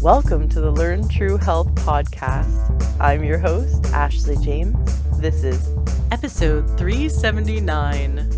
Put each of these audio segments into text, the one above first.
Welcome to the Learn True Health podcast. I'm your host, Ashley James. This is episode 379.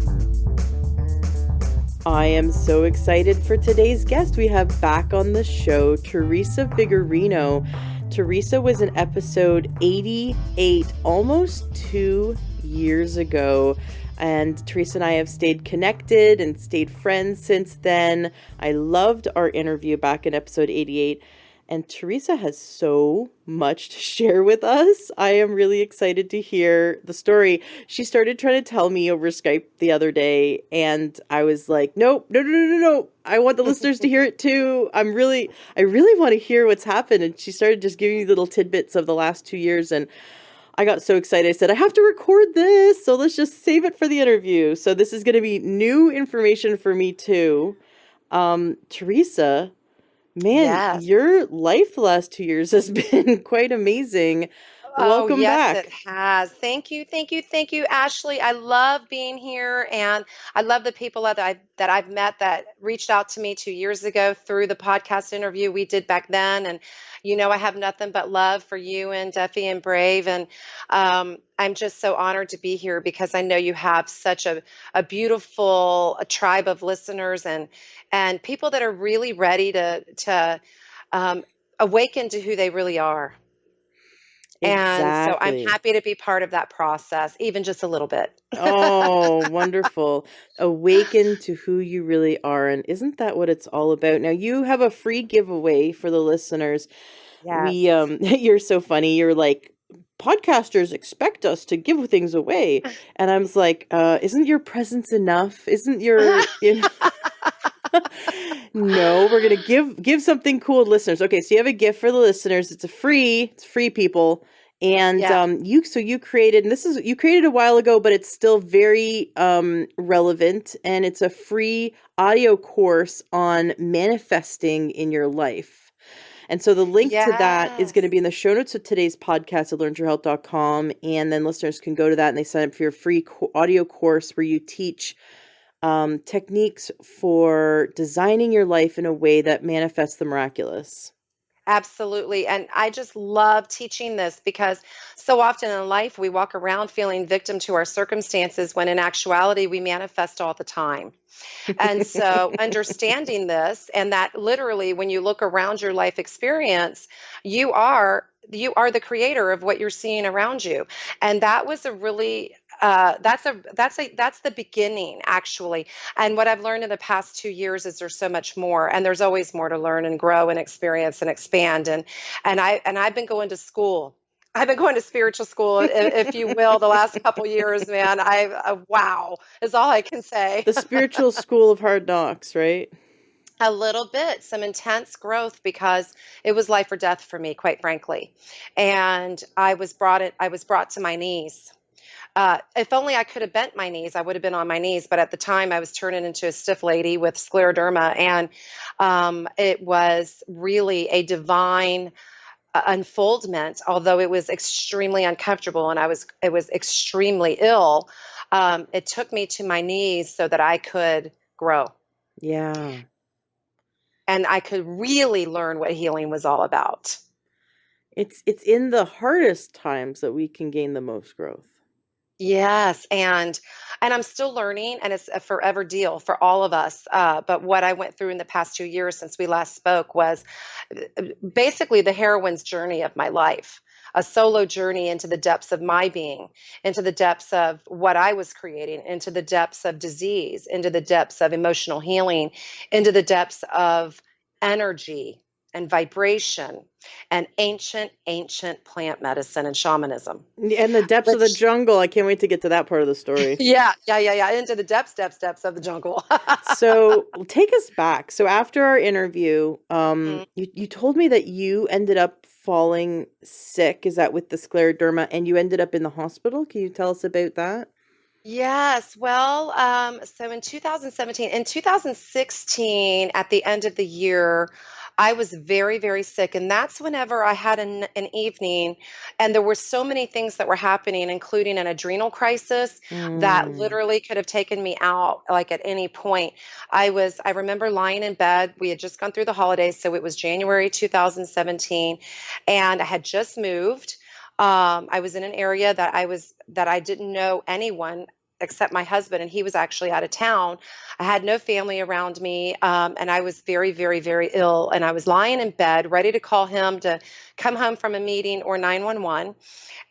I am so excited for today's guest. We have back on the show Theresa Vigarino. Theresa was in episode 88, almost 2 years ago. And Theresa and I have stayed connected and stayed friends since then. I loved our interview back in episode 88. And Theresa has so much to share with us. I am really excited to hear the story. She started trying to tell me over Skype the other day, and I was like, nope, no. I want the listeners to hear it too. I really want to hear what's happened. And she started just giving me little tidbits of the last 2 years, and I got so excited. I said, I have to record this, so let's just save it for the interview. So this is going to be new information for me too. Theresa, man, Yes. your life the last 2 years has been quite amazing. Oh, Welcome yes, it back. has. Thank you, Ashley. I love being here, and I love the people that I've met that reached out to me 2 years ago through the podcast interview we did back then. And I have nothing but love for you and Duffy and Brave, and I'm just so honored to be here because I know you have such a beautiful tribe of listeners and people that are really ready to awaken to who they really are. And so I'm Exactly. happy to be part of that process, even just a little bit. Oh, wonderful. Awaken to who you really are. And isn't that what it's all about? Now, you have a free giveaway for the listeners. Yes. You're so funny. You're like, podcasters expect us to give things away. And I was like, isn't your presence enough? Isn't No, we're gonna give something cool to listeners. Okay, so you have a gift for the listeners. It's free people. And Yeah. you created, and you created a while ago, but it's still very relevant, and it's a free audio course on manifesting in your life. And so the link to that is going to Yes. be in the show notes of today's podcast at learntruehealth.com, and then listeners can go to that and they sign up for your free audio course where you teach techniques for designing your life in a way that manifests the miraculous. Absolutely. And I just love teaching this because so often in life we walk around feeling victim to our circumstances when in actuality we manifest all the time. And so understanding this and that literally when you look around your life experience, you are the creator of what you're seeing around you. And that was a really that's the beginning actually. And what I've learned in the past 2 years is there's so much more, and there's always more to learn and grow and experience and expand. And I've been going to school. I've been going to spiritual school, if you will, the last couple years, man. Wow, is all I can say. The spiritual school of hard knocks, right? A little bit, some intense growth because it was life or death for me, quite frankly. And I was brought to my knees. If only I could have bent my knees, I would have been on my knees. But at the time, I was turning into a stiff lady with scleroderma, and it was really a divine unfoldment. Although it was extremely uncomfortable, and it was extremely ill. It took me to my knees so that I could grow Yeah. and I could really learn what healing was all about. It's in the hardest times that we can gain the most growth. Yes, and I'm still learning, and it's a forever deal for all of us. But what I went through in the past 2 years since we last spoke was basically the heroine's journey of my life, a solo journey into the depths of my being, into the depths of what I was creating, into the depths of disease, into the depths of emotional healing, into the depths of energy and vibration and ancient plant medicine and shamanism. And the depths of the Which jungle. I can't wait to get to that part of the story. yeah, into the depths of the jungle. So take us back. So after our interview, Mhm. you told me that you ended up falling sick. Is that with the scleroderma? And you ended up in the hospital? Can you tell us about that? Yes, well, so in 2016, at the end of the year, I was very, very sick. And that's whenever I had an evening, and there were so many things that were happening, including an adrenal crisis that Mm. literally could have taken me out like at any point. I remember lying in bed. We had just gone through the holidays. So it was January 2017, and I had just moved. I was in an area that I didn't know anyone except my husband, and he was actually out of town. I had no family around me, and I was very, very, very ill. And I was lying in bed, ready to call him to come home from a meeting or 911.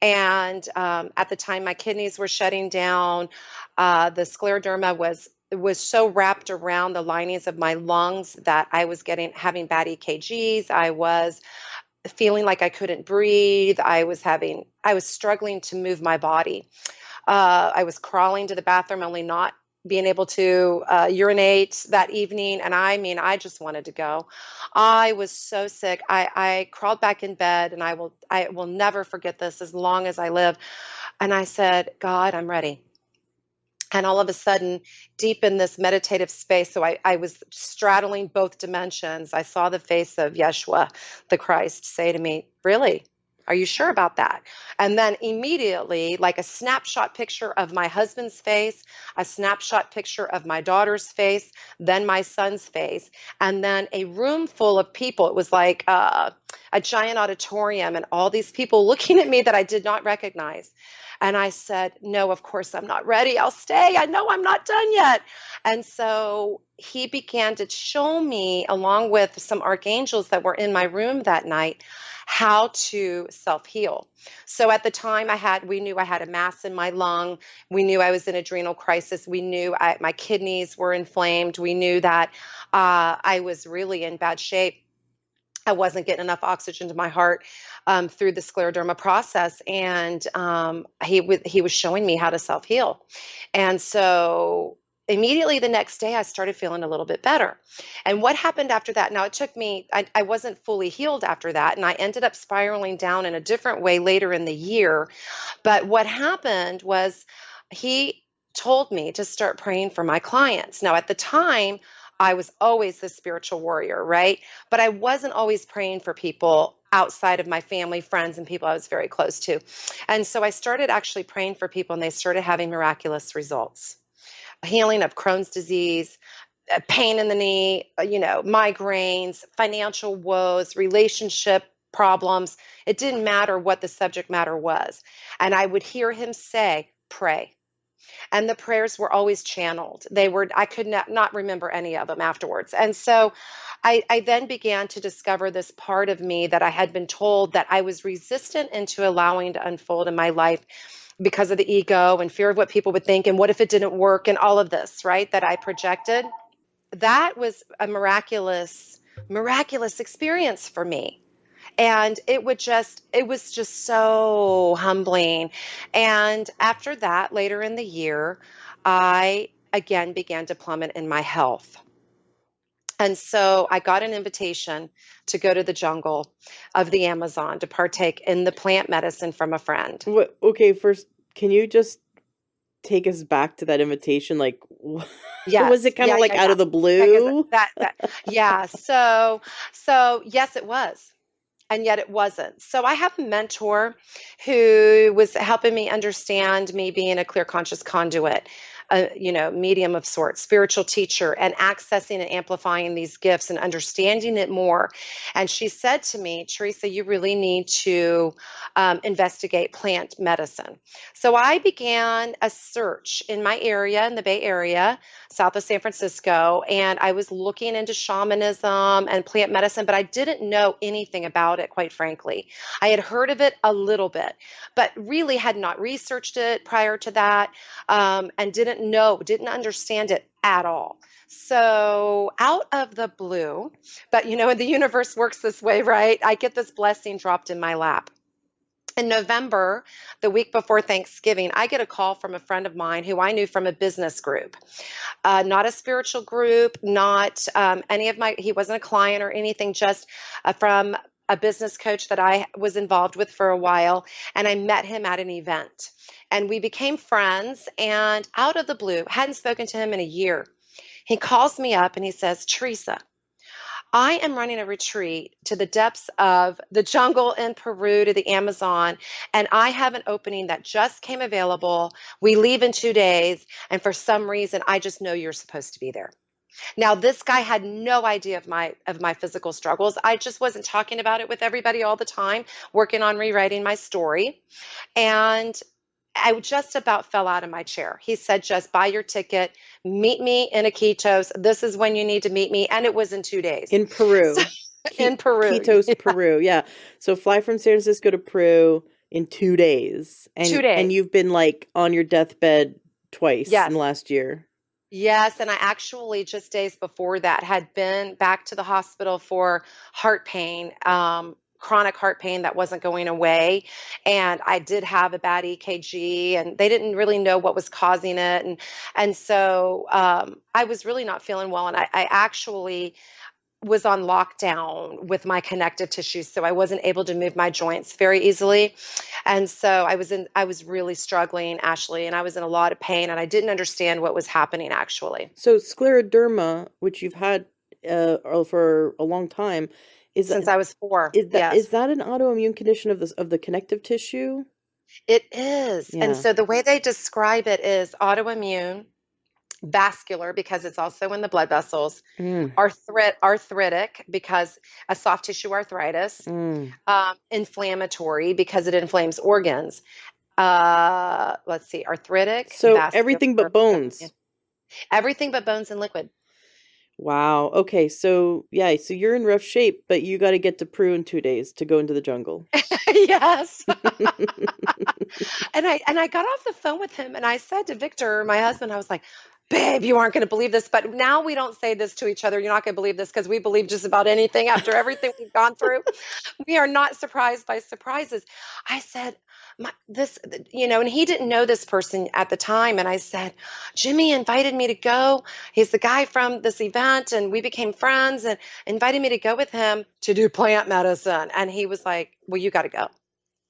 And at the time, my kidneys were shutting down. The scleroderma was so wrapped around the linings of my lungs that I was getting having bad EKGs. I was feeling like I couldn't breathe. I was struggling to move my body. I was crawling to the bathroom, only not being able to urinate that evening. And I mean, I just wanted to go. I was so sick. I crawled back in bed, and I will never forget this as long as I live. And I said, God, I'm ready. And all of a sudden, deep in this meditative space, so I was straddling both dimensions. I saw the face of Yeshua, the Christ, say to me, really? Are you sure about that? And then immediately, like a snapshot picture of my husband's face, a snapshot picture of my daughter's face, then my son's face, and then a room full of people. It was like a giant auditorium, and all these people looking at me that I did not recognize. And I said, no, of course I'm not ready. I'll stay. I know I'm not done yet. And so he began to show me, along with some archangels that were in my room that night, how to self heal. So at the time, we knew I had a mass in my lung. We knew I was in adrenal crisis. We knew my kidneys were inflamed. We knew that I was really in bad shape. I wasn't getting enough oxygen to my heart through the scleroderma process, and he was showing me how to self heal, and so immediately the next day I started feeling a little bit better. And what happened after that? Now it took me. I wasn't fully healed after that, and I ended up spiraling down in a different way later in the year. But what happened was he told me to start praying for my clients. Now, at the time, I was always the spiritual warrior, right? But I wasn't always praying for people outside of my family, friends, and people I was very close to. And so I started actually praying for people, and they started having miraculous results. Healing of Crohn's disease, pain in the knee, migraines, financial woes, relationship problems. It didn't matter what the subject matter was. And I would hear him say, pray. And the prayers were always channeled. I could not remember any of them afterwards. And so I then began to discover this part of me that I had been told that I was resistant into allowing to unfold in my life because of the ego and fear of what people would think and what if it didn't work and all of this, right? That I projected. That was a miraculous experience for me. And it was just so humbling. And after that, later in the year, I again began to plummet in my health. And so I got an invitation to go to the jungle of the Amazon to partake in the plant medicine from a friend. What, okay, first, can you just take us back to that invitation? Like, was it Yes. kind of like out Yeah. of the Yeah, because blue? yeah. So yes, it was. And yet it wasn't. So I have a mentor who was helping me understand me being a clear conscious conduit, medium of sorts, spiritual teacher, and accessing and amplifying these gifts and understanding it more. And she said to me, Theresa, you really need to investigate plant medicine. So I began a search in my area, in the Bay Area, south of San Francisco, and I was looking into shamanism and plant medicine, but I didn't know anything about it, quite frankly. I had heard of it a little bit, but really had not researched it prior to that, and didn't understand it at all. So out of the blue, but the universe works this way, right? I get this blessing dropped in my lap. In November, the week before Thanksgiving, I get a call from a friend of mine who I knew from a business group, not a spiritual group, not he wasn't a client or anything, just from a business coach that I was involved with for a while. And I met him at an event and we became friends. And out of the blue, hadn't spoken to him in a year. He calls me up and he says, Theresa, I am running a retreat to the depths of the jungle in Peru to the Amazon, and I have an opening that just came available. We leave in 2 days, and for some reason, I just know you're supposed to be there. Now, this guy had no idea of my physical struggles. I just wasn't talking about it with everybody all the time, working on rewriting my story. And I just about fell out of my chair. He said, just buy your ticket, meet me in Iquitos. This is when you need to meet me. And it was in 2 days. In So Peru. in Peru. Quitos, Yeah, Peru. Yeah. So fly from San Francisco to Peru in 2 days. two And days. you've been like on your deathbed twice in the Yes. last year. Yes, and I actually just days before that had been back to the hospital for heart pain, chronic heart pain that wasn't going away. And I did have a bad EKG, and they didn't really know what was causing it. And so I was really not feeling well, and I actually was on lockdown with my connective tissues, so I wasn't able to move my joints very easily. And so I was really struggling, Ashley, and I was in a lot of pain, and I didn't understand what was happening actually. So scleroderma, which you've had for a long time, is Since I was 4. is Yes. that an autoimmune condition of the connective tissue? It is. And Yeah. so the way they describe it is autoimmune, vascular because it's also in the blood vessels, Mm, arthritic because a soft tissue arthritis, mm. inflammatory because it inflames organs. Let's see, arthritic, So vascular, everything but bones. everything but bones and liquid. Wow. Okay. So yeah. So you're in rough shape, but you got to get to Peru in 2 days to go into the jungle. Yes. And I got off the phone with him and I said to Victor, my husband, I was like, babe, you aren't going to believe this. But now we don't say this to each other. You're not going to believe this because we believe just about anything after everything we've gone through. We are not surprised by surprises. I said, this, and he didn't know this person at the time. And I said, Jimmy invited me to go. He's the guy from this event, and we became friends and invited me to go with him to do plant medicine. And he was like, well, you got to go.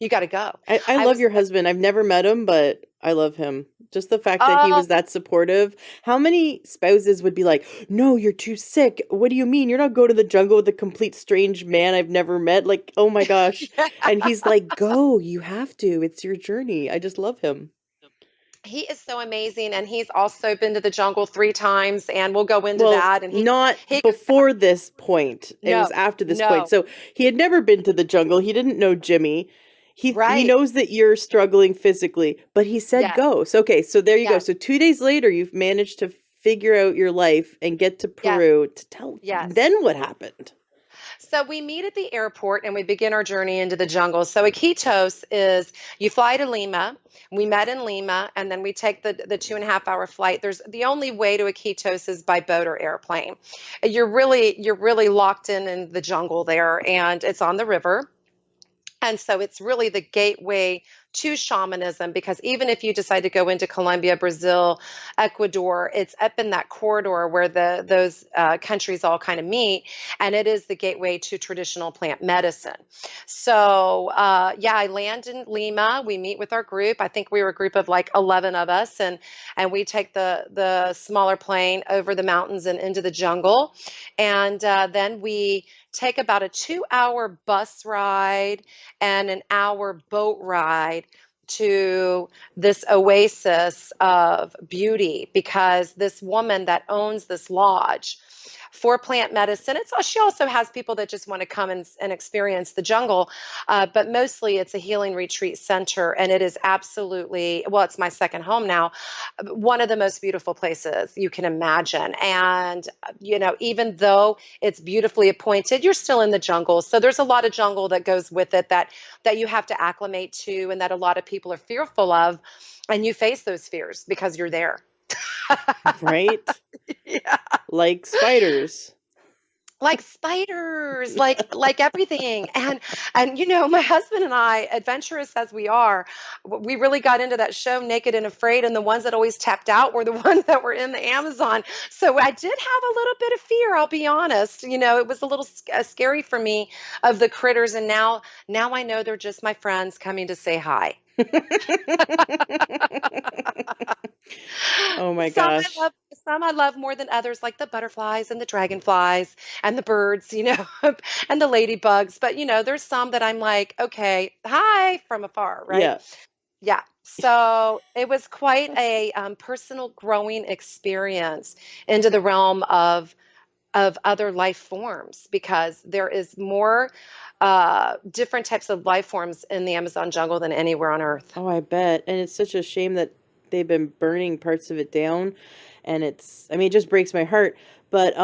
You got to go. I I love was your like, husband. I've never met him, but I love him. Just the fact that he oh, was that supportive. How many spouses would be like, "No, you're too sick. What do you mean? You're not going to the jungle with a complete strange man I've never met." Like, oh my gosh. And he's like, "Go, you have to. It's your journey." I just love him. he is so amazing. And he's also been to the jungle 3 times, and we'll go into Well, that. And not he goes back. before this point. It was No, after this point. no, So he had never been to the jungle. He didn't know Jimmy. He right. knows that you're struggling physically, but he said Yes, go. So okay, so there you go. yes, So 2 days later, you've managed to figure out your life and get to yes, Peru to tell. yes. Then what happened? So we meet at the airport and we begin our journey into the jungle. So Iquitos is you fly to Lima. We met in Lima, and then we take the 2.5 hour flight. There's the only way to Iquitos is by boat or airplane. You're really locked in the jungle there, and it's on the river. And so it's really the gateway to shamanism because even if you decide to go into Colombia, Brazil, Ecuador, it's up in that corridor where those countries all kind of meet, and it is the gateway to traditional plant medicine. So yeah, I land in Lima. We meet with our group. I think we were a group of like 11 of us, and we take the smaller plane over the mountains and into the jungle, and then we take about a 2 hour bus ride and an hour boat ride to this oasis of beauty because this woman that owns this lodge for plant medicine. She also has people that just want to come and experience the jungle, but mostly it's a healing retreat center, and it is absolutely well. It's my second home now, one of the most beautiful places you can imagine. And even though it's beautifully appointed, you're still in the jungle, so there's a lot of jungle that goes with it that you have to acclimate to, and that a lot of people are fearful of, and you face those fears because you're there. Right? Yeah. Like spiders. Like spiders, like everything. And my husband and I, adventurous as we are, we really got into that show Naked and Afraid, and the ones that always tapped out were the ones that were in the Amazon. So I did have a little bit of fear, I'll be honest. It was a little scary for me of the critters, and now I know they're just my friends coming to say hi. Oh my So I gosh. love some I love more than others, like the butterflies and the dragonflies and the birds, and the ladybugs. But, there's some that I'm like, okay, hi from afar, right? Yeah. Yeah. So it was quite a personal growing experience into the realm of other life forms because there is more different types of life forms in the Amazon jungle than anywhere on Earth. Oh, I bet. And it's such a shame that they've been burning parts of it down, and I mean, it just breaks my heart. But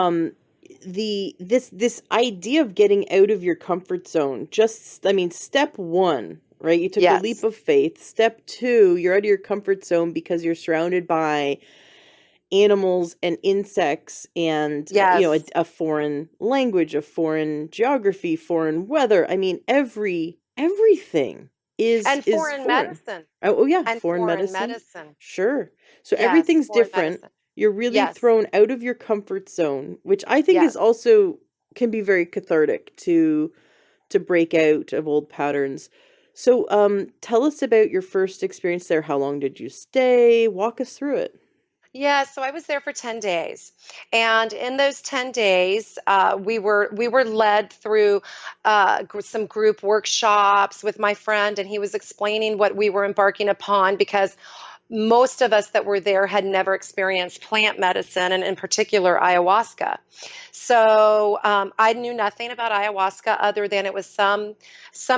this idea of getting out of your comfort zone, just I mean, step one, right? You took the leap Yes. of faith. Step two, you're out of your comfort zone because you're surrounded by animals and insects and Yes. a foreign language, a foreign geography, foreign weather. I mean, everything And is foreign foreign. medicine. Oh yeah, And foreign foreign medicine. medicine. Sure. So Yes, everything's foreign different. medicine. You're really Yes. thrown out of your comfort zone, which I think is Yes. also can be very cathartic to break out of old patterns. So tell us about your first experience there. How long did you stay? Walk us through it. Yeah, so I was there for 10 days. And in those 10 days, we were led through some group workshops with my friend, and he was explaining what we were embarking upon because most of us that were there had never experienced plant medicine, and in particular ayahuasca. So I knew nothing about ayahuasca other than it was some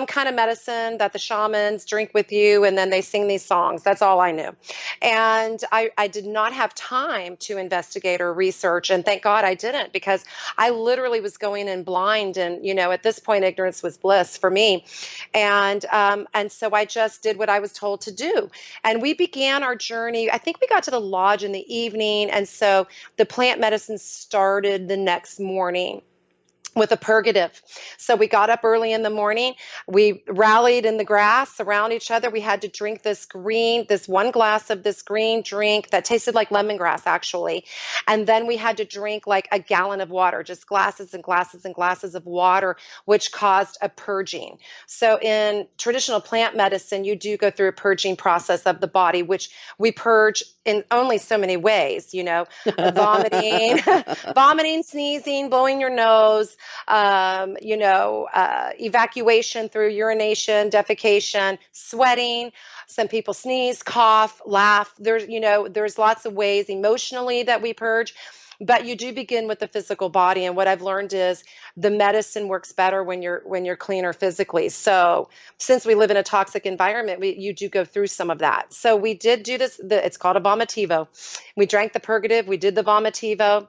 kind of medicine that the shamans drink with you, and then they sing these songs. That's all I knew, and I did not have time to investigate or research, and thank God I didn't because I literally was going in blind, and at this point ignorance was bliss for me, and so I just did what I was told to do, and we began our journey. I think we got to the lodge in the evening, and so the plant medicine started the next morning with a purgative. So we got up early in the morning. We rallied in the grass around each other. We had to drink this one glass of this green drink that tasted like lemongrass, actually. And then we had to drink like a gallon of water, just glasses and glasses and glasses of water, which caused a purging. So in traditional plant medicine, you do go through a purging process of the body, which we purge in only so many ways, vomiting, vomiting, sneezing, blowing your nose, evacuation through urination, defecation, sweating. Some people sneeze, cough, laugh. There's lots of ways emotionally that we purge. But you do begin with the physical body, and what I've learned is the medicine works better when you're cleaner physically. So, since we live in a toxic environment, you do go through some of that. So we did do this. It's called a vomitivo. We drank the purgative. We did the vomitivo,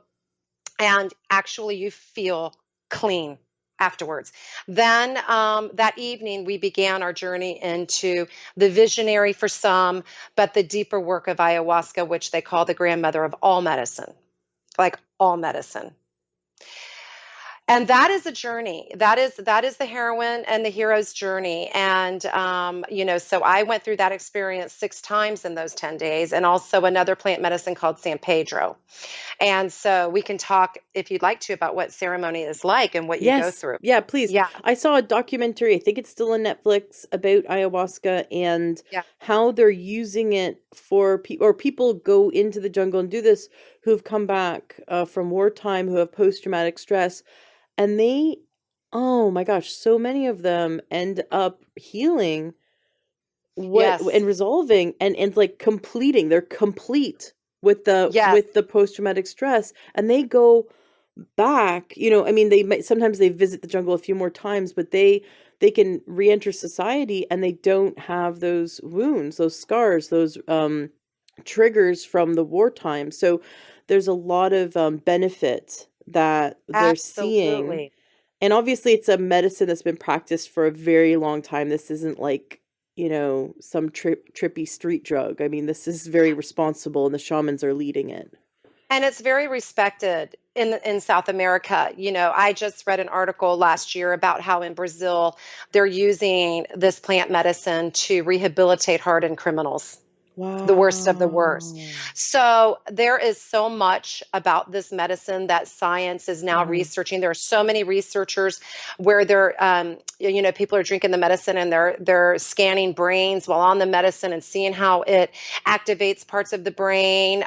and actually, you feel clean afterwards. Then that evening, we began our journey into the visionary for some, but the deeper work of ayahuasca, which they call the grandmother of all medicine, like all medicine. And that is a journey. That is the heroine and the hero's journey. And so I went through that experience 6 times in those 10 days, and also another plant medicine called San Pedro. And so we can talk if you'd like to about what ceremony is like and what you go Yes. through. Yeah, please. Yeah, I saw a documentary, I think it's still on Netflix, about ayahuasca and yeah, how they're using it for people, or people go into the jungle and do this who've come back from wartime, who have post-traumatic stress, and oh my gosh, so many of them end up healing what yes, and resolving and like completing. They're complete yes, with the post-traumatic stress, and they go back, I mean, they might sometimes they visit the jungle a few more times, but they can re-enter society and they don't have those wounds, those scars, those triggers from the wartime. So there's a lot of benefit that they're seeing. absolutely. And obviously it's a medicine that's been practiced for a very long time. This isn't like, some trippy street drug. I mean, this is very responsible and the shamans are leading it. And it's very respected in South America. I just read an article last year about how in Brazil they're using this plant medicine to rehabilitate hardened criminals. The worst of the worst. Wow. So there is so much about this medicine that science is now Hmm. researching. There are so many researchers where people are drinking the medicine and they're scanning brains while on the medicine and seeing how it activates parts of the brain.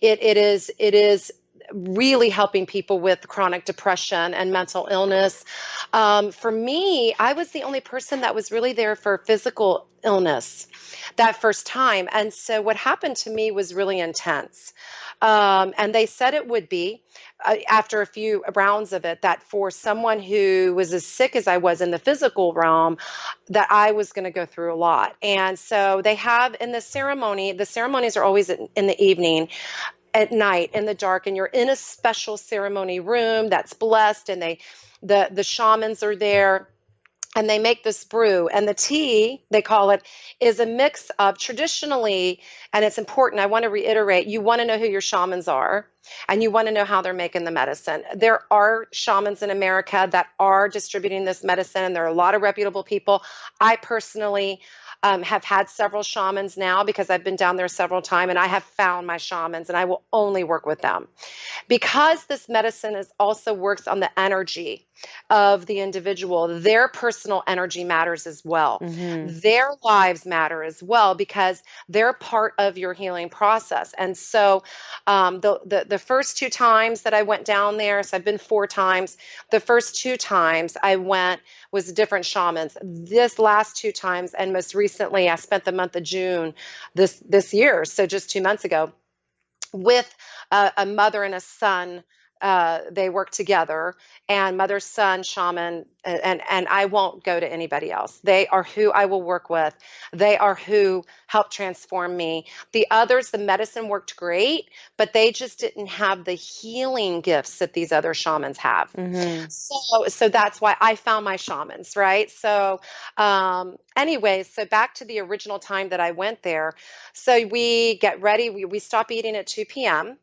It is really helping people with chronic depression and mental illness. For me, I was the only person that was really there for physical illness that first time. And so what happened to me was really intense. And they said it would be after a few rounds of it, that for someone who was as sick as I was in the physical realm, that I was going to go through a lot. And so they have in the ceremonies are always in the evening at night in the dark, and you're in a special ceremony room that's blessed, and the shamans are there, and they make this brew, and the tea, they call it, is a mix of traditionally, and it's important, I want to reiterate, you want to know who your shamans are, and you want to know how they're making the medicine. There are shamans in America that are distributing this medicine, and there are a lot of reputable people. I personally have had several shamans now because I've been down there several times, and I have found my shamans, and I will only work with them. Because this medicine also works on the energy of the individual, their personal energy matters as well. Hmm. Their lives matter as well because they're part of your healing process. And so the first two times that I went down there, so I've been four times, the first two times I went was different shamans. This last two times, and most recently, I spent the month of June this year, so just 2 months ago, with a mother and a son. They work together, and mother, son, shaman, and I won't go to anybody else. They are who I will work with. They are who helped transform me. The others, the medicine worked great, but they just didn't have the healing gifts that these other shamans have. Hmm. So that's why I found my shamans, right? So, anyway, so back to the original time that I went there. So we get ready. We stop eating at 2 p.m.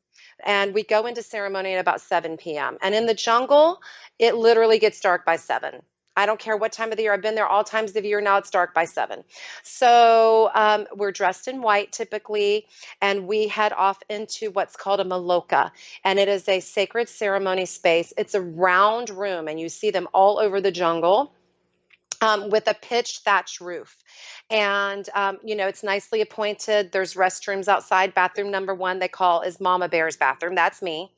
and we go into ceremony at about 7 p.m. And in the jungle, it literally gets dark by 7. I don't care what time of the year I've been there, all times of the year now it's dark by 7. So we're dressed in white typically, and we head off into what's called a maloka. And it is a sacred ceremony space. It's a round room, and you see them all over the jungle. With a pitched thatch roof. And, it's nicely appointed. There's restrooms outside. Bathroom number one, they call is Mama Bear's bathroom. That's me,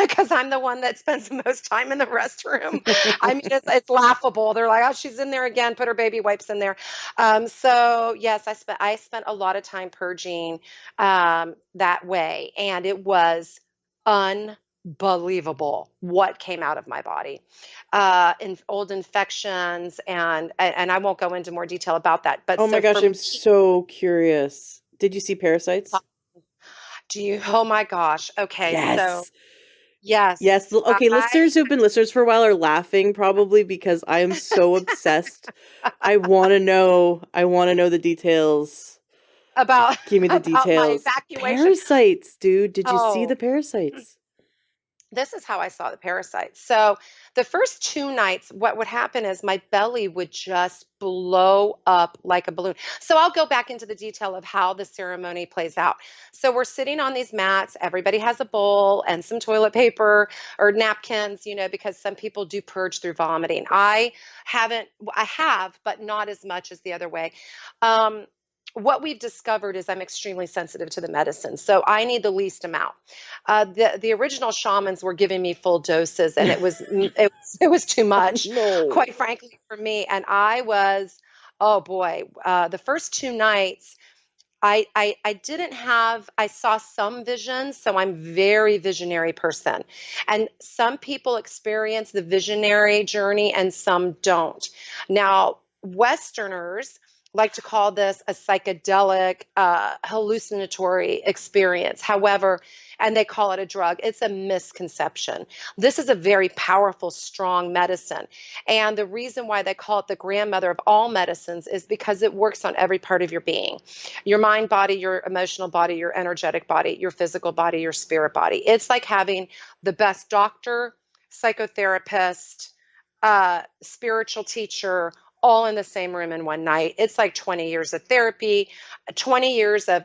because I'm the one that spends the most time in the restroom. I mean, it's laughable. They're like, oh, she's in there again. Put her baby wipes in there. So yes, I spent a lot of time purging that way, and it was unbelievable what came out of my body, in old infections, and I won't go into more detail about that. But Oh my so for gosh, I'm me, so curious. Did you see Parasites? oh my gosh. Okay, so Yes. Yes. yes, Okay, listeners who've been listeners for a while are laughing probably because I am so obsessed. I want to know. I want to know the details. about Give me the about my details. evacuation. Parasites, dude. Did you see the Oh, parasites? this is how I saw the parasites. So the first two nights, what would happen is my belly would just blow up like a balloon. So I'll go back into the detail of how the ceremony plays out. So we're sitting on these mats. Everybody has a bowl and some toilet paper or napkins, because some people do purge through vomiting. I have, but not as much as the other way. Um, what we've discovered is I'm extremely sensitive to the medicine, so I need the least amount. The original shamans were giving me full doses, and it was too much, No. quite frankly, for me. And I was, oh boy, the first two nights. I didn't have, I saw some visions, so I'm very visionary person. And some people experience the visionary journey and some don't. Now, Westerners like to call this a psychedelic, hallucinatory experience. However, and they call it a drug. It's a misconception. This is a very powerful, strong medicine. And the reason why they call it the grandmother of all medicines is because it works on every part of your being: your mind body, your emotional body, your energetic body, your physical body, your spirit body. It's like having the best doctor, psychotherapist, spiritual teacher all in the same room in one night. It's like 20 years of therapy, 20 years of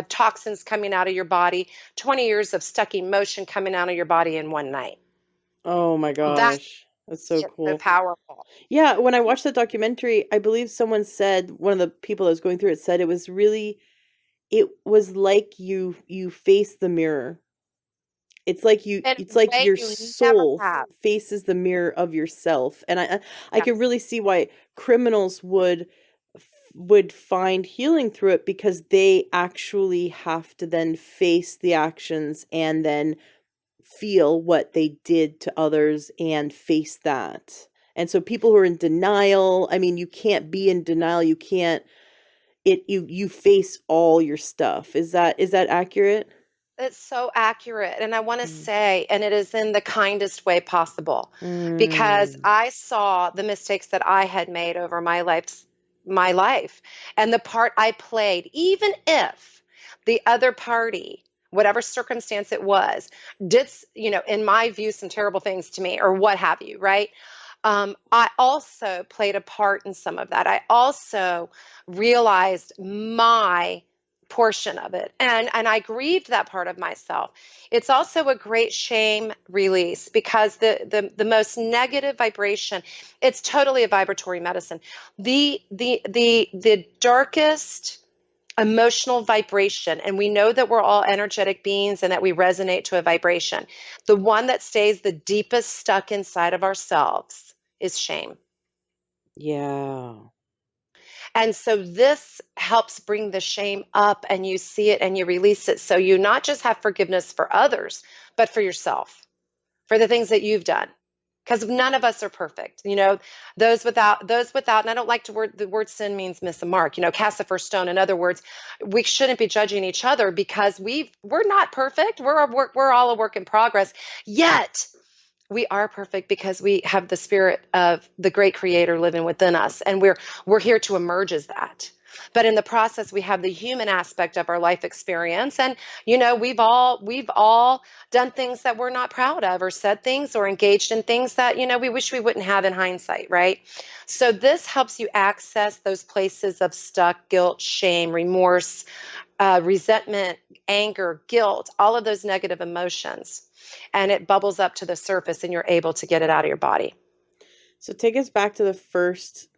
toxins coming out of your body, 20 years of stuck emotion coming out of your body in one night. Oh my That gosh. That's so shit's so cool. powerful. Yeah, when I watched that documentary, I believe someone said, one of the people that was going through it said it was like you face the mirror. In It's a like way your you never soul have. faces the mirror of yourself. And I can Yes. really see why criminals would find healing through it, because they actually have to then face the actions and then feel what they did to others and face that. And so people who are in denial, I mean, you can't be in denial. You can't you face all your stuff. Is that accurate? It's so accurate. And I want to Mm. say, and it is in the kindest way possible, because Mm. I saw the mistakes that I had made over my life and the part I played, even if the other party, whatever circumstance it was, did, in my view, some terrible things to me or what have you, right? I also played a part in some of that. I also realized my portion of it, and I grieved that part of myself. It's also a great shame release, because the most negative vibration, it's totally a vibratory medicine. The darkest emotional vibration, and we know that we're all energetic beings and that we resonate to a vibration. The one that stays the deepest stuck inside of ourselves is shame. Yeah. And so this helps bring the shame up, and you see it and you release it. So you not just have forgiveness for others, but for yourself, for the things that you've done. Because none of us are perfect. Those without, and I don't like the word sin means miss a mark, cast the first stone. In other words, we shouldn't be judging each other, because we're not perfect. We're all a work in progress. Yet we are perfect because we have the spirit of the great creator living within us, and we're here to emerge as that. But in the process, we have the human aspect of our life experience, and we've all done things that we're not proud of, or said things or engaged in things that we wish we wouldn't have in hindsight, right? So this helps you access those places of stuck guilt, shame, remorse, resentment, anger, guilt, all of those negative emotions. And it bubbles up to the surface, and you're able to get it out of your body. So take us back to the first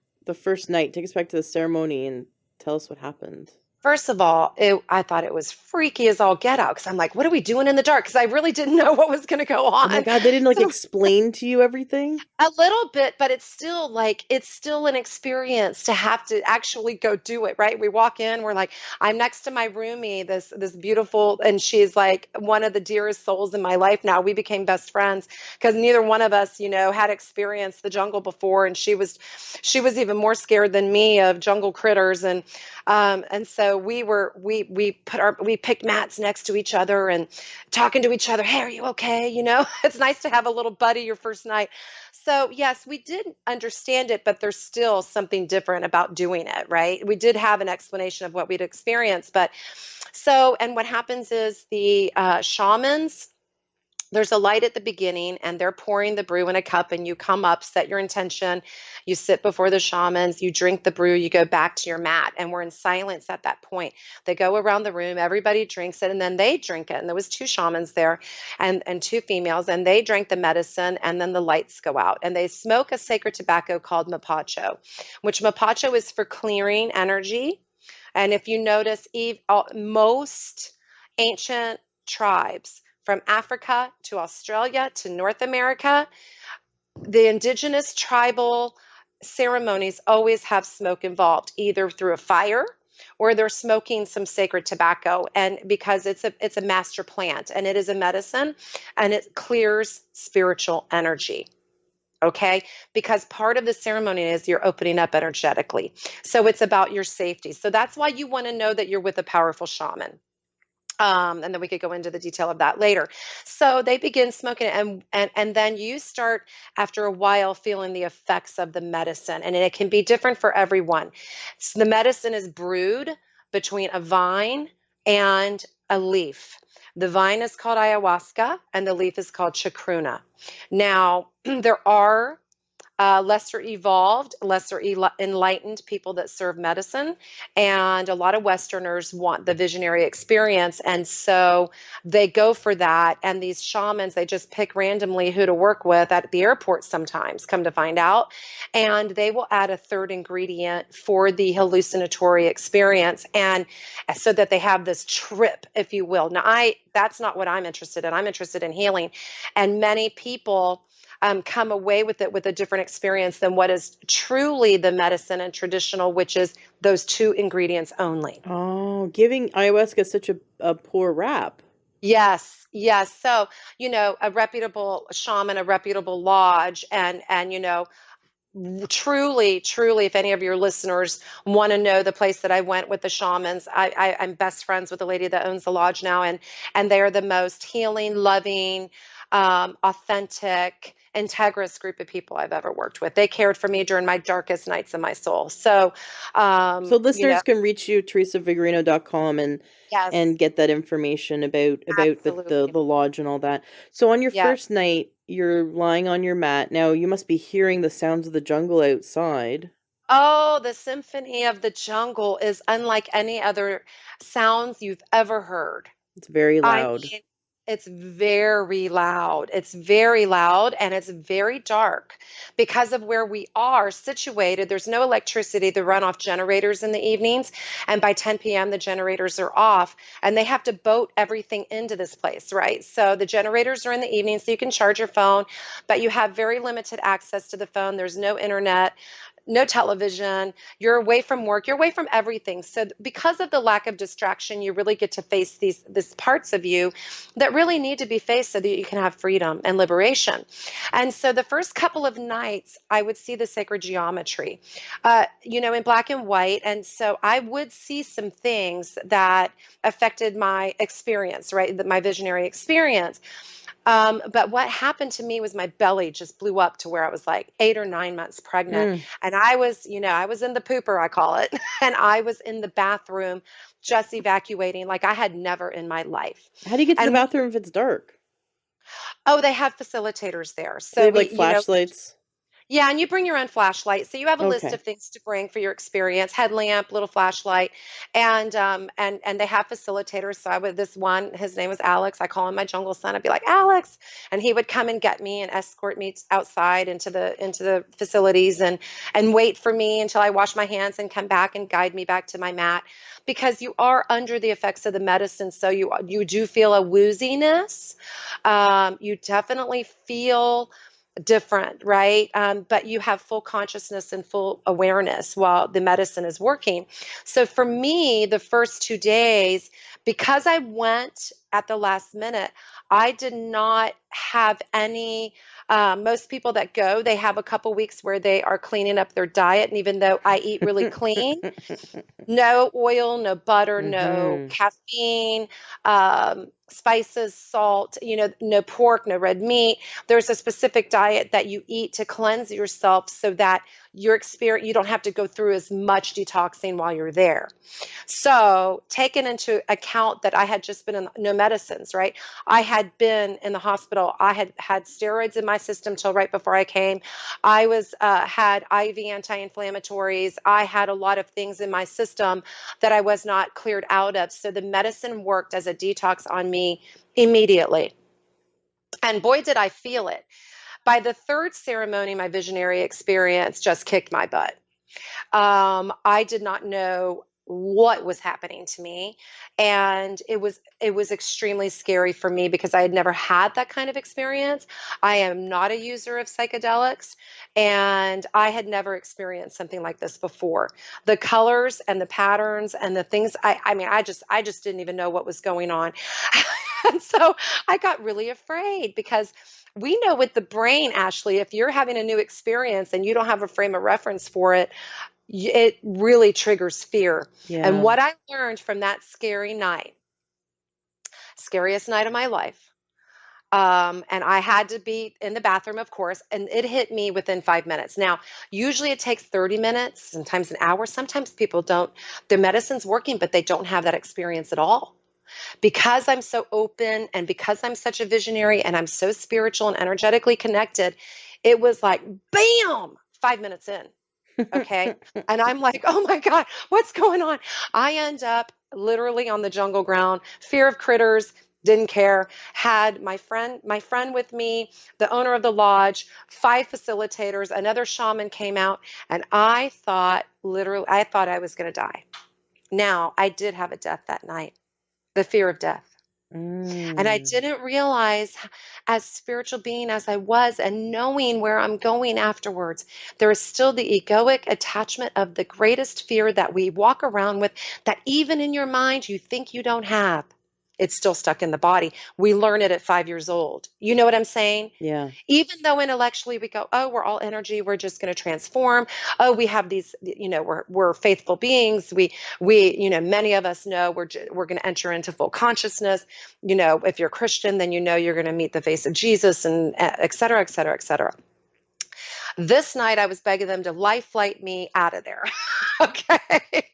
night. Take us back to the ceremony and tell us what happened. First of all, I thought it was freaky as all get out, because I'm like, what are we doing in the dark? Because I really didn't know what was going to go Oh my on. God, they didn't like So explain to you everything? a little bit, but it's still an experience to have to actually go do it, right? We walk in, we're like, I'm next to my roomie, this beautiful, and she's like one of the dearest souls in my life now. We became best friends because neither one of us, had experienced the jungle before, and she was even more scared than me of jungle critters, and so we picked mats next to each other and talking to each other. Hey, are you okay? It's nice to have a little buddy your first night. So, yes, we did understand it, but there's still something different about doing it, right? We did have an explanation of what we'd experienced, but and what happens is the shamans, there's a light at the beginning, and they're pouring the brew in a cup, and you come up, set your intention, you sit before the shamans, you drink the brew, you go back to your mat, and we're in silence at that point. They go around the room, everybody drinks it, and then they drink it. And there was two shamans there, and two females, and they drank the medicine, and then the lights go out, and they smoke a sacred tobacco called mapacho, which mapacho is for clearing energy. And if you notice, most ancient tribes from Africa to Australia to North America, the indigenous tribal ceremonies always have smoke involved, either through a fire or they're smoking some sacred tobacco, and because it's a master plant and it is a medicine, and it clears spiritual energy. Okay, because part of the ceremony is you're opening up energetically, so it's about your safety. So that's why you want to know that you're with a powerful shaman. And then we could go into the detail of that later. So they begin smoking it, and then you start after a while feeling the effects of the medicine, and it can be different for everyone. So the medicine is brewed between a vine and a leaf. The vine is called ayahuasca, and the leaf is called chacruna. Now there are lesser evolved, enlightened people that serve medicine. And a lot of Westerners want the visionary experience. And so they go for that. And these shamans, they just pick randomly who to work with at the airport sometimes, come to find out. And they will add a third ingredient for the hallucinatory experience. And so that they have this trip, if you will. Now, that's not what I'm interested in. I'm interested in healing. And many people come away with it with a different experience than what is truly the medicine and traditional, which is those two ingredients only. Oh, giving ayahuasca such a poor rap. Yes, yes. So, a reputable shaman, a reputable lodge, and truly, truly, if any of your listeners want to know the place that I went with the shamans, I'm best friends with the lady that owns the lodge now, and they are the most healing, loving, authentic, integrous group of people I've ever worked with. They cared for me during my darkest nights of my soul. So, So listeners can reach you, teresavigarino.com, yes, and get that information about absolutely. the lodge and all that. So on your Yes. first night, you're lying on your mat. Now you must be hearing the sounds of the jungle outside. Oh, the symphony of the jungle is unlike any other sounds you've ever heard. It's very I loud. mean, it's very loud. It's very loud and it's very dark because of where we are situated. There's no electricity. They run off generators in the evenings, and by 10 p.m., the generators are off, and they have to boat everything into this place, right? So the generators are in the evening, so you can charge your phone, but you have very limited access to the phone. There's no internet, no television, you're away from work, you're away from everything. So because of the lack of distraction, you really get to face these parts of you that really need to be faced so that you can have freedom and liberation. And so the first couple of nights, I would see the sacred geometry, in black and white. And so I would see some things that affected my experience, right? My visionary experience. But what happened to me was my belly just blew up to where I was like 8 or 9 months pregnant. Mm. And I was in the pooper, I call it. And I was in the bathroom just evacuating like I had never in my life. How do you get to the And bathroom if it's dark? oh, they have facilitators there. Do they So have like flashlights? yeah, and you bring your own flashlight. So you have a list Okay. of things to bring for your experience: headlamp, little flashlight, and they have facilitators. So I would this one, his name was Alex. I call him my jungle son. I'd be like, Alex, and he would come and get me and escort me outside into the facilities and wait for me until I wash my hands and come back and guide me back to my mat, because you are under the effects of the medicine. So you do feel a wooziness. You definitely feel different, right? But you have full consciousness and full awareness while the medicine is working. So for me, the first 2 days, because I went at the last minute, I did not have any. Most people that go, they have a couple weeks where they are cleaning up their diet. And even though I eat really clean, no oil, no butter, no Mm-hmm. caffeine, spices, salt, no pork, no red meat. There's a specific diet that you eat to cleanse yourself so that you don't have to go through as much detoxing while you're there. So, taking into account that I had just been in no medicines, right? I had been in the hospital. I had had steroids in my system till right before I came. I was had IV anti-inflammatories. I had a lot of things in my system that I was not cleared out of. So the medicine worked as a detox on me immediately. And boy, did I feel it. By the third ceremony, my visionary experience just kicked my butt. I did not know what was happening to me, and it was extremely scary for me because I had never had that kind of experience. I am not a user of psychedelics, and I had never experienced something like this before. The colors and the patterns and the things, I mean, I just didn't even know what was going on. And so I got really afraid because we know with the brain, Ashley, if you're having a new experience and you don't have a frame of reference for it, it really triggers fear. And Yeah. what I learned from that scary night, scariest night of my life, and I had to be in the bathroom, of course, and it hit me within 5 minutes. Now, usually it takes 30 minutes, sometimes an hour. Sometimes people don't, their medicine's working, but they don't have that experience at all. Because I'm so open and because I'm such a visionary and I'm so spiritual and energetically connected, It was like, bam, 5 minutes in. Okay. And I'm like, oh my God, what's going on? I end up literally on the jungle ground, fear of critters, didn't care, had my friend with me, the owner of the lodge, five facilitators, another shaman came out, and I thought I was going to die. Now, I did have a death that night, the fear of death. And I Mm. didn't realize, as spiritual being as I was, and knowing where I'm going afterwards, there is still the egoic attachment of the greatest fear that we walk around with, that even in your mind you think you don't have. It's still stuck in the body. We learn it at 5 years old. You know what I'm saying? Yeah. Even though intellectually we go, oh, we're all energy, we're just going to transform. Oh, we have these, we're faithful beings. Many of us know we're going to enter into full consciousness. If you're Christian, then you're going to meet the face of Jesus, and et cetera, et cetera, et cetera. This night I was begging them to life flight me out of there. Okay.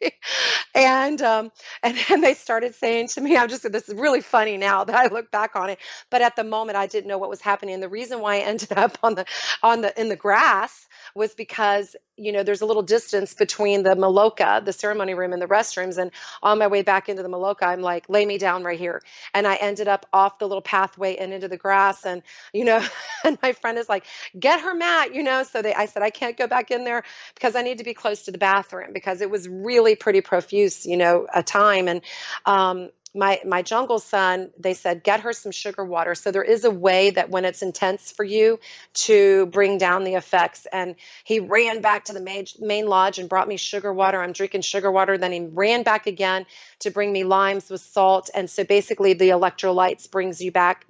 And then they started saying to me, this is really funny now that I look back on it, but at the moment I didn't know what was happening. And the reason why I ended up in the grass was because there's a little distance between the Maloka, the ceremony room, and the restrooms. And on my way back into the Maloka, I'm like, lay me down right here. And I ended up off the little pathway and into the grass. And and my friend is like, get her mat. So I said, I can't go back in there because I need to be close to the bathroom, because it was really pretty profuse, a time. And my jungle son, they said, get her some sugar water. So there is a way that when it's intense for you to bring down the effects. And he ran back to the main lodge and brought me sugar water. I'm drinking sugar water. Then he ran back again to bring me limes with salt. And so basically the electrolytes brings you back.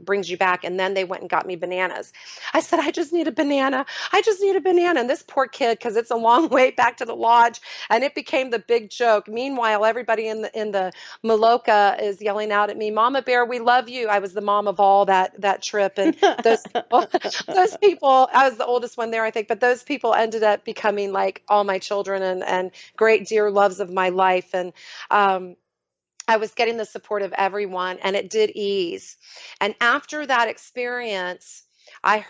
And then they went and got me bananas. I said, I just need a banana. I just need a banana. And this poor kid, because it's a long way back to the lodge, and it became the big joke. Meanwhile, everybody in the Maloka is yelling out at me, Mama Bear, we love you. I was the mom of all that trip. And those people, those people, I was the oldest one there, I think, but those people ended up becoming like all my children, and great dear loves of my life. And I was getting the support of everyone, and it did ease. And after that experience, I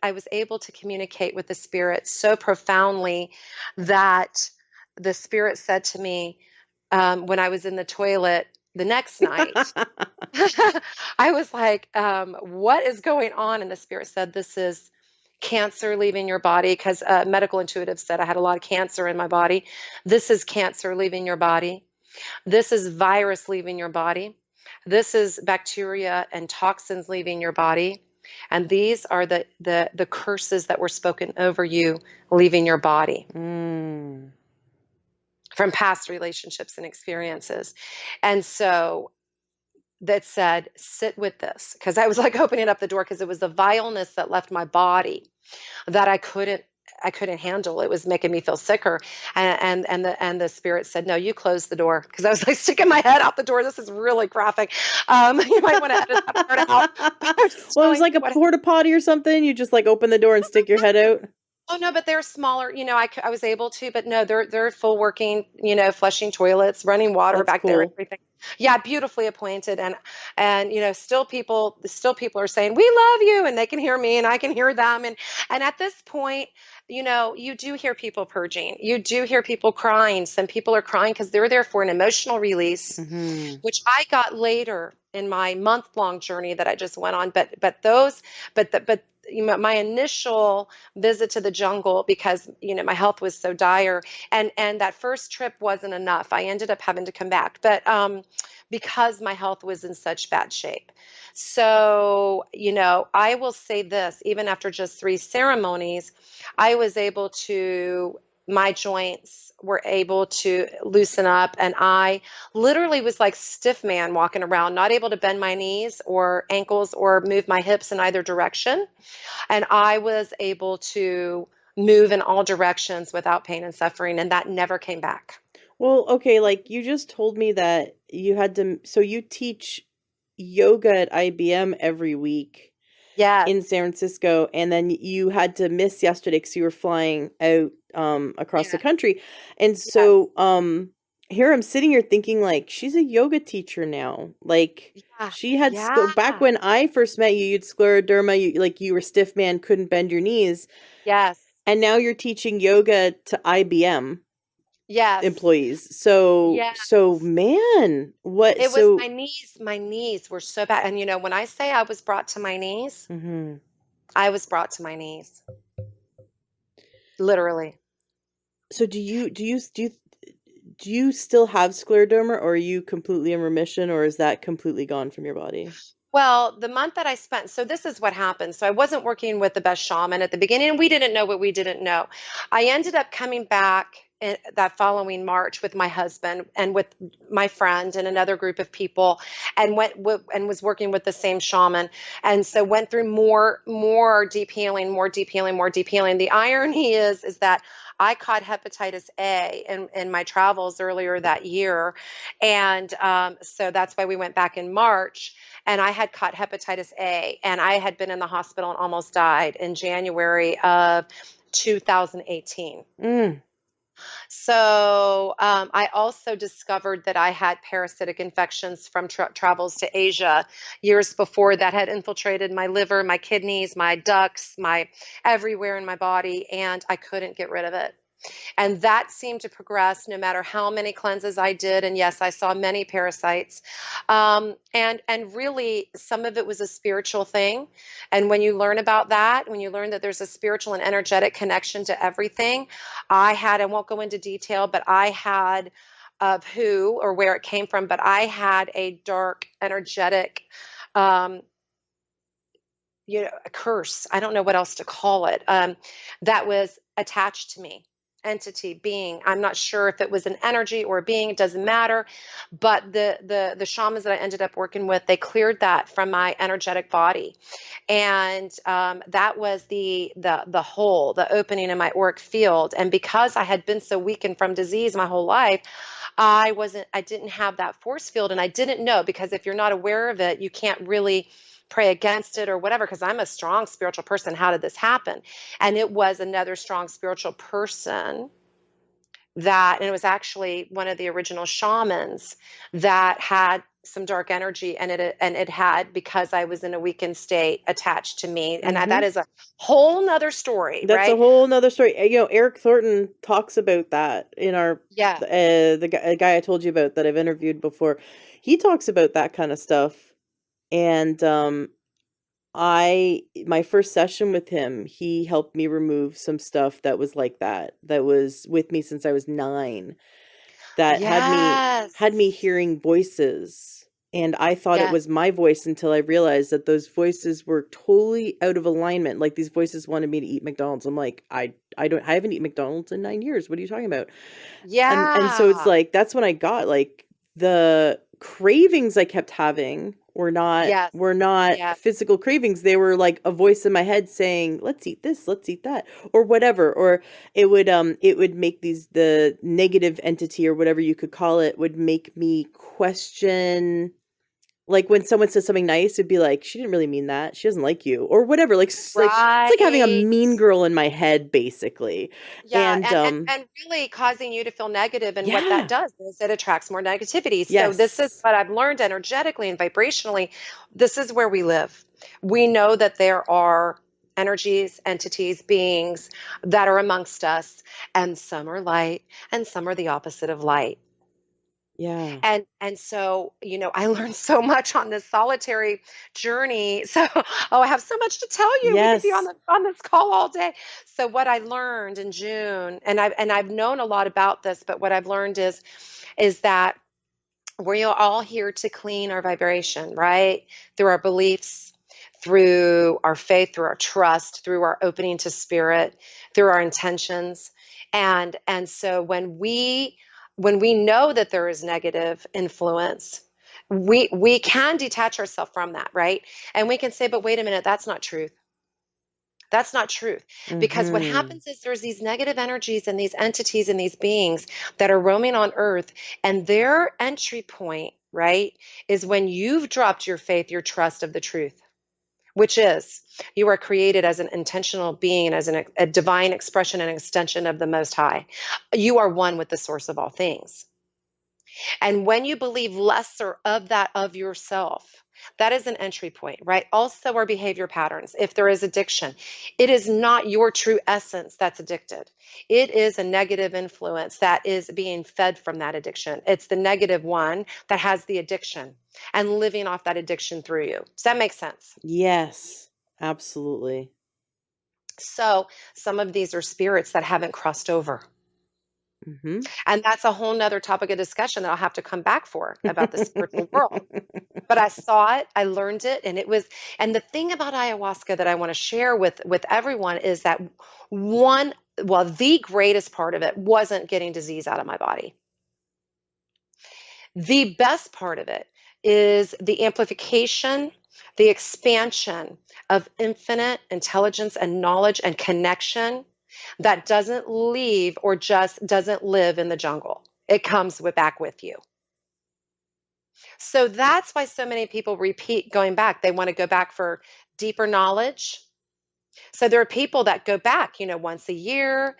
was able to communicate with the spirit so profoundly that the spirit said to me, when I was in the toilet the next night, I was like, what is going on? And the spirit said, this is cancer leaving your body, because medical intuitive said I had a lot of cancer in my body. This is cancer leaving your body. This is virus leaving your body. This is bacteria and toxins leaving your body. And these are the curses that were spoken over you leaving your body Mm. from past relationships and experiences. And so that said, sit with this, because I was like opening up the door, because it was the vileness that left my body that I couldn't handle. It was making me feel sicker. And the spirit said, no, you close the door. Because I was like sticking my head out the door. This is really graphic. You might want to edit that part out. But I'm just Well, it was telling like you a what. porta potty or something. You just like open the door and stick your head out. Oh no, but they're smaller. I was able to, but no, they're full working. Flushing toilets, running water That's back there, and cool. everything. Yeah, beautifully appointed, and still people are saying we love you, and they can hear me, and I can hear them, and at this point, you do hear people purging, you do hear people crying. Some people are crying because they're there for an emotional release, Hmm. which I got later in my month-long journey that I just went on. But my initial visit to the jungle, because my health was so dire, and that first trip wasn't enough. I ended up having to come back, but because my health was in such bad shape. So I will say this: even after just 3 ceremonies, I was able to. My joints were able to loosen up, and I literally was like stiff man walking around, not able to bend my knees or ankles or move my hips in either direction. And I was able to move in all directions without pain and suffering, and that never came back. Well, okay, like you just told me that you had to, so you teach yoga at IBM every week Yes, in San Francisco, and then you had to miss yesterday because you were flying out across the yes, country. And yes. so here I'm sitting here thinking like she's a yoga teacher now. Like Yeah. she had back Yeah. when I first met you, you'd scleroderma, you were stiff man, couldn't bend your knees, Yes. and now you're teaching yoga to IBM Yes. employees. So Yes. man, what It was so my knees were so bad. And when I say I was brought to my knees, mhm. I was brought to my knees. Literally. So do you still have scleroderma, or are you completely in remission, or is that completely gone from your body? Well, the month that I spent, so this is what happened. So I wasn't working with the best shaman at the beginning. We didn't know what we didn't know. I ended up coming back that following March with my husband and with my friend and another group of people, and and was working with the same shaman. And so went through more deep healing, more deep healing, more deep healing. The irony is that I caught hepatitis A in my travels earlier that year, and so that's why we went back in March, and I had caught hepatitis A, and I had been in the hospital and almost died in January of 2018. Mm. So I also discovered that I had parasitic infections from travels to Asia years before that had infiltrated my liver, my kidneys, my ducts, my everywhere in my body, and I couldn't get rid of it. And that seemed to progress no matter how many cleanses I did. And yes, I saw many parasites. And really, some of it was a spiritual thing. And when you learn about that, when you learn that there's a spiritual and energetic connection to everything, I won't go into detail, but I had of who or where it came from, but I had a dark energetic um, a curse. I don't know what else to call it. That was attached to me, entity, being. I'm not sure if it was an energy or a being. It doesn't matter. But the shamans that I ended up working with, they cleared that from my energetic body, and that was the hole, the opening in my auric field. And because I had been so weakened from disease my whole life, I didn't have that force field, and I didn't know, because if you're not aware of it, you can't really pray against it or whatever, because I'm a strong spiritual person. How did this happen? And it was another strong spiritual person and it was actually one of the original shamans that had some dark energy, and it had, because I was in a weakened state, attached to me. And that Mhm. is a whole nother story, That's a right? whole nother story. Eric Thornton talks about that in our Yeah. the guy I told you about that I've interviewed before. He talks about that kind of stuff. And I my first session with him, he helped me remove some stuff that was like that, that was with me since I was 9, that had me Yes. hearing voices, and I thought it Yes. was my voice until I realized that those voices were totally out of alignment. Like these voices wanted me to eat McDonald's. I'm like, I haven't eaten McDonald's in 9 years. What are you talking about? And so it's Yeah. like that's when I got like the cravings I kept having Yes. were not Yes. physical cravings. They were like a voice in my head saying, "Let's eat this, let's eat that," or whatever. Or it would make the negative entity, or whatever you could call it, would make me question, like when someone says something nice, it'd be like, she didn't really mean that. She doesn't like you, or whatever. Like it's like having a Right. mean girl in my head, basically. Yeah, And and really causing you to feel negative, and what that yeah, does is it attracts more negativity. So this is yes, what I've learned energetically and vibrationally. This is where we live. We know that there are energies, entities, beings that are amongst us, and some are light and some are the opposite of light. yeah, And so, I learned so much on this solitary journey. So, oh, I have so much to tell you. We could be on yes, this call all day. So what I learned in June, and I've known a lot about this, but what I've learned is that we're all here to clean our vibration, right? Through our beliefs, through our faith, through our trust, through our opening to spirit, through our intentions. And so when we know that there is negative influence, we can detach ourselves from that, right? And we can say, but wait a minute, that's not truth. That's not truth. Because what mm-hmm, happens is there's these negative energies and these entities and these beings that are roaming on earth, and their entry point, right, is when you've dropped your faith, your trust of the truth, which is you are created as an intentional being, as a divine expression and extension of the Most High. You are one with the source of all things. And when you believe lesser of that of yourself, that is an entry point, right? Also, our behavior patterns. If there is addiction, it is not your true essence that's addicted. It is a negative influence that is being fed from that addiction. It's the negative one that has the addiction and living off that addiction through you. Does that make sense? Yes, absolutely. So, some of these are spirits that haven't crossed over. Hmm. And that's a whole nother topic of discussion that I'll have to come back for about the spiritual world. But I saw it, I learned it, and it was, and the thing about ayahuasca that I want to share with everyone is that one, well, the greatest part of it wasn't getting disease out of my body. The best part of it is the amplification, the expansion of infinite intelligence and knowledge and connection that doesn't leave or just doesn't live in the jungle. It comes back with you. So that's why so many people repeat going back. They want to go back for deeper knowledge. So there are people that go back, once a year,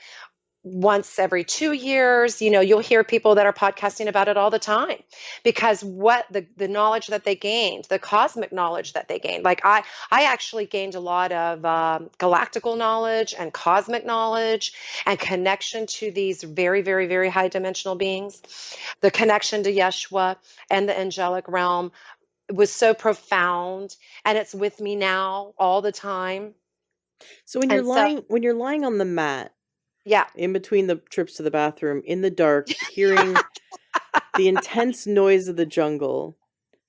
once every 2 years. You'll hear people that are podcasting about it all the time because what the knowledge that they gained, the cosmic knowledge that they gained. Like I actually gained a lot of galactical knowledge and cosmic knowledge and connection to these very, very, very high dimensional beings. The connection to Yeshua and the angelic realm was so profound, and it's with me now all the time. So And so, when you're lying on the mat yeah, in between the trips to the bathroom in the dark, hearing the intense noise of the jungle,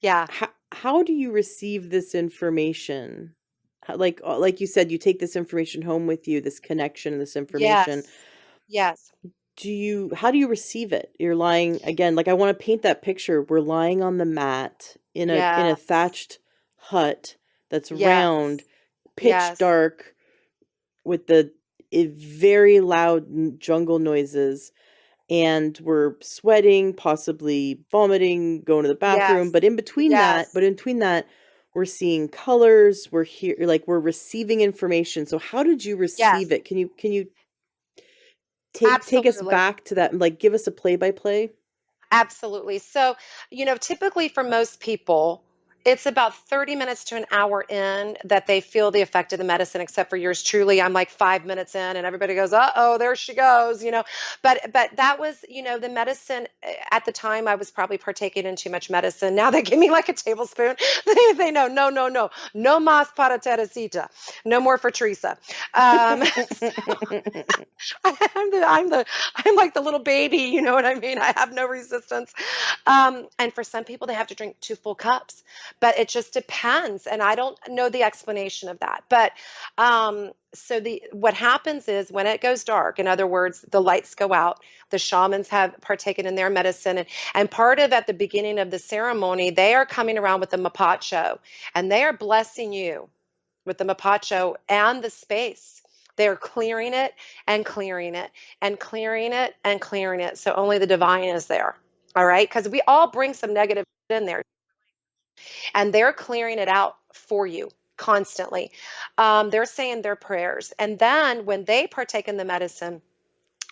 yeah, how do you receive this information? Like you said, you take this information home with you, this connection, this information. yes, yes, How do you receive it? You're lying again, like I want to paint that picture. We're lying on the mat in a yes, thatched hut that's round, yes, pitch yes, dark with the very loud jungle noises, and we're sweating, possibly vomiting, going to the bathroom, yes, but yes, in between that, we're seeing colors, we're here, like we're receiving information. So how did you receive yes, it? Can you take us absolutely. back to that, like give us a play by play? Absolutely. So, typically for most people, it's about 30 minutes to an hour in that they feel the effect of the medicine, except for yours truly. I'm like 5 minutes in and everybody goes, uh-oh, there she goes. But that was, the medicine at the time I was probably partaking in too much medicine. Now they give me like a tablespoon. They know, no, no, no, no más para Teresita. No more for Teresa. I'm like the little baby, you know what I mean? I have no resistance. And for some people, they have to drink 2 full cups, but it just depends. And I don't know the explanation of that. But so what happens is when it goes dark, in other words, the lights go out, the shamans have partaken in their medicine. And part of at the beginning of the ceremony, they are coming around with the mapacho and they are blessing you with the mapacho and the space. They're clearing it and clearing it and clearing it and clearing it. So only the divine is there. All right. Because we all bring some negative in there and they're clearing it out for you constantly. They're saying their prayers. And then when they partake in the medicine,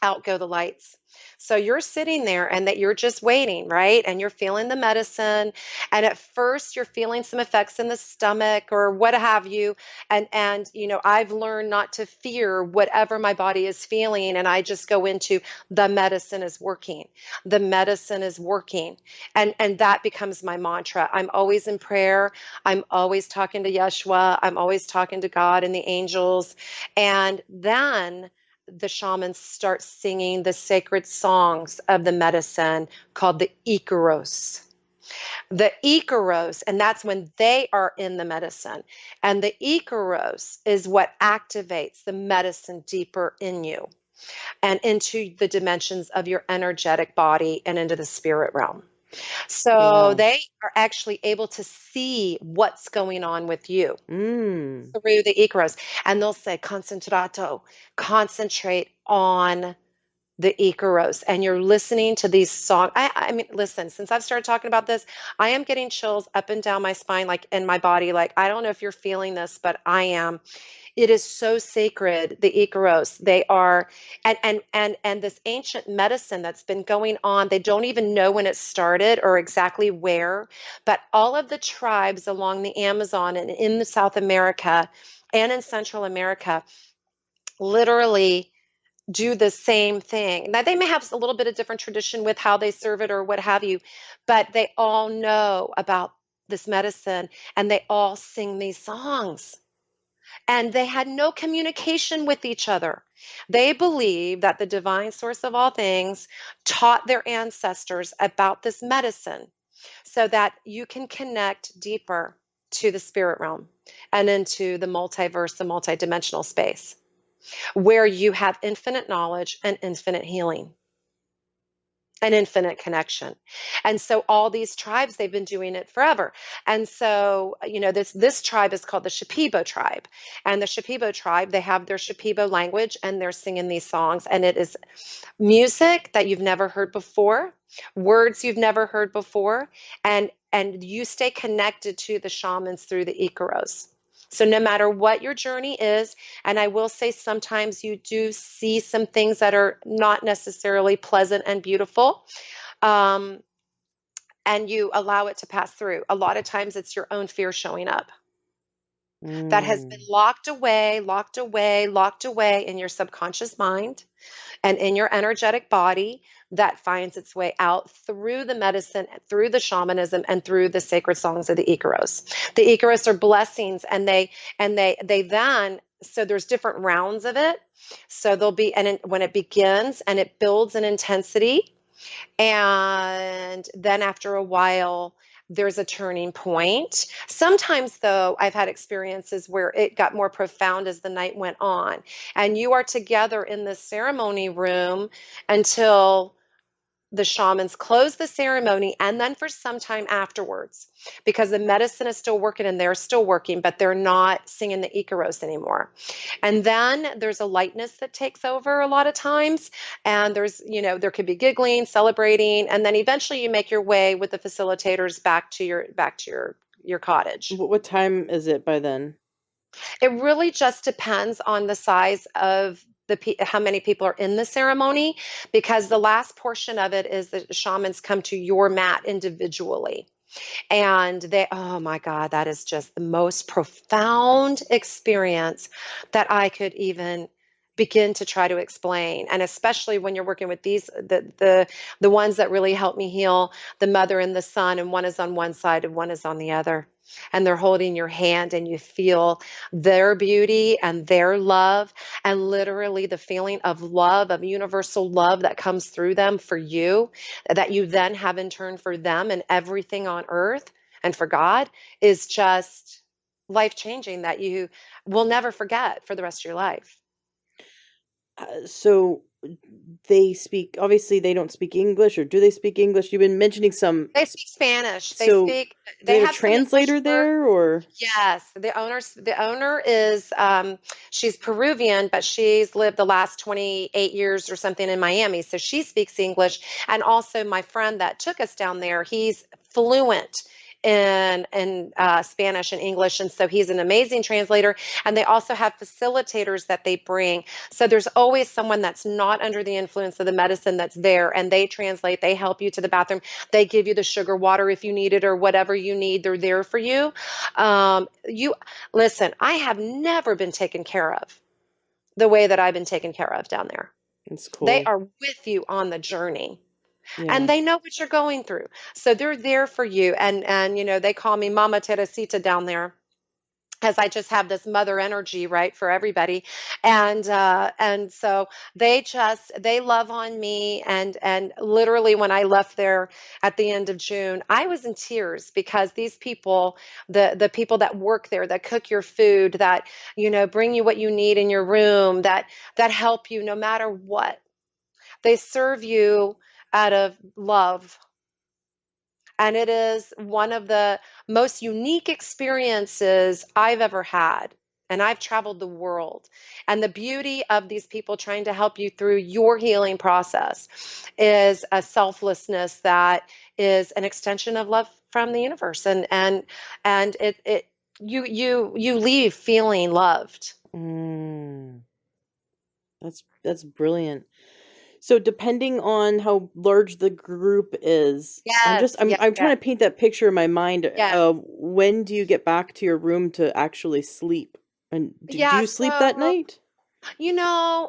out go the lights. So you're sitting there and that you're just waiting, right? And you're feeling the medicine. And at first you're feeling some effects in the stomach or what have you. And I've learned not to fear whatever my body is feeling. And I just go into the medicine is working. The medicine is working. And that becomes my mantra. I'm always in prayer. I'm always talking to Yeshua. I'm always talking to God and the angels. And then the shamans start singing the sacred songs of the medicine called the Icaros. The Icaros, and that's when they are in the medicine. And the Icaros is what activates the medicine deeper in you and into the dimensions of your energetic body and into the spirit realm. So Wow. they are actually able to see what's going on with you Mm. through the Icaros. And they'll say, concentrato, concentrate on the Icaros, and you're listening to these songs. I mean, listen, since I've started talking about this, I am getting chills up and down my spine, like in my body. Like, I don't know if you're feeling this, but I am. It is so sacred, the Icaros. They are, and this ancient medicine that's been going on, they don't even know when it started or exactly where, but all of the tribes along the Amazon and in the South America and in Central America literally do the same thing. Now, they may have a little bit of different tradition with how they serve it or what have you, but they all know about this medicine and they all sing these songs. And they had no communication with each other. They believed that the divine source of all things taught their ancestors about this medicine so that you can connect deeper to the spirit realm and into the multiverse, the multidimensional space where you have infinite knowledge and infinite healing, an infinite connection. And so all these tribes, they've been doing it forever. And so, this tribe is called the Shipibo tribe. And the Shipibo tribe, they have their Shipibo language and they're singing these songs. And it is music that you've never heard before, words you've never heard before, and you stay connected to the shamans through the Icaros. So no matter what your journey is, and I will say sometimes you do see some things that are not necessarily pleasant and beautiful, um, and you allow it to pass through. A lot of times it's your own fear showing up that has been Mm. locked away, locked away, locked away in your subconscious mind and in your energetic body that finds its way out through the medicine, through the shamanism, and through the sacred songs of the Icaros. The Icaros are blessings, and they then, so there's different rounds of it. So there'll be, when it begins and it builds in intensity, and then after a while, there's a turning point. Sometimes, though, I've had experiences where it got more profound as the night went on. And you are together in the ceremony room until the shamans close the ceremony and then for some time afterwards, because the medicine is still working and they're still working, but they're not singing the Icaros anymore. And then there's a lightness that takes over a lot of times. And there could be giggling, celebrating, and then eventually you make your way with the facilitators back to your cottage. What time is it by then? It really just depends on the size of how many people are in the ceremony, because the last portion of it is the shamans come to your mat individually. And oh my God, that is just the most profound experience that I could even begin to try to explain. And especially when you're working with the ones that really help me heal, the mother and the son, and one is on one side and one is on the other. And they're holding your hand and you feel their beauty and their love, and literally the feeling of love, of universal love that comes through them for you, that you then have in turn for them and everything on earth and for God, is just life changing, that you will never forget for the rest of your life. So they speak, obviously they don't speak English, or do they speak English? You've been mentioning some, They speak Spanish. so do they They have a have some English translator words. there, or? Yes, the owner is she's Peruvian, but she's lived the last 28 years or something in Miami, so she speaks English. And also my friend that took us down there, he's fluent in Spanish and English, and so he's an amazing translator. And they also have facilitators that they bring. So there's always someone that's not under the influence of the medicine that's there, and they translate. They help you to the bathroom. They give you the sugar water if you need it or whatever you need. They're there for you. You listen. I have never been taken care of the way that I've been taken care of down there. It's They cool. are with you on the journey and Yeah. they know what you're going through. So they're there for you. And they call me Mama Teresita down there, as I just have this mother energy, right, for everybody. And so they love on me. And literally when I left there at the end of June, I was in tears, because these people, the people that work there, that cook your food, that bring you what you need in your room, that help you no matter what, they serve you out of love. And it is one of the most unique experiences I've ever had. and I've traveled the world. And the beauty of these people trying to help you through your healing process is a selflessness that is an extension of love from the universe. And it you leave feeling loved. Mm, that's brilliant. So depending on how large the group is, Yes, yes, I'm yes. trying to paint that picture in my mind. Yes. When do you get back to your room to actually sleep? And do Yeah, you sleep that so night?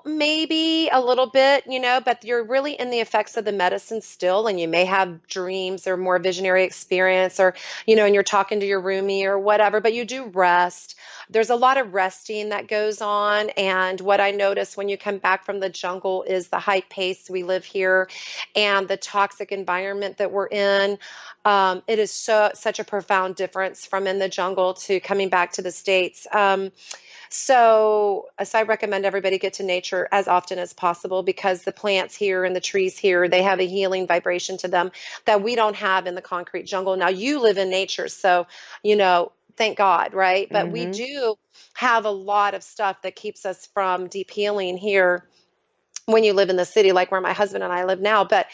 maybe a little bit, but you're really in the effects of the medicine still, and you may have dreams or more visionary experience, or, and you're talking to your roomie or whatever, but you do rest. There's a lot of resting that goes on. And what I notice when you come back from the jungle is the high pace we live here and the toxic environment that we're in. It is such a profound difference from in the jungle to coming back to the States. So I recommend everybody get to nature as often as possible because the plants here and the trees here, they have a healing vibration to them that we don't have in the concrete jungle. Now, you live in nature, so, thank God, right? But we Mm-hmm. do have a lot of stuff that keeps us from deep healing here when you live in the city, like where my husband and I live now. But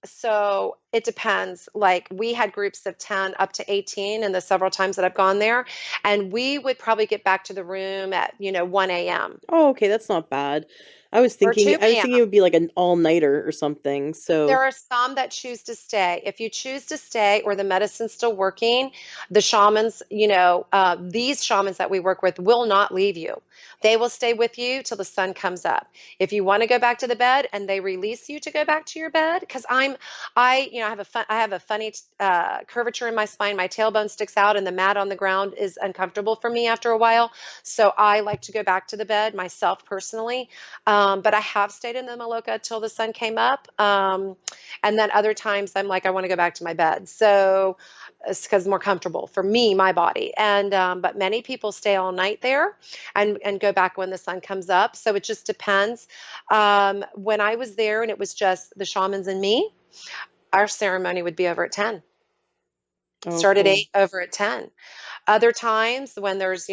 so it depends. Like, we had groups of 10 up to 18, and the several times that I've gone there, and we would probably get back to the room at 1 a.m. Oh, okay, that's not bad. or 2 I was a.m. thinking it would be like an all-nighter or something. There So, are some that choose to stay. If you choose to stay or the medicine's still working, the shamans, these shamans that we work with will not leave you. They will stay with you till the sun comes up. If you want to go back to the bed and they release you to go back to your bed, because I have a funny curvature in my spine. My tailbone sticks out, and the mat on the ground is uncomfortable for me after a while. So I like to go back to the bed myself personally. But I have stayed in the Maloka till the sun came up. And then other times I'm like, I want to go back to my bed. So it's because it's more comfortable for me, my body. And but many people stay all night there and go back when the sun comes up. So it just depends. When I was there and it was just the shamans and me, our ceremony would be over at 10. oh, Start at cool. 8, over at 10. Other times when there's,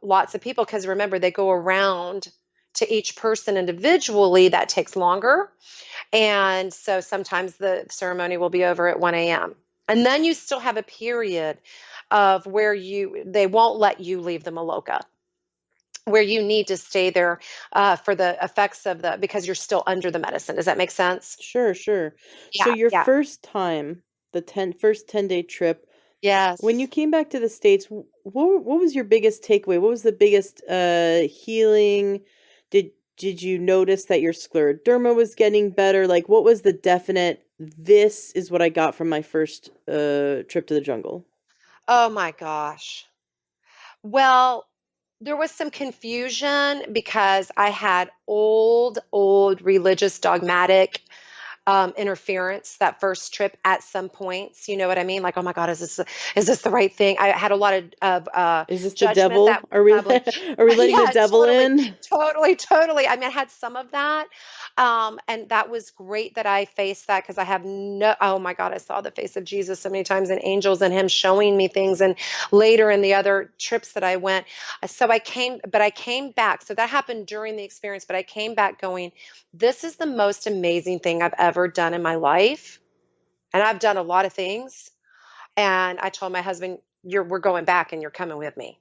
lots of people, because remember, they go around to each person individually, that takes longer. And so sometimes the ceremony will be over at 1 a.m. And then you still have a period of where they won't let you leave the Maloka, where you need to stay there for the effects of because you're still under the medicine. Does that make sense? Sure, sure. So Yeah, your yeah. first time, first 10-day trip, when you Yes. came back to the States, what was your biggest takeaway? What was the biggest healing? Did you notice that your scleroderma was getting better? Like, what was the definite, this is what I got from my first trip to the jungle? Oh my gosh. Well, there was some confusion because I had old religious dogmatic interference that first trip at some points. You know what I mean? Like, oh my God, is this the right thing? I had a lot of Is this the judgment that devil? probably, Are we letting the yeah, devil totally, in? totally. I mean, I had some of that, and that was great that I faced that because I have no. Oh my God, I saw the face of Jesus so many times and angels and Him showing me things, and later in the other trips that I went, so I came back. So that happened during the experience, but I came back going, this is the most amazing thing I've ever done in my life. And I've done a lot of things. And I told my husband, we're going back and you're coming with me.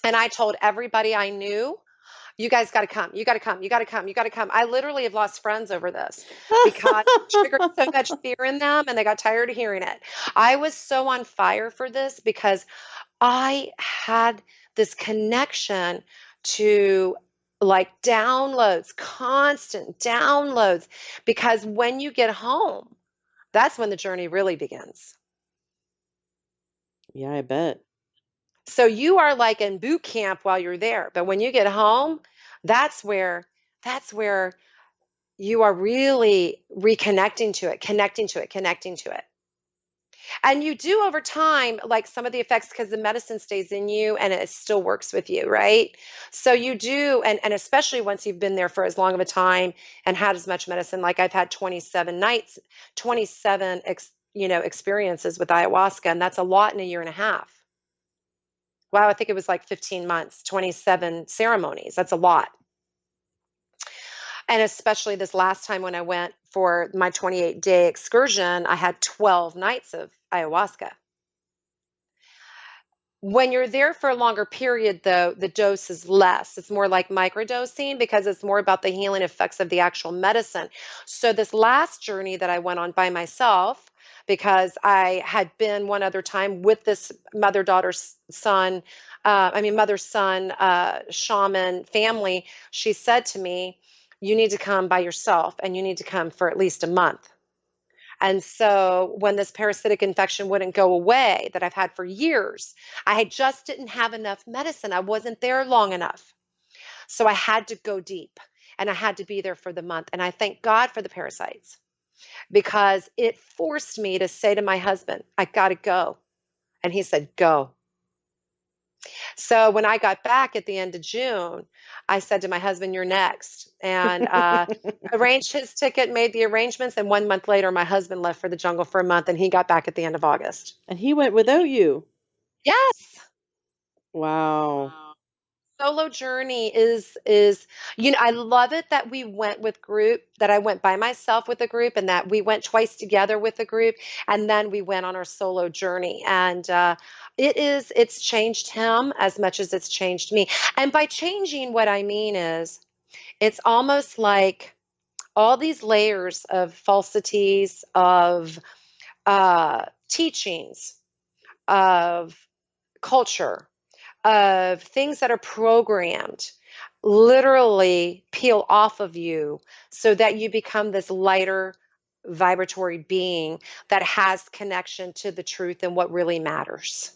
And I told everybody I knew, you guys got to come. You got to come. You got to come. You got to come. I literally have lost friends over this because it triggered so much fear in them and they got tired of hearing it. I was so on fire for this because I had this connection to like downloads, constant downloads, because when you get home, that's when the journey really begins. Yeah, I bet. So you are like in boot camp while you're there, but when you get home, that's where that's where you are really reconnecting to it, connecting to it, connecting to it. And you do over time, like some of the effects, because the medicine stays in you and it still works with you, right? So you do, and especially once you've been there for as long of a time and had as much medicine, like I've had 27 nights, 27 experiences with ayahuasca, and that's a lot in a year and a half. Wow, I think it was like 15 months, 27 ceremonies. That's a lot. And especially this last time when I went for my 28-day excursion, I had 12 nights of ayahuasca. When you're there for a longer period, though, the dose is less. It's more like microdosing because it's more about the healing effects of the actual medicine. So, this last journey that I went on by myself, because I had been one other time with this mother daughter son, mother son shaman family, she said to me, "You need to come by yourself and you need to come for at least a month." And so when this parasitic infection wouldn't go away that I've had for years, I just didn't have enough medicine. I wasn't there long enough. So I had to go deep and I had to be there for the month. And I thank God for the parasites because it forced me to say to my husband, I got to go. And he said, go. So when I got back at the end of June, I said to my husband, "You're next," and arranged his ticket, made the arrangements. And 1 month later, my husband left for the jungle for a month, and he got back at the end of August. And he went without you. Yes. Wow. Solo journey is I love it that we went with group, that I went by myself with a group, and that we went twice together with a group, and then we went on our solo journey. And it's changed him as much as it's changed me. And by changing, what I mean is it's almost like all these layers of falsities, of teachings, of culture, of things that are programmed literally peel off of you so that you become this lighter vibratory being that has connection to the truth and what really matters.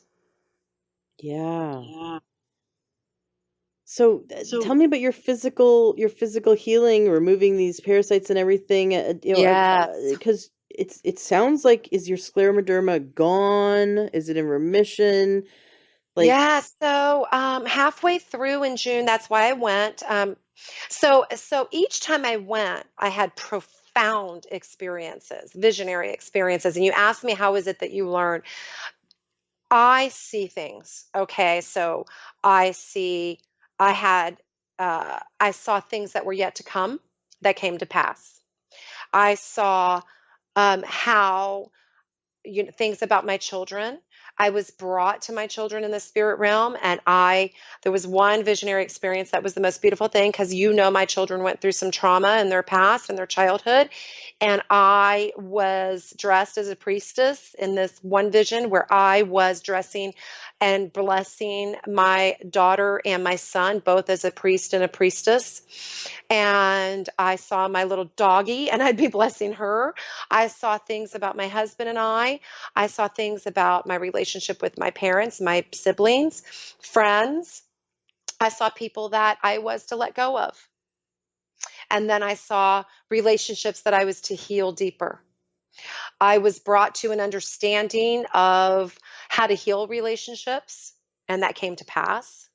Yeah. So tell me about your physical healing, removing these parasites and everything. Yes. Because it sounds like, is your scleroderma gone? Is it in remission? Like, Yeah, so halfway through in June, that's why I went. So each time I went, I had profound experiences, visionary experiences. And you asked me, how is it that you learn? I see things. Okay, so I see, I had, I saw things that were yet to come that came to pass. I saw how things about my children. I was brought to my children in the spirit realm, and there was one visionary experience that was the most beautiful thing because my children went through some trauma in their past and their childhood, and I was dressed as a priestess in this one vision where I was dressing and blessing my daughter and my son, both as a priest and a priestess. And I saw my little doggie, and I'd be blessing her. I saw things about my husband and I. I saw things about my relationship with my parents, my siblings, friends. I saw people that I was to let go of. And then I saw relationships that I was to heal deeper. I was brought to an understanding of how to heal relationships, and that came to pass.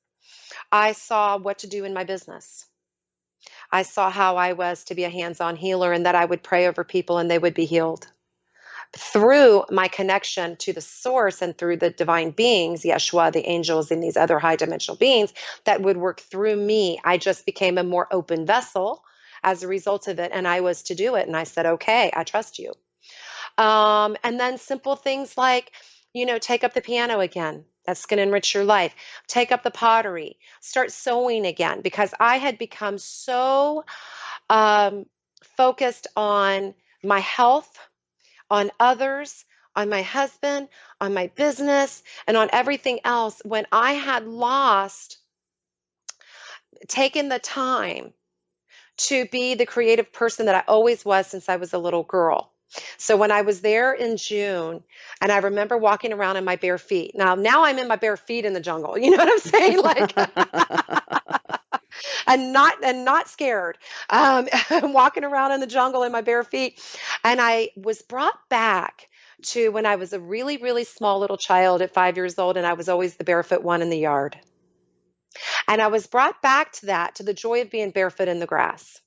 I saw what to do in my business. I saw how I was to be a hands on healer and that I would pray over people and they would be healed. Through my connection to the source and through the divine beings, Yeshua, the angels, and these other high dimensional beings that would work through me, I just became a more open vessel as a result of it. And I was to do it. And I said, okay, I trust you. And then simple things like, take up the piano again. That's going to enrich your life. Take up the pottery. Start sewing again because I had become so um, focused on my health, on others, on my husband, on my business, and on everything else when I had taken the time to be the creative person that I always was since I was a little girl. So when I was there in June, and I remember walking around in my bare feet. Now I'm in my bare feet in the jungle. You know what I'm saying? Like, and not scared. Walking around in the jungle in my bare feet, and I was brought back to when I was a really, really small little child at 5 years old, and I was always the barefoot one in the yard. And I was brought back to the joy of being barefoot in the grass.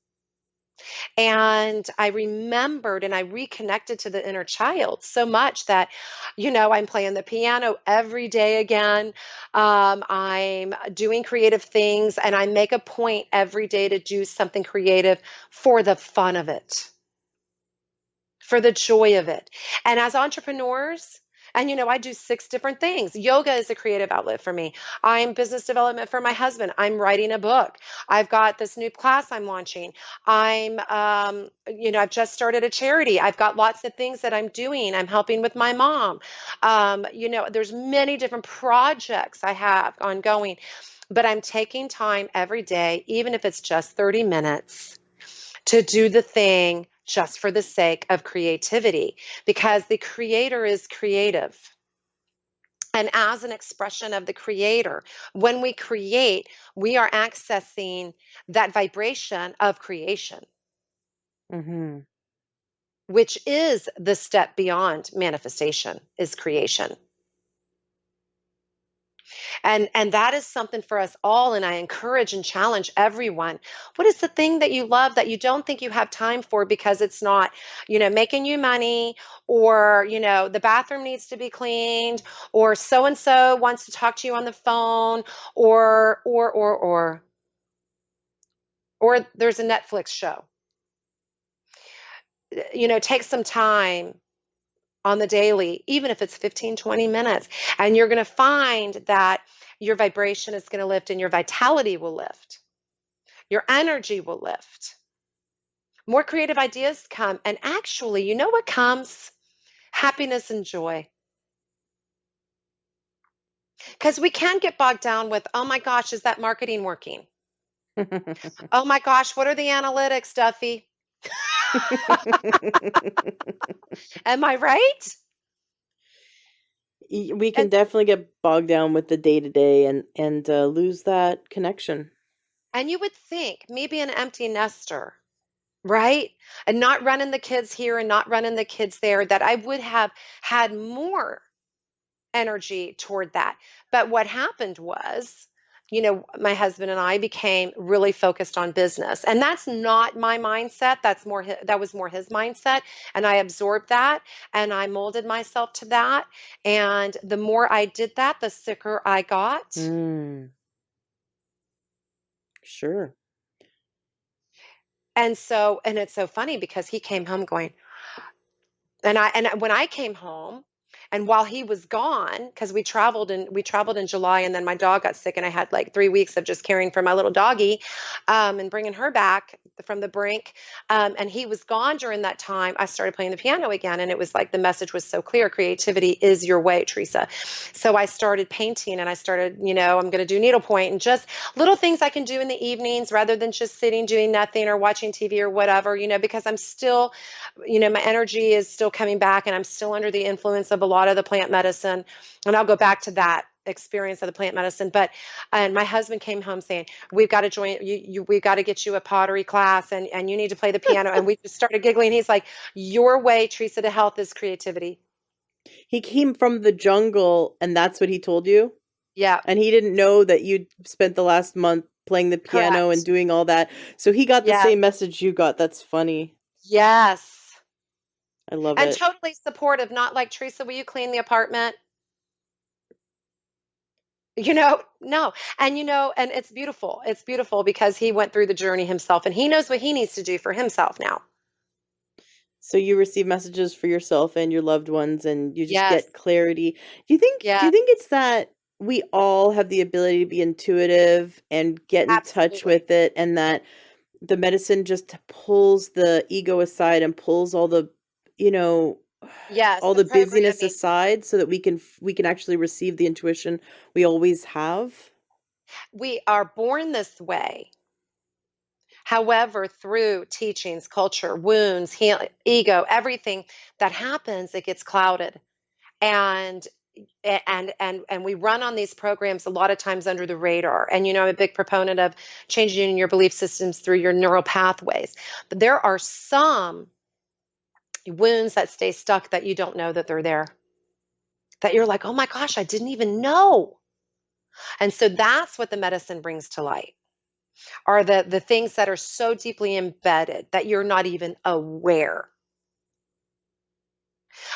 And I remembered and I reconnected to the inner child so much that, I'm playing the piano every day again. I'm doing creative things, and I make a point every day to do something creative for the fun of it, for the joy of it. And as entrepreneurs, and I do six different things. Yoga is a creative outlet for me. I'm business development for my husband. I'm writing a book. I've got this new class I'm launching. I've just started a charity. I've got lots of things that I'm doing. I'm helping with my mom. There's many different projects I have ongoing, but I'm taking time every day, even if it's just 30 minutes, to do the thing just for the sake of creativity, because the creator is creative. And as an expression of the creator, when we create, we are accessing that vibration of creation, Mm-hmm. which is the step beyond manifestation, is creation. And that is something for us all. And I encourage and challenge everyone. What is the thing that you love that you don't think you have time for because it's not, making you money, or, the bathroom needs to be cleaned, or so and so wants to talk to you on the phone, or there's a Netflix show. Take some time on the daily, even if it's 15, 20 minutes, and you're going to find that your vibration is going to lift and your vitality will lift. Your energy will lift. More creative ideas come. And actually, you know what comes? Happiness and joy. Because we can get bogged down with, oh my gosh, is that marketing working? Oh my gosh, what are the analytics, Duffy? Am I right? We can And definitely get bogged down with the day to day and lose that connection. and you would think me being an empty nester, right? And not running the kids here and not running the kids there, that I would have had more energy toward that. But what happened was, my husband and I became really focused on business. And that's not my mindset. That was more his mindset. And I absorbed that and I molded myself to that. And the more I did that, the sicker I got. Mm, sure. And it's so funny because he came home going, and when I came home, and while he was gone, because we traveled in July, and then my dog got sick, and I had like 3 weeks of just caring for my little doggy, and bringing her back from the brink. And he was gone during that time. I started playing the piano again, and it was like the message was so clear: creativity is your way, Teresa. So I started painting, and I started, I'm going to do needlepoint and just little things I can do in the evenings rather than just sitting doing nothing or watching TV or whatever, because I'm still, my energy is still coming back, and I'm still under the influence of a lot of the plant medicine. And I'll go back to that experience of the plant medicine. And my husband came home saying, we've got to join we've got to get you a pottery class, and you need to play the piano. And we just started giggling. He's like, your way, Teresa, to health is creativity. He came from the jungle and that's what he told you? Yeah, And he didn't know that you'd spent the last month playing the piano and correct. doing all that. So he got the Yes, same message you got. That's funny. yes. I love And it. totally supportive, not like, Teresa, will you clean the apartment? No. And it's beautiful. It's beautiful because he went through the journey himself, and he knows what he needs to do for himself now. So you receive messages for yourself and your loved ones and you just Yes. get clarity. Do you think Yes. it's that we all have the ability to be intuitive and get in touch Absolutely. with it, and that the medicine just pulls the ego aside and pulls all the, you know, Yes, all the the busyness programming. aside so that we can actually receive the intuition we always have? We are born this way. However, through teachings, culture, wounds, ego, everything that happens, it gets clouded. And and we run on these programs a lot of times under the radar. And I'm a big proponent of changing your belief systems through your neural pathways. But there are some wounds that stay stuck that you don't know that they're there. That you're like, "Oh my gosh, I didn't even know." And so that's what the medicine brings to light. are the things that are so deeply embedded that you're not even aware.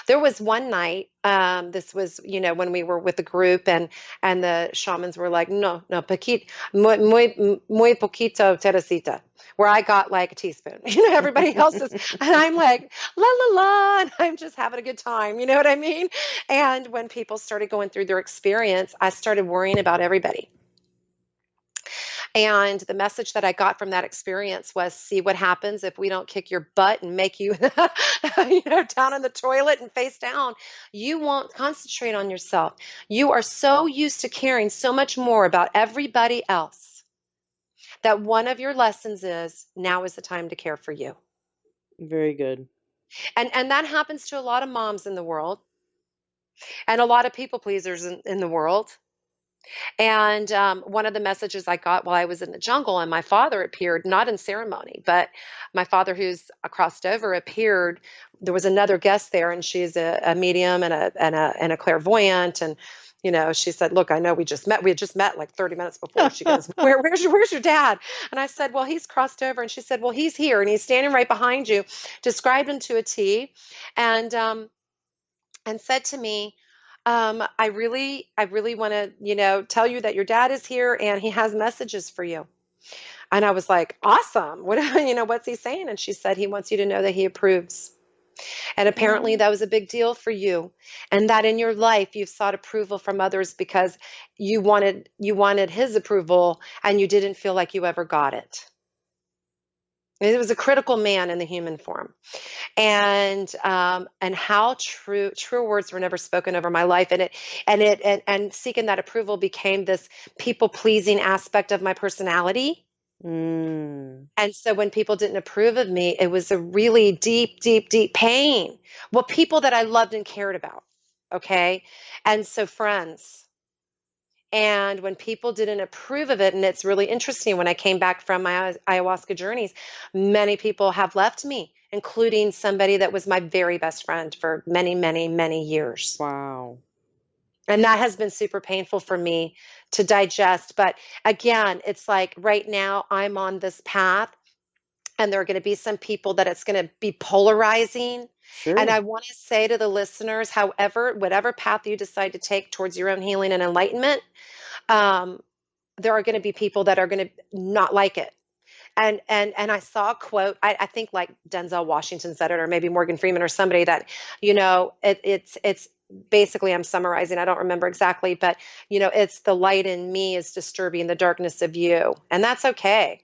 There was one night, this was, when we were with the group, and the shamans were like, no, no, muy poquito, Teresita, where I got like a teaspoon, everybody else is, and I'm like, la, la, la, and I'm just having a good time. You know what I mean? And when people started going through their experience, I started worrying about everybody. And the message that I got from that experience was, see what happens if we don't kick your butt and make you, down in the toilet and face down. You won't concentrate on yourself. You are so used to caring so much more about everybody else that one of your lessons is, now is the time to care for you. Very good. And that happens to a lot of moms in the world, and a lot of people pleasers in the world. And one of the messages I got while I was in the jungle, and my father appeared, not in ceremony, but my father, who's crossed over, appeared. There was another guest there, and she's a medium and a clairvoyant. And she said, "Look, I know we just met. We had just met like 30 minutes before." She goes, "Where's your dad?" And I said, "Well, he's crossed over." And she said, "Well, he's here, and he's standing right behind you." Described him to a T, and said to me, I really want to, tell you that your dad is here and he has messages for you. And I was like, awesome. What, what's he saying? And she said, he wants you to know that he approves. And apparently Oh, that was a big deal for you. And that in your life, you've sought approval from others because you wanted his approval and you didn't feel like you ever got it. It was a critical man in the human form. And how true words were never spoken over my life, and seeking that approval became this people pleasing aspect of my personality. mm, And so when people didn't approve of me, it was a really deep, deep, deep pain. Well, people that I loved and cared about. Okay. And so friends. And when people didn't approve of it, and it's really interesting, when I came back from my ayahuasca journeys, many people have left me, including somebody that was my very best friend for many, many, many years. wow. And that has been super painful for me to digest. But again, it's like right now I'm on this path, and there are going to be some people that it's going to be polarizing. And Sure. I want to say to the listeners, however, whatever path you decide to take towards your own healing and enlightenment, um, there are going to be people that are going to not like it. And I saw a quote. I think like Denzel Washington said it, or maybe Morgan Freeman or somebody, that it's basically, I'm summarizing. I don't remember exactly, but it's the light in me is disturbing the darkness of you, and that's okay.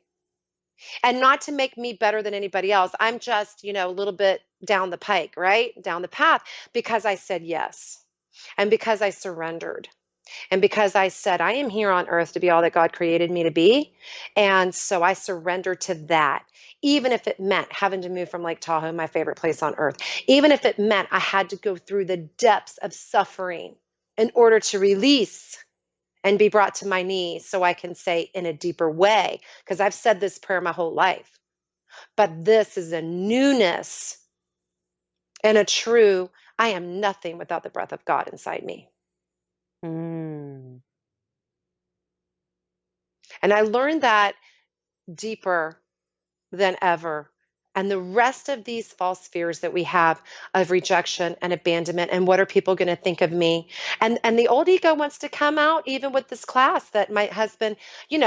And not to make me better than anybody else. I'm just a little bit down the pike, right, down the path, because I said yes, and because I surrendered. And because I said, I am here on earth to be all that God created me to be. And so I surrendered to that, even if it meant having to move from Lake Tahoe, my favorite place on earth, even if it meant I had to go through the depths of suffering in order to release and be brought to my knees so I can say in a deeper way, because I've said this prayer my whole life, but this is a newness and a true, I am nothing without the breath of God inside me. Mm, And I learned that deeper than ever. And the rest of these false fears that we have of rejection and abandonment, and what are people going to think of me? And the old ego wants to come out, even with this class that my husband's in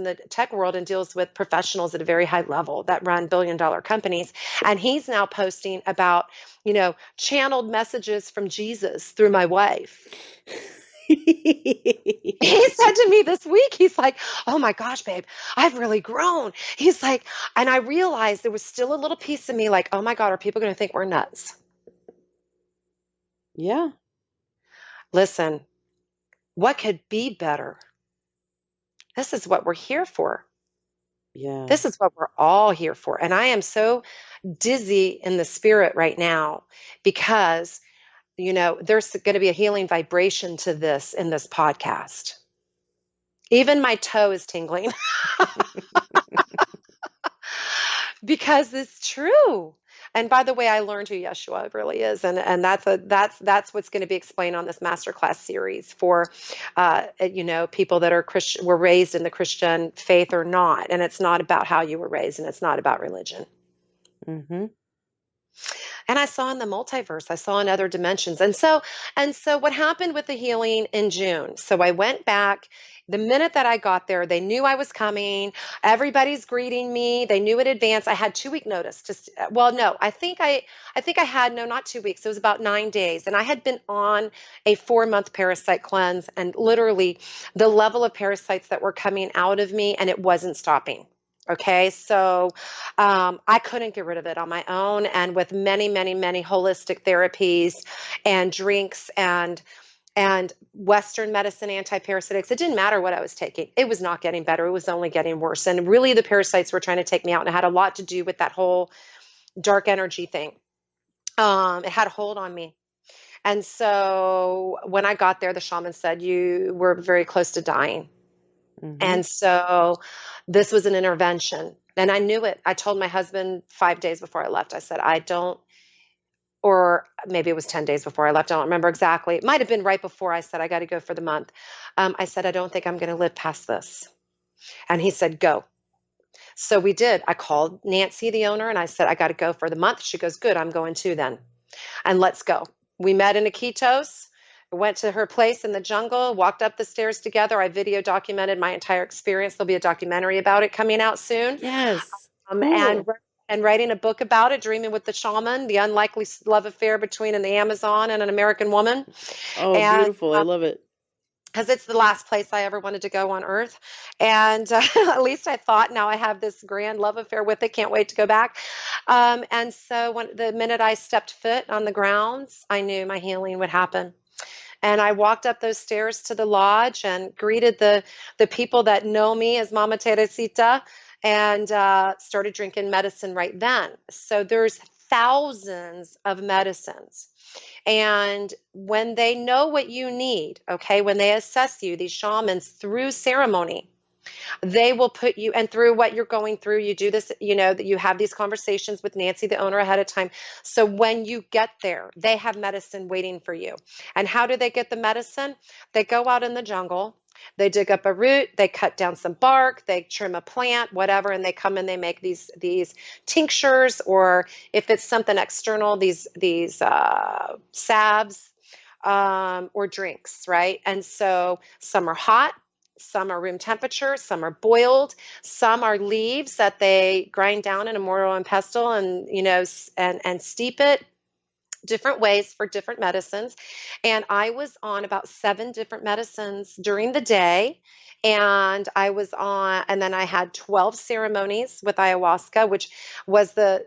the tech world and deals with professionals at a very high level that run billion-dollar companies. And he's now posting about, channeled messages from Jesus through my wife. He said to me this week, he's like, oh my gosh, babe, I've really grown. He's like, and I realized there was still a little piece of me like, oh my God, are people going to think we're nuts? yeah. Listen, what could be better? This is what we're here for. Yeah. This is what we're all here for. And I am so dizzy in the spirit right now because, there's going to be a healing vibration to this in this podcast. Even my toe is tingling. Because it's true. And by the way, I learned who Yeshua really is, and that's what's going to be explained on this masterclass series for, people that are Christian, were raised in the Christian faith or not, and it's not about how you were raised, and it's not about religion. Mm-hmm. And I saw in the multiverse, I saw in other dimensions. And so what happened with the healing in June? So I went back. The minute that I got there, they knew I was coming. Everybody's greeting me. They knew in advance. I had 2 week notice. Well, no, I think I had, no, not 2 weeks. It was about 9 days. And I had been on a 4 month parasite cleanse, and literally the level of parasites that were coming out of me, and it wasn't stopping. Okay, so I couldn't get rid of it on my own. And with many, many, many holistic therapies and drinks and Western medicine, antiparasitics, it didn't matter what I was taking. It was not getting better. It was only getting worse. And really, the parasites were trying to take me out. And it had a lot to do with that whole dark energy thing. It had a hold on me. And so when I got there, the shaman said, "You were very close to dying." Mm-hmm. And so this was an intervention. And I knew it. I told my husband 5 days before I left, I said, I don't, or maybe it was 10 days before I left. I don't remember exactly. It might have been right before I said, I got to go for the month. I said, I don't think I'm going to live past this. And he said, go. So we did. I called Nancy, the owner, and I said, I got to go for the month. She goes, good, I'm going too then. And let's go. We met in Iquitos, went to her place in the jungle, walked up the stairs together. I video documented my entire experience. There'll be a documentary about it coming out soon. Yes. Um, and Cool. and writing a book about it, Dreaming with the Shaman, the unlikely love affair between an Amazon and an American woman. Oh, And beautiful. I love it. because it's the last place I ever wanted to go on earth. And at least I thought. Now I have this grand love affair with it. Can't wait to go back. And so the minute I stepped foot on the grounds, I knew my healing would happen. And I walked up those stairs to the lodge and greeted the people that know me as Mama Teresita, and started drinking medicine right then. So there's thousands of medicines. And when they know what you need, okay, when they assess you, these shamans through ceremony, they will put you, and through what you're going through, you do this, that you have these conversations with Nancy, the owner, ahead of time. So when you get there, they have medicine waiting for you. And how do they get the medicine? They go out in the jungle. They dig up a root, they cut down some bark, they trim a plant, whatever, and they come and they make these tinctures, or if it's something external, these salves, or drinks, right? And so some are hot, some are room temperature, some are boiled, some are leaves that they grind down in a mortar and pestle, and and steep it. Different ways for different medicines. And I was on about 7 different medicines during the day. And then I had 12 ceremonies with ayahuasca, which was the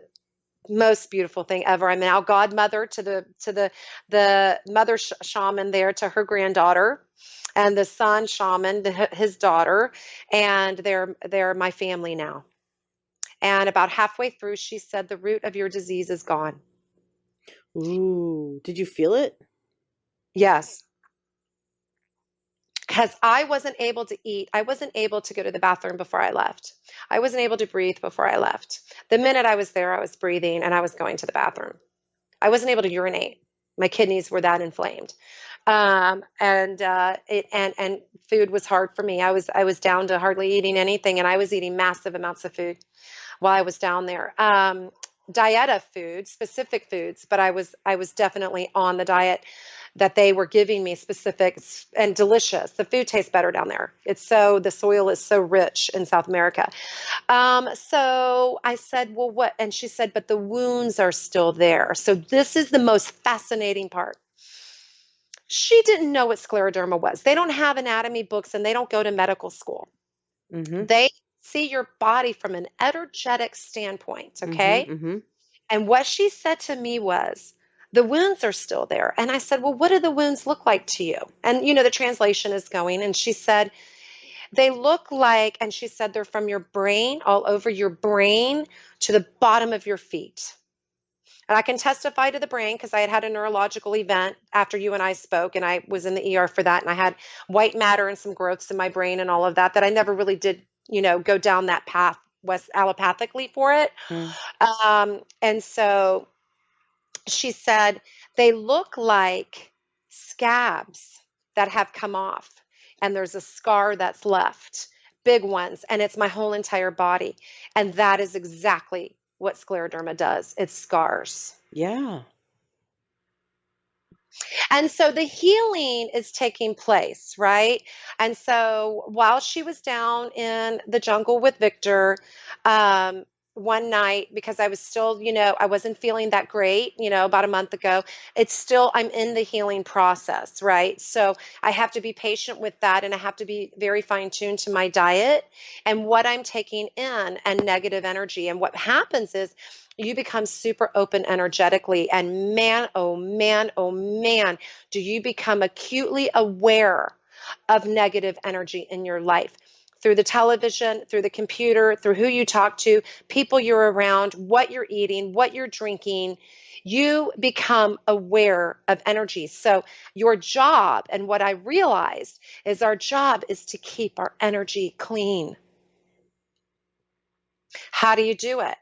most beautiful thing ever. I'm now godmother to the mother shaman there, to her granddaughter, and the son shaman to his daughter, and they're my family now. And about halfway through, she said, the root of your disease is gone. Ooh. Did you feel it? Yes. Because I wasn't able to eat. I wasn't able to go to the bathroom before I left. I wasn't able to breathe before I left. The minute I was there, I was breathing and I was going to the bathroom. I wasn't able to urinate. My kidneys were that inflamed. And food was hard for me. I was down to hardly eating anything, and I was eating massive amounts of food while I was down there. Dieta food, specific foods, but I was definitely on the diet that they were giving me, specific and delicious. The food tastes better down there. The soil is so rich in South America. So I said, well, what? And she said, but the wounds are still there. So this is the most fascinating part. She didn't know what scleroderma was. They don't have anatomy books, and they don't go to medical school. Mm-hmm. They see your body from an energetic standpoint, Mm-hmm. okay? Mm-hmm. And what she said to me was, the wounds are still there. And I said, well, what do the wounds look like to you? And, the translation is going. And she said, they look like, and she said, they're from your brain, all over your brain, to the bottom of your feet. And I can testify to the brain because I had a neurological event after you and I spoke, and I was in the ER for that. And I had white matter and some growths in my brain and all of that I never really did, go down that path was allopathically for it. And so she said, they look like scabs that have come off, and there's a scar that's left, big ones, and it's my whole entire body. And that is exactly what scleroderma does. It's scars. Yeah. And so the healing is taking place, right? And so while she was down in the jungle with Victor, um, one night, because I was still, I wasn't feeling that great, about a month ago, it's still, I'm in the healing process, right? So I have to be patient with that, and I have to be very fine tuned to my diet and what I'm taking in and negative energy. And what happens is, you become super open energetically, and man, oh man, oh man, do you become acutely aware of negative energy in your life through the television, through the computer, through who you talk to, people you're around, what you're eating, what you're drinking. You become aware of energy. So your job, and what I realized is, our job is to keep our energy clean. How do you do it?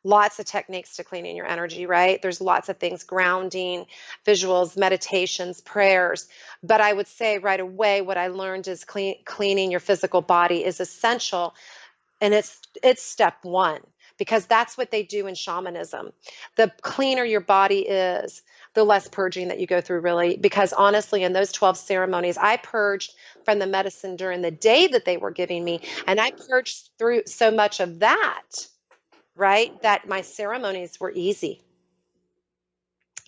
Lots of techniques to cleaning your energy, right? There's lots of things: grounding, visuals, meditations, prayers. But I would say right away, what I learned is cleaning your physical body is essential. And it's step one, because that's what they do in shamanism. The cleaner your body is, the less purging that you go through, really. Because honestly, in those 12 ceremonies, I purged from the medicine during the day that they were giving me. And I purged through so much of that, right, that my ceremonies were easier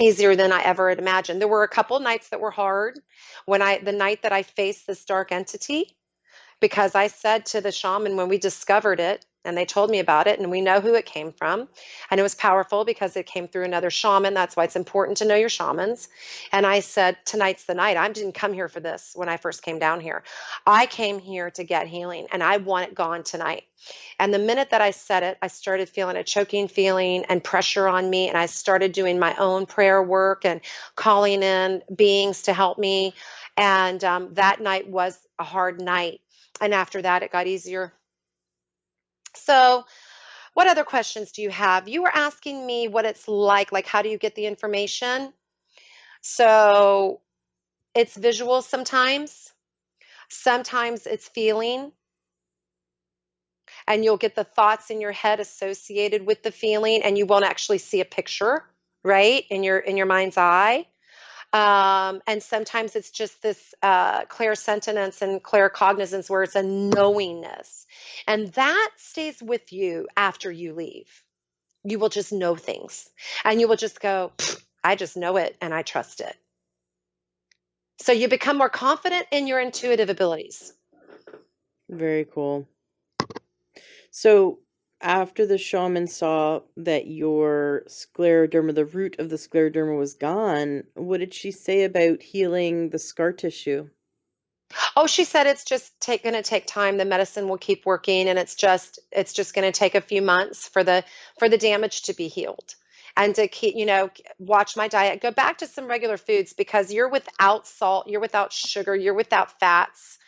than I ever had imagined. There were a couple nights that were hard. The night that I faced this dark entity, because I said to the shaman when we discovered it, and they told me about it, and we know who it came from, and it was powerful because it came through another shaman. That's why it's important to know your shamans. And I said, tonight's the night. I didn't come here for this. When I first came down here, I came here to get healing, and I want it gone tonight. And the minute that I said it, I started feeling a choking feeling and pressure on me, and I started doing my own prayer work and calling in beings to help me. And that night was a hard night, and after that, it got easier. So, what other questions do you have? You were asking me what it's like how do you get the information? So, it's visual sometimes. Sometimes it's feeling, and you'll get the thoughts in your head associated with the feeling, and you won't actually see a picture, right, in your mind's eye. And sometimes it's just this clairsentience and claircognizance, where it's a knowingness. And that stays with you after you leave. You will just know things, and you will just go, I just know it and I trust it. So you become more confident in your intuitive abilities. Very cool. So after the shaman saw that your scleroderma, the root of the scleroderma was gone, what did she say about healing the scar tissue? Oh, she said it's just going to take time. The medicine will keep working, and it's just going to take a few months for the damage to be healed. And to keep, watch my diet, go back to some regular foods, because you're without salt, you're without sugar, you're without fats.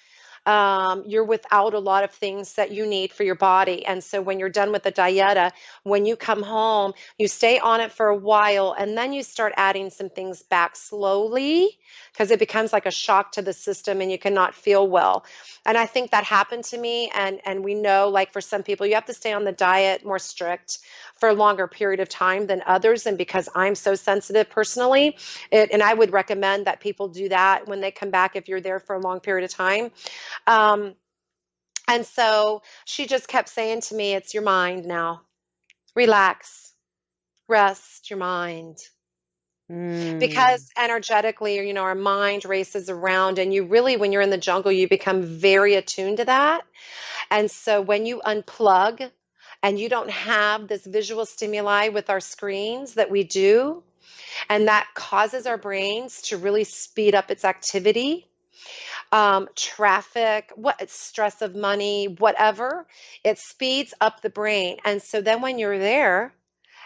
You're without a lot of things that you need for your body. And so when you're done with the dieta, when you come home, you stay on it for a while, and then you start adding some things back slowly, because it becomes like a shock to the system and you cannot feel well. And I think that happened to me. And we know, like, for some people, you have to stay on the diet more strict for a longer period of time than others. And because I'm so sensitive personally, and I would recommend that people do that when they come back, if you're there for a long period of time. um, and so she just kept saying to me, it's your mind now. Relax, rest your mind. Mm, Because energetically, our mind races around, and you really, when you're in the jungle, you become very attuned to that. And so when you unplug and you don't have this visual stimuli with our screens that we do, and that causes our brains to really speed up its activity, traffic, what stress of money, whatever, it speeds up the brain. And so then when you're there,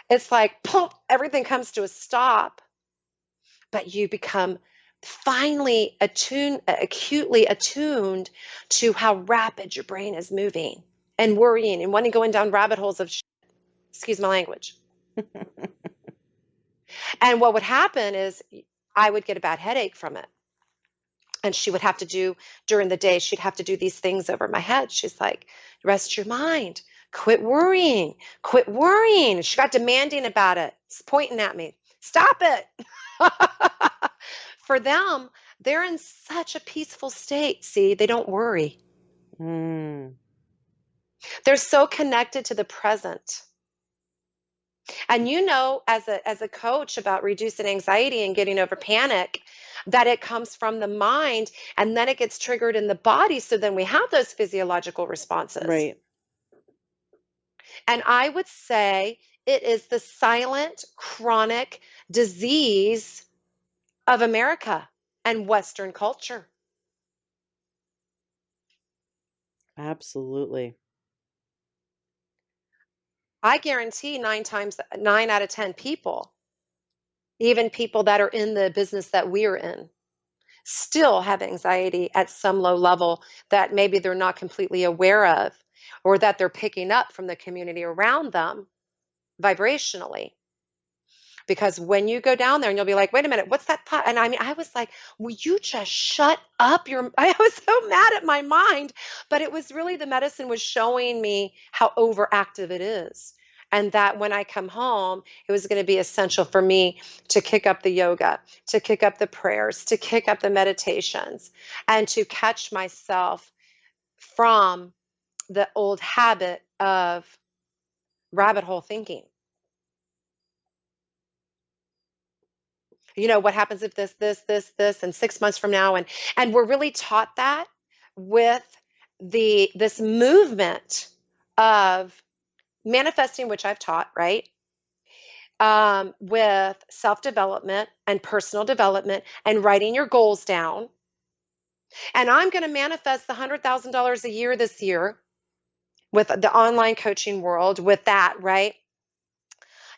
it's like, poof, everything comes to a stop, but you become finely attuned, acutely attuned to how rapid your brain is moving and worrying and wanting going down rabbit holes of shit. Excuse my language. And what would happen is I would get a bad headache from it. And she would have to do during the day, she'd have to do these things over my head. She's like, rest your mind, quit worrying, quit worrying. She got demanding about it. It's pointing at me. Stop it. For them, they're in such a peaceful state. See, they don't worry. Mm. They're so connected to the present. And you know, as a coach about reducing anxiety and getting over panic, that it comes from the mind and then it gets triggered in the body. So then we have those physiological responses. Right. And I would say it is the silent chronic disease of America and Western culture. Absolutely. I guarantee 9 out of 10 people, even people that are in the business that we're in, still have anxiety at some low level that maybe they're not completely aware of, or that they're picking up from the community around them vibrationally. Because when you go down there and you'll be like, wait a minute, what's that thought? And I mean, I was like, will you just shut up your, I was so mad at my mind, but it was really the medicine was showing me how overactive it is. And that when I come home, it was going to be essential for me to kick up the yoga, to kick up the prayers, to kick up the meditations, and to catch myself from the old habit of rabbit hole thinking. You know, what happens if this, and 6 months from now, and we're really taught that with this movement of manifesting, which I've taught, right? With self-development and personal development and writing your goals down. And I'm going to manifest the $100,000 a year this year with the online coaching world with that, right?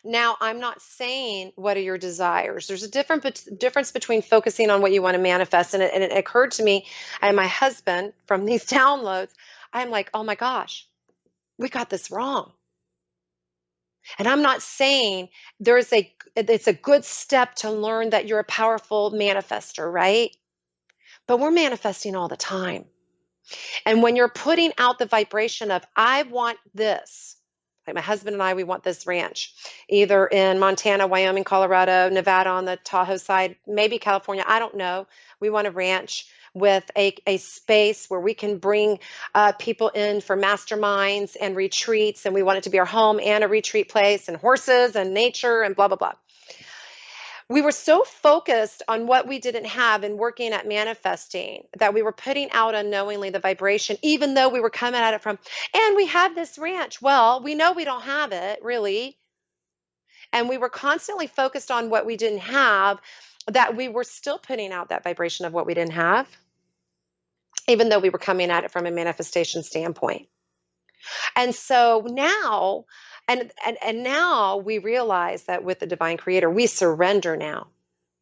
Now, I'm not saying what are your desires. There's a difference between focusing on what you want to manifest. And it occurred to me and my husband from these downloads, I'm like, oh my gosh, we got this wrong. And I'm not saying it's a good step to learn that you're a powerful manifester, right? But we're manifesting all the time. And when you're putting out the vibration of, I want this, like my husband and I, we want this ranch, either in Montana, Wyoming, Colorado, Nevada on the Tahoe side, maybe California, I don't know. We want a ranch with a space where we can bring people in for masterminds and retreats. And we want it to be our home and a retreat place and horses and nature and blah, blah, blah. We were so focused on what we didn't have and working at manifesting that we were putting out unknowingly the vibration, even though we were coming at it from, and we have this ranch. Well, we know we don't have it really. And we were constantly focused on what we didn't have, that we were still putting out that vibration of what we didn't have, even though we were coming at it from a manifestation standpoint. And so now, and now we realize that with the divine creator, we surrender now.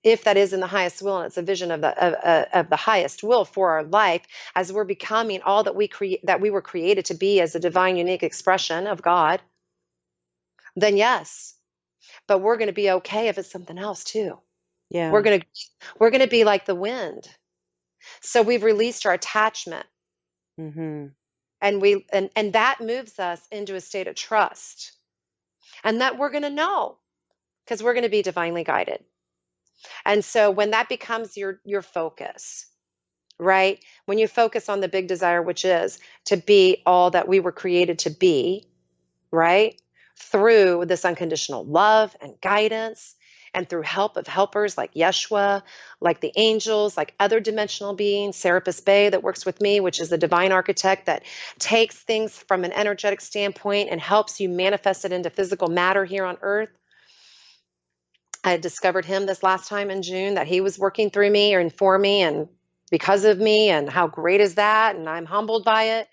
If that is in the highest will, and it's a vision of the highest will for our life, as we're becoming all that we were created to be as a divine, unique expression of God, then yes. But we're going to be okay if it's something else too. Yeah. We're gonna be like the wind. So we've released our attachment, Mm-hmm. and that moves us into a state of trust, and that we're going to know because we're going to be divinely guided. And so when that becomes your focus, right? When you focus on the big desire, which is to be all that we were created to be, right? Through this unconditional love and guidance, and through help of helpers like Yeshua, like the angels, like other dimensional beings, Serapis Bey that works with me, which is the divine architect that takes things from an energetic standpoint and helps you manifest it into physical matter here on earth. I had discovered him this last time in June, that he was working through me and for me and because of me, and how great is that? And I'm humbled by it.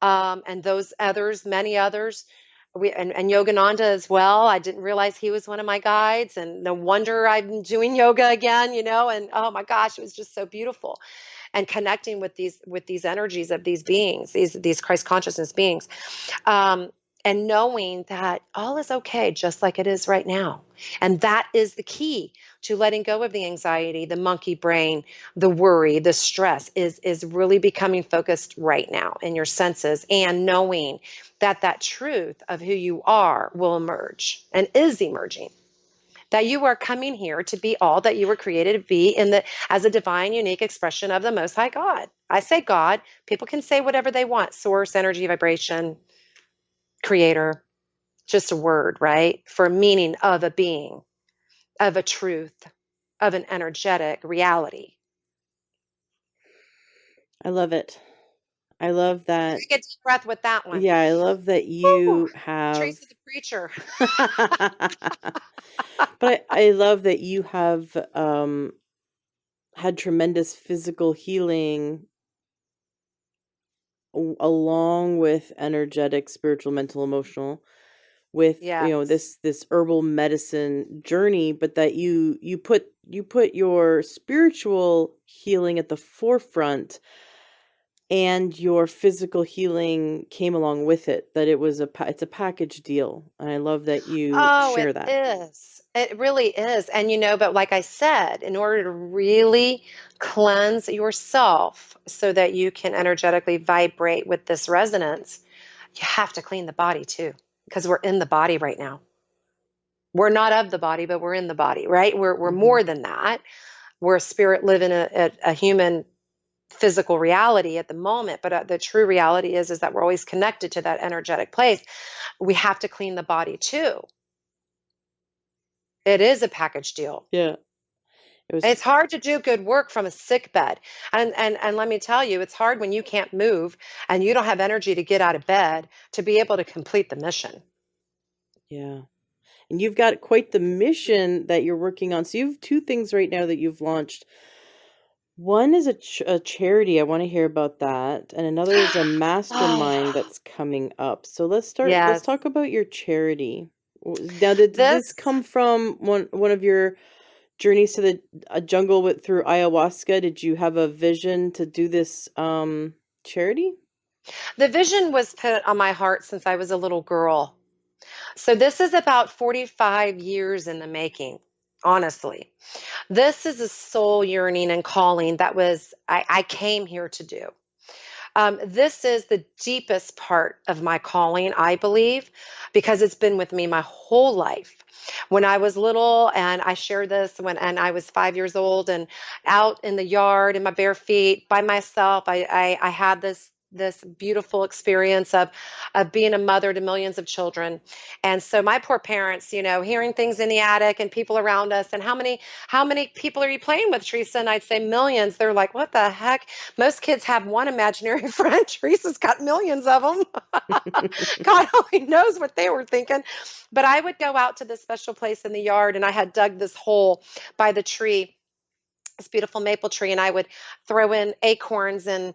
And those others, many others, and Yogananda as well. I didn't realize he was one of my guides, and no wonder I'm doing yoga again, and oh my gosh, it was just so beautiful. And connecting with these energies of these beings, these Christ consciousness beings. and knowing that all is okay just like it is right now. And that is the key to letting go of the anxiety, the monkey brain, the worry, the stress is really becoming focused right now in your senses, and knowing that that truth of who you are will emerge and is emerging, that you are coming here to be all that you were created to be in the as a divine unique expression of the most high God. I say God, people can say whatever they want, source, energy, vibration, creator, just a word, right? For a meaning of a being, of a truth, of an energetic reality. I love it. I love that. Take a deep breath with that one. Yeah, I love that Woo! you have. Teresa the preacher. But I love that you have had tremendous physical healing along with energetic, spiritual, mental, emotional, with Yes. this herbal medicine journey, but that you put your spiritual healing at the forefront, and your physical healing came along with it, that it's a package deal, and I love that you Oh, share it that. is. It really is. And but like I said, in order to really cleanse yourself so that you can energetically vibrate with this resonance, you have to clean the body too, because we're in the body right now. We're not of the body, but we're in the body, right? We're Hmm. more than that. We're a spirit living a human physical reality at the moment, but the true reality is that we're always connected to that energetic place. We have to clean the body too. It is a package deal. Yeah, it was. It's hard to do good work from a sick bed. And let me tell you, it's hard when you can't move and you don't have energy to get out of bed to be able to complete the mission. Yeah. And you've got quite the mission that you're working on. So you have two things right now that you've launched. One is a charity. I want to hear about that, and another is a mastermind Oh, that's coming up. So let's start. Let's yes. talk about your charity. Now, did this This come from one of your journeys to the jungle with through ayahuasca? Did you have a vision to do this charity? the vision was put on my heart since I was a little girl. So this is about 45 years in the making, honestly. This is a soul yearning and calling that I came here to do. This is the deepest part of my calling, I believe, because it's been with me my whole life. When I was little, and I shared this and I was 5 years old, and out in the yard in my bare feet by myself, I had this beautiful experience of being a mother to millions of children. And so my poor parents, hearing things in the attic and people around us, and how many people are you playing with, Teresa? And I'd say millions. They're like, what the heck? Most kids have one imaginary friend. Teresa's got millions of them. God only knows what they were thinking. But I would go out to this special place in the yard, and I had dug this hole by the tree, this beautiful maple tree, and I would throw in acorns and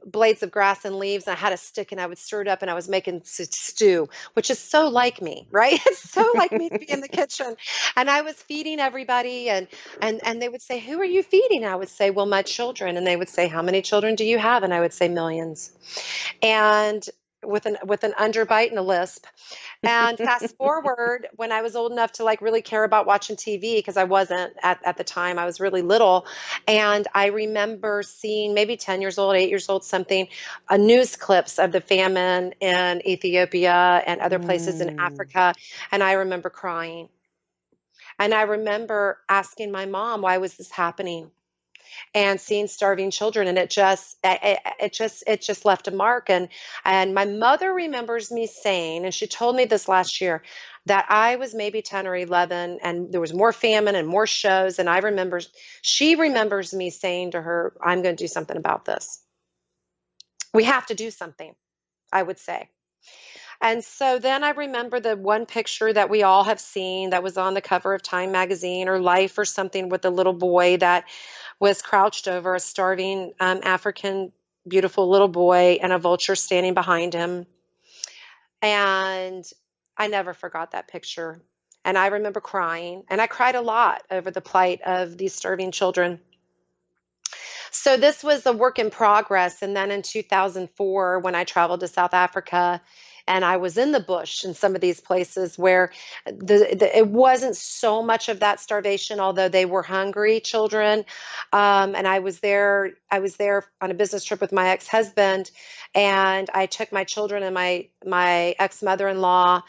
blades of grass and leaves, and I had a stick, and I would stir it up, and I was making stew, which is so like me, right? It's so like me to be in the kitchen. And I was feeding everybody, and they would say, who are you feeding? I would say, well, my children. And they would say, how many children do you have? And I would say, millions. And with an underbite and a lisp. And fast forward, when I was old enough to like really care about watching TV, because I wasn't at the time, I was really little. And I remember seeing, maybe 10 years old, 8 years old, something, a news clips of the famine in Ethiopia and other places in Mm. Africa. And I remember crying. And I remember asking my mom, why was this happening? And seeing starving children, and it just left a mark. And my mother remembers me saying, and she told me this last year, that I was maybe 10 or 11, and there was more famine and more shows. And she remembers me saying to her, I'm going to do something about this. We have to do something, I would say. And so then I remember the one picture that we all have seen that was on the cover of Time magazine or Life or something, with a little boy that was crouched over a starving African, beautiful little boy, and a vulture standing behind him. And I never forgot that picture. And I remember crying, and I cried a lot over the plight of these starving children. So this was a work in progress. And then in 2004, when I traveled to South Africa, And I was in the bush in some of these places where it wasn't so much of that starvation, although they were hungry children. And I was there on a business trip with my ex-husband, and I took my children and my ex-mother-in-law,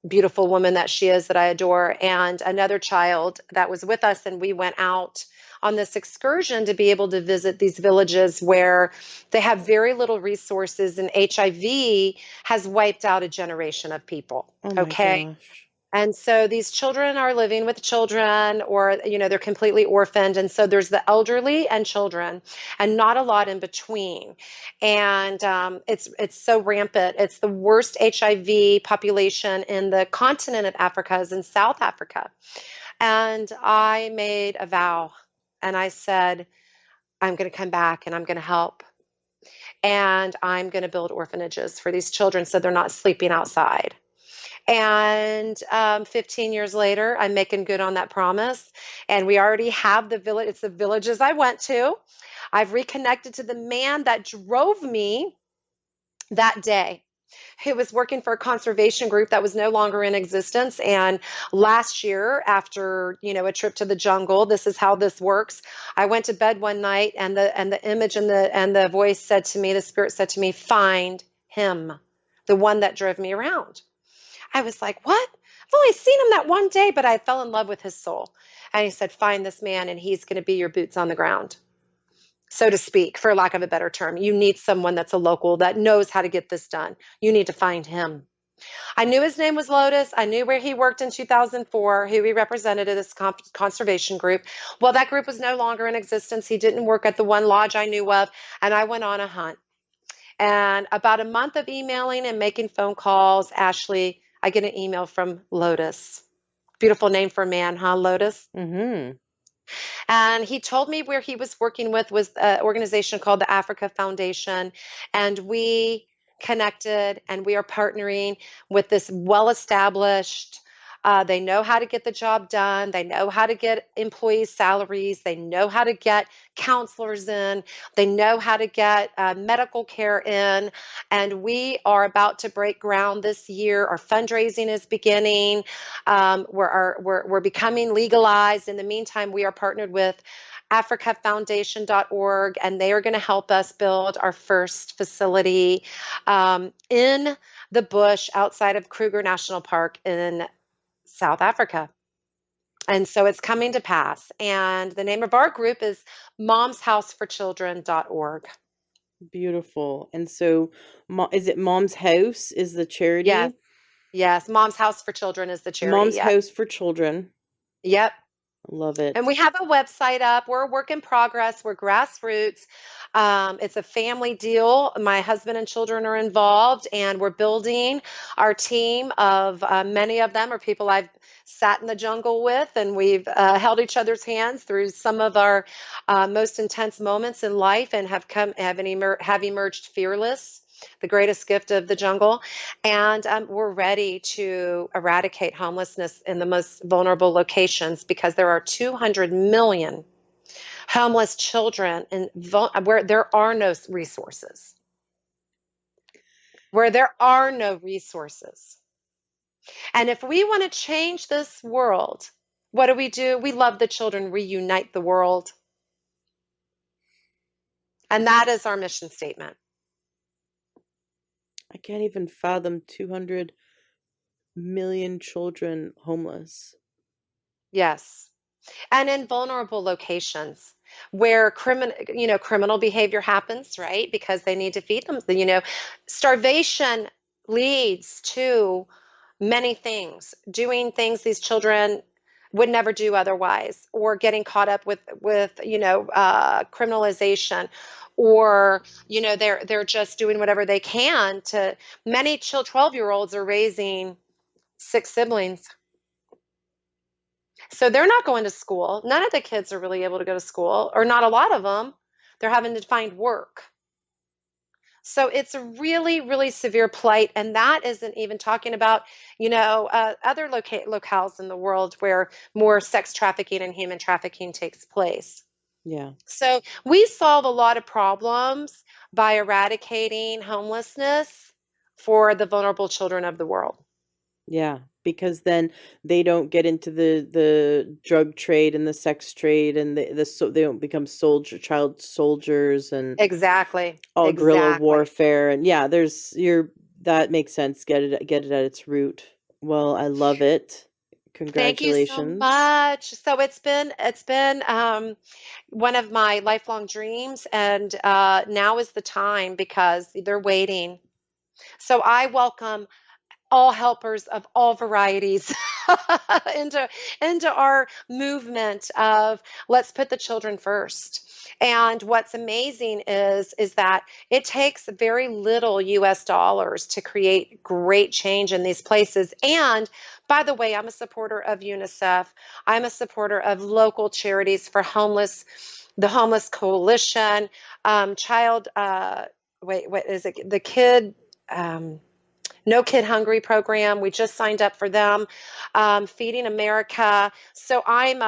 beautiful woman that she is, that I adore, and another child that was with us. And we went out on this excursion to be able to visit these villages where they have very little resources, and HIV has wiped out a generation of people. Oh my Okay. gosh. And so these children are living with children, or, they're completely orphaned. And so there's the elderly and children, and not a lot in between. And it's so rampant. It's the worst HIV population in the continent of Africa, is in South Africa. And I made a vow, and I said, I'm going to come back and I'm going to help. And I'm going to build orphanages for these children so they're not sleeping outside. And 15 years later, I'm making good on that promise. And we already have the village. It's the villages I went to. I've reconnected to the man that drove me that day, who was working for a conservation group that was no longer in existence. And last year, after, a trip to the jungle, this is how this works. I went to bed one night, and the image and the voice said to me, the spirit said to me, find him, the one that drove me around. I was like, what? I've only seen him that one day, but I fell in love with his soul. And he said, find this man, and he's going to be your boots on the ground, so to speak, for lack of a better term. You need someone that's a local that knows how to get this done. You need to find him. I knew his name was Lotus. I knew where he worked in 2004, who he represented at this conservation group. Well, that group was no longer in existence. He didn't work at the one lodge I knew of, and I went on a hunt. And about a month of emailing and making phone calls, Ashley, I get an email from Lotus. Beautiful name for a man, huh, Lotus? Mm-hmm. And he told me where he was working with was an organization called the Africa Foundation. And we connected, and we are partnering with this well-established, they know how to get the job done. They know how to get employees' salaries. They know how to get counselors in. They know how to get medical care in. And we are about to break ground this year. Our fundraising is beginning. We're becoming legalized. In the meantime, we are partnered with africafoundation.org, and they are going to help us build our first facility in the bush outside of Kruger National Park in South Africa. And so it's coming to pass. And the name of our group is momshouseforchildren.org. Beautiful. And so, is it Mom's House is the Yes, charity? yes. Mom's House for Children is the charity. Mom's Yep. House for Children. Yep. I love And it. we have a website up. We're a work in progress. We're grassroots. It's a family deal. My husband and children are involved, and we're building our team of many of them are people I've sat in the jungle with, and we've held each other's hands through some of our most intense moments in life, and have emerged fearless. The greatest gift of the jungle. And we're ready to eradicate homelessness in the most vulnerable locations, because there are 200 million homeless children where there are no resources. Where there are no resources. And if we want to change this world, what do? We love the children, reunite the world. And that is our mission statement. I can't even fathom 200 million children homeless. Yes. And in vulnerable locations where criminal behavior happens, right? Because they need to feed them. Starvation leads to many things, doing things these children would never do otherwise, or getting caught up with criminalization, or they're just doing whatever they can to. Many 12-year-olds are raising 6 siblings. So they're not going to school. None of the kids are really able to go to school, or not a lot of them. They're having to find work. So it's a really, really severe plight. And that isn't even talking about, other locales in the world where more sex trafficking and human trafficking takes place. Yeah. So we solve a lot of problems by eradicating homelessness for the vulnerable children of the world. Yeah, because then they don't get into the drug trade and the sex trade, and so they don't become child soldiers and Exactly. all guerrilla Exactly. warfare. And yeah, that makes sense. Get it at its root. Well, I love it. Thank you so Congratulations. much. So it's been one of my lifelong dreams, and now is the time because they're waiting. So I welcome all helpers of all varieties into into our movement of let's put the children first. And what's amazing is that it takes very little US dollars to create great change in these places. And by the way, I'm a supporter of UNICEF. I'm a supporter of local charities for homeless, the Homeless Coalition, child wait, what is it? The kid no Kid Hungry program. We just signed up for them. Feeding America. So I'm,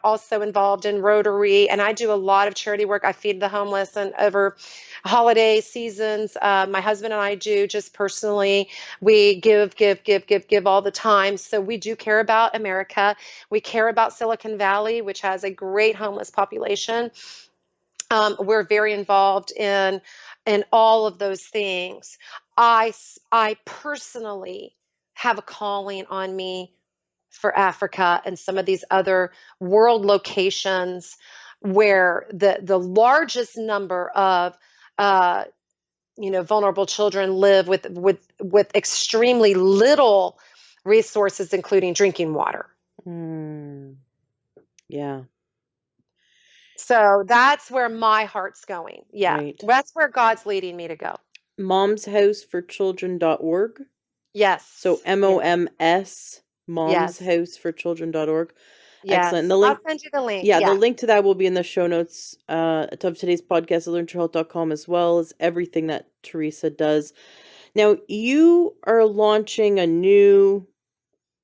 also involved in Rotary, and I do a lot of charity work. I feed the homeless, and over holiday seasons, my husband and I do just personally. We give all the time. So we do care about America. We care about Silicon Valley, which has a great homeless population. We're very involved in all of those things. I personally have a calling on me for Africa and some of these other world locations where the largest number of uh, vulnerable children live with extremely little resources, including drinking water. Mm, yeah, So that's where my heart's going. Yeah, right. that's where God's leading me to go. Momshouseforchildren.org. So Yes, yes, MOMS, yes, momshouseforchildren.org. Excellent. And yes. I'll send you the link. the Yeah. link to that will be in the show notes of today's podcast at learntohealth.com, as well as everything that Theresa does. Now, you are launching a new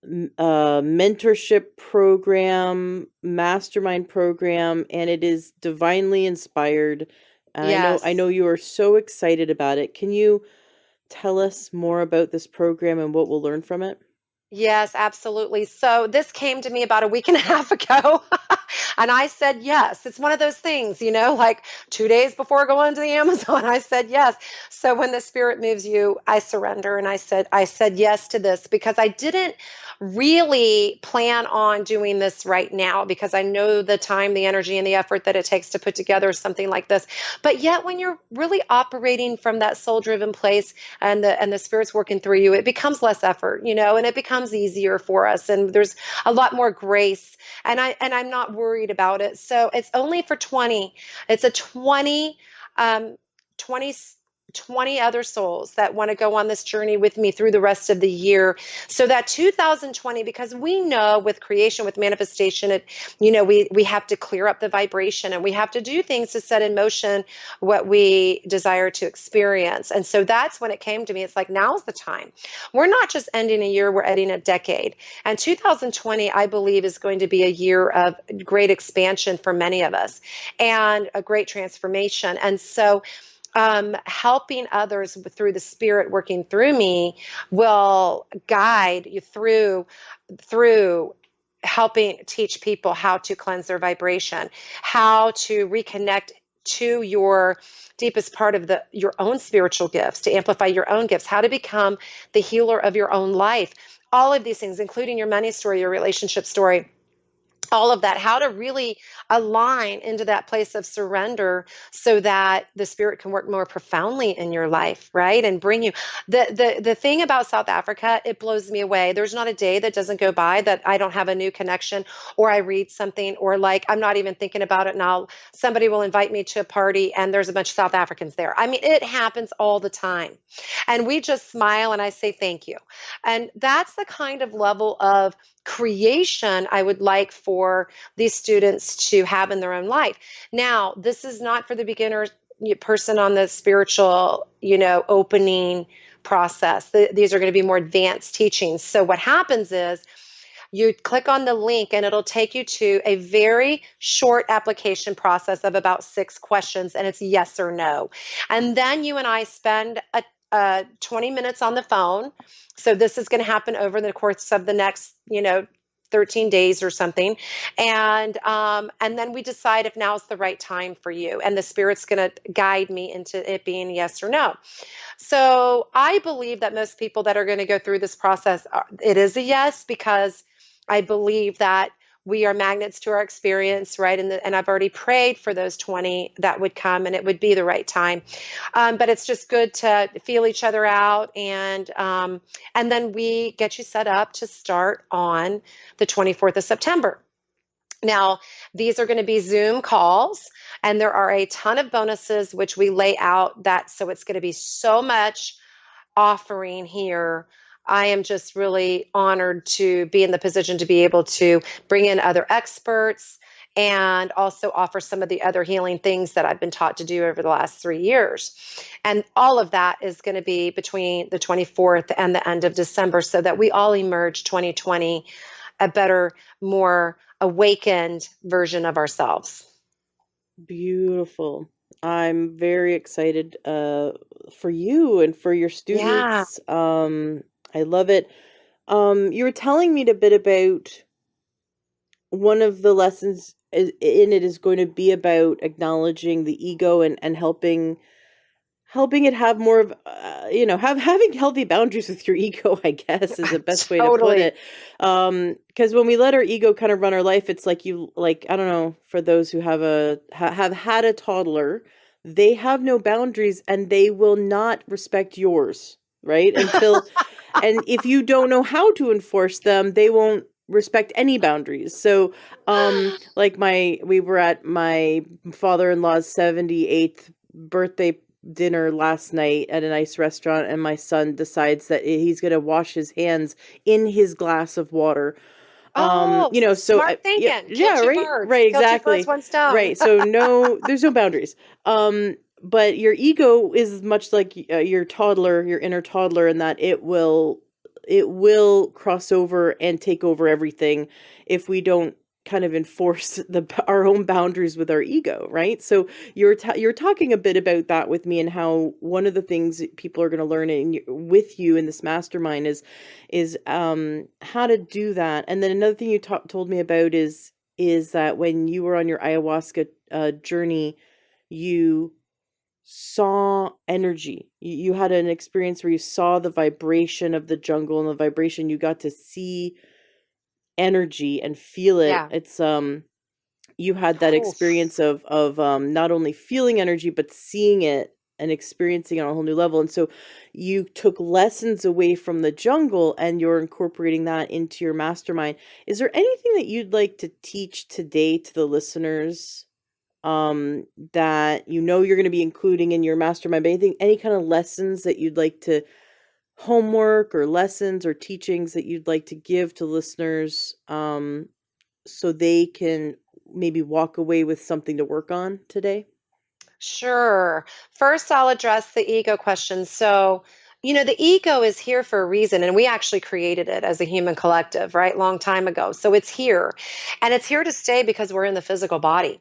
mentorship program, mastermind program, and it is divinely inspired. I Yes. know you are so excited about it. Can you tell us more about this program and what we'll learn from it? Yes, absolutely. So this came to me about a week and a half ago. And I said yes. It's one of those things, like 2 days before going to the Amazon, I said yes. So when the spirit moves you, I surrender. And I said yes to this because I didn't really plan on doing this right now because I know the time, the energy, and the effort that it takes to put together something like this. But yet when you're really operating from that soul driven place and the spirit's working through you, it becomes less effort, and it becomes easier for us. And there's a lot more grace. And I'm not worried about it. So it's only for 20. It's a 20 um 20 20 other souls that want to go on this journey with me through the rest of the year. So that 2020, because we know with creation, with manifestation, we have to clear up the vibration and we have to do things to set in motion what we desire to experience. And so that's when it came to me. It's like, now's the time. We're not just ending a year, we're ending a decade. And 2020, I believe, is going to be a year of great expansion for many of us and a great transformation. And so helping others through the spirit working through me will guide you through helping teach people how to cleanse their vibration, how to reconnect to your deepest part of your own spiritual gifts, to amplify your own gifts, how to become the healer of your own life. All of these things, including your money story, your relationship story, all of that, how to really align into that place of surrender so that the spirit can work more profoundly in your life, right? And bring you the thing about South Africa, it blows me away. There's not a day that doesn't go by that I don't have a new connection, or I read something, or like I'm not even thinking about it, and somebody will invite me to a party and there's a bunch of South Africans there. I mean, it happens all the time. And we just smile and I say thank you. And that's the kind of level of creation I would like for these students to have in their own life. Now, this is not for the beginner person on the spiritual, opening process. These are going to be more advanced teachings. So what happens is you click on the link and it'll take you to a very short application process of about 6 questions, and it's yes or no. And then you and I spend 20 minutes on the phone. So this is going to happen over the course of the next, 13 days or something. And then we decide if now is the right time for you. And the spirit's going to guide me into it being yes or no. So I believe that most people that are going to go through this process, it is a yes, because I believe that we are magnets to our experience, right? And I've already prayed for those 20 that would come, and it would be the right time. But it's just good to feel each other out, and then we get you set up to start on the 24th of September. Now, these are going to be Zoom calls, and there are a ton of bonuses, which we lay out that. So it's going to be so much offering here. I am just really honored to be in the position to be able to bring in other experts and also offer some of the other healing things that I've been taught to do over the last 3 years. And all of that is going to be between the 24th and the end of December, so that we all emerge 2020 a better, more awakened version of ourselves. Beautiful. I'm very excited for you and for your Yeah, students. I love it. You were telling me a bit about one of the lessons in it is going to be about acknowledging the ego and helping it have more of having healthy boundaries with your ego, I guess, is the best way to put totally. it. Because when we let our ego kind of run our life, it's like I don't know, for those who have had a toddler, they have no boundaries and they will not respect yours, right? And if you don't know how to enforce them, they won't respect any boundaries. So we were at my father-in-law's 78th birthday dinner last night at a nice restaurant, and my son decides that he's going to wash his hands in his glass of water. Oh, smart Yeah, thinking. yeah, right, right, Kill two birds, exactly, one stone. right. So no, there's no boundaries. But your ego is much like your toddler, your inner toddler, in that it will cross over and take over everything if we don't kind of enforce our own boundaries with our ego, right? So you're talking a bit about that with me, and how one of the things that people are going to learn with you in this mastermind is how to do that. And then another thing you told me about is that when you were on your ayahuasca journey, you saw energy. You had an experience where you saw the vibration of the jungle, and the vibration, you got to see energy and feel it. Yeah. It's you had that Oof. experience of not only feeling energy but seeing it and experiencing it on a whole new level. And so you took lessons away from the jungle and you're incorporating that into your mastermind. Is there anything that you'd like to teach today to the listeners, that you're going to be including in your mastermind? But anything, any kind of lessons that you'd like to, homework or lessons or teachings that you'd like to give to listeners, so they can maybe walk away with something to work on today? Sure. First, I'll address the ego question. So, the ego is here for a reason, and we actually created it as a human collective, right? Long time ago. So it's here, and it's here to stay because we're in the physical body.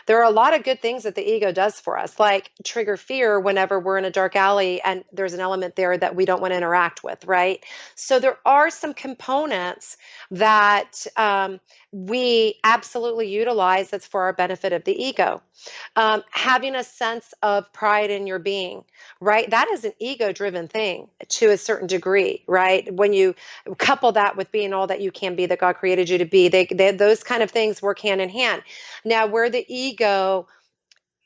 There are a lot of good things that the ego does for us, like trigger fear whenever we're in a dark alley and there's an element there that we don't want to interact with, right? So there are some components that we absolutely utilize that's for our benefit of the ego. Having a sense of pride in your being, right? That is an ego driven thing to a certain degree, right? When you couple that with being all that you can be, that God created you to be, those kind of things work hand in hand. Now,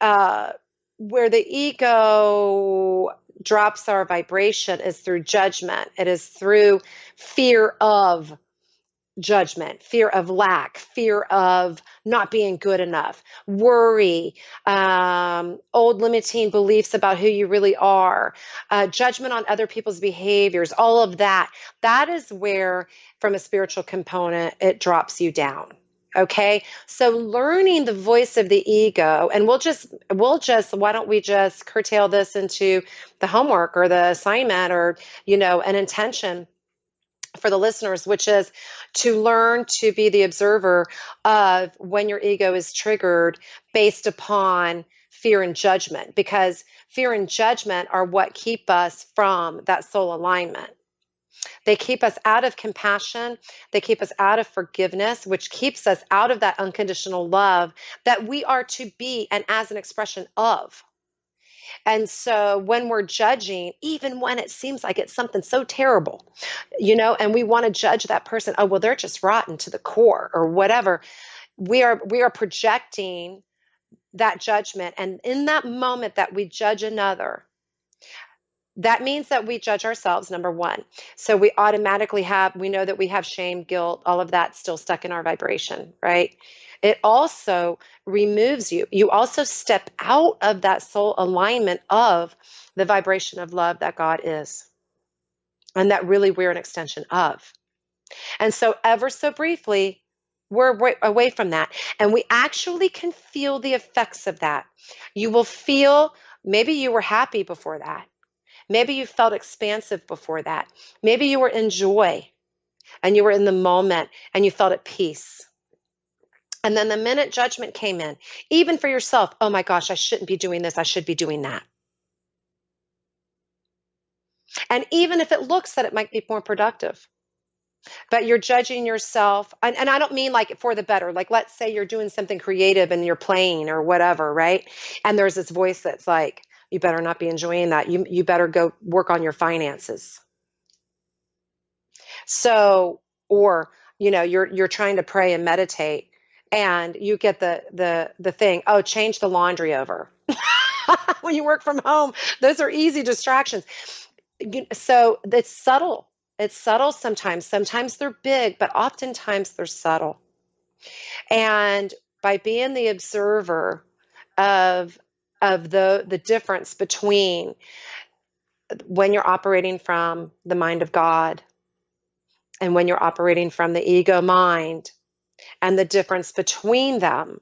uh, where the ego drops our vibration is through judgment. It is through fear of judgment, fear of lack, fear of not being good enough, worry, old limiting beliefs about who you really are, judgment on other people's behaviors, all of that. That is where, from a spiritual component, it drops you down. Okay. So learning the voice of the ego, and why don't we just curtail this into the homework or the assignment, or, an intention for the listeners, which is to learn to be the observer of when your ego is triggered based upon fear and judgment. Because Fear and judgment are what keep us from that soul alignment. They keep us out of compassion. They keep us out of forgiveness, which keeps us out of that unconditional love that we are to be and as an expression of. And so when we're judging, even when it seems like it's something so terrible, and we want to judge that person, oh, well, they're just rotten to the core or whatever, we are projecting that judgment. And in that moment that we judge another, that means that we judge ourselves, number one. So we know that we have shame, guilt, all of that still stuck in our vibration, right? It also removes you. You also step out of that soul alignment of the vibration of love that God is, and that really we're an extension of. And so, ever so briefly, we're away from that. And we actually can feel the effects of that. You will feel maybe you were happy before that. Maybe you felt expansive before that. Maybe you were in joy and you were in the moment and you felt at peace. And then the minute judgment came in, even for yourself, oh my gosh, I shouldn't be doing this. I should be doing that. And even if it looks that it might be more productive, but you're judging yourself. And I don't mean like for the better. Like, let's say you're doing something creative and you're playing or whatever, right? And there's this voice that's like, you better not be enjoying that. You better go work on your finances. So, or, you're trying to pray and meditate and you get the thing, oh, change the laundry over. When you work from home, those are easy distractions. So it's subtle. It's subtle sometimes. Sometimes they're big, but oftentimes they're subtle. And by being the observer of the difference between when you're operating from the mind of God and when you're operating from the ego mind, and the difference between them,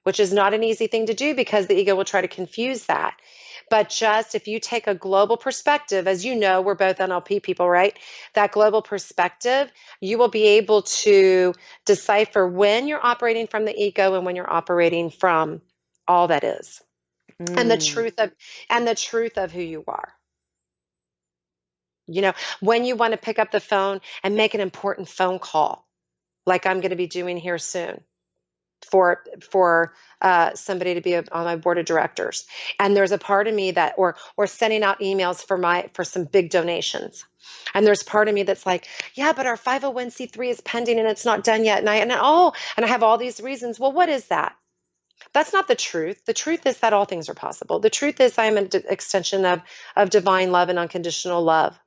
which is not an easy thing to do because the ego will try to confuse that. But just if you take a global perspective, as you know, we're both NLP people, right? That global perspective, you will be able to decipher when you're operating from the ego and when you're operating from all that is, and the truth of who you are. When you want to pick up the phone and make an important phone call, like I'm going to be doing here soon for somebody to be on my board of directors, and there's a part of me that, or sending out emails for some big donations, and there's part of me that's like, yeah, but our 501c3 is pending and it's not done yet, and I have all these reasons. Well, what is that? That's not the truth. The truth is that all things are possible. The truth is I am an extension of divine love and unconditional love.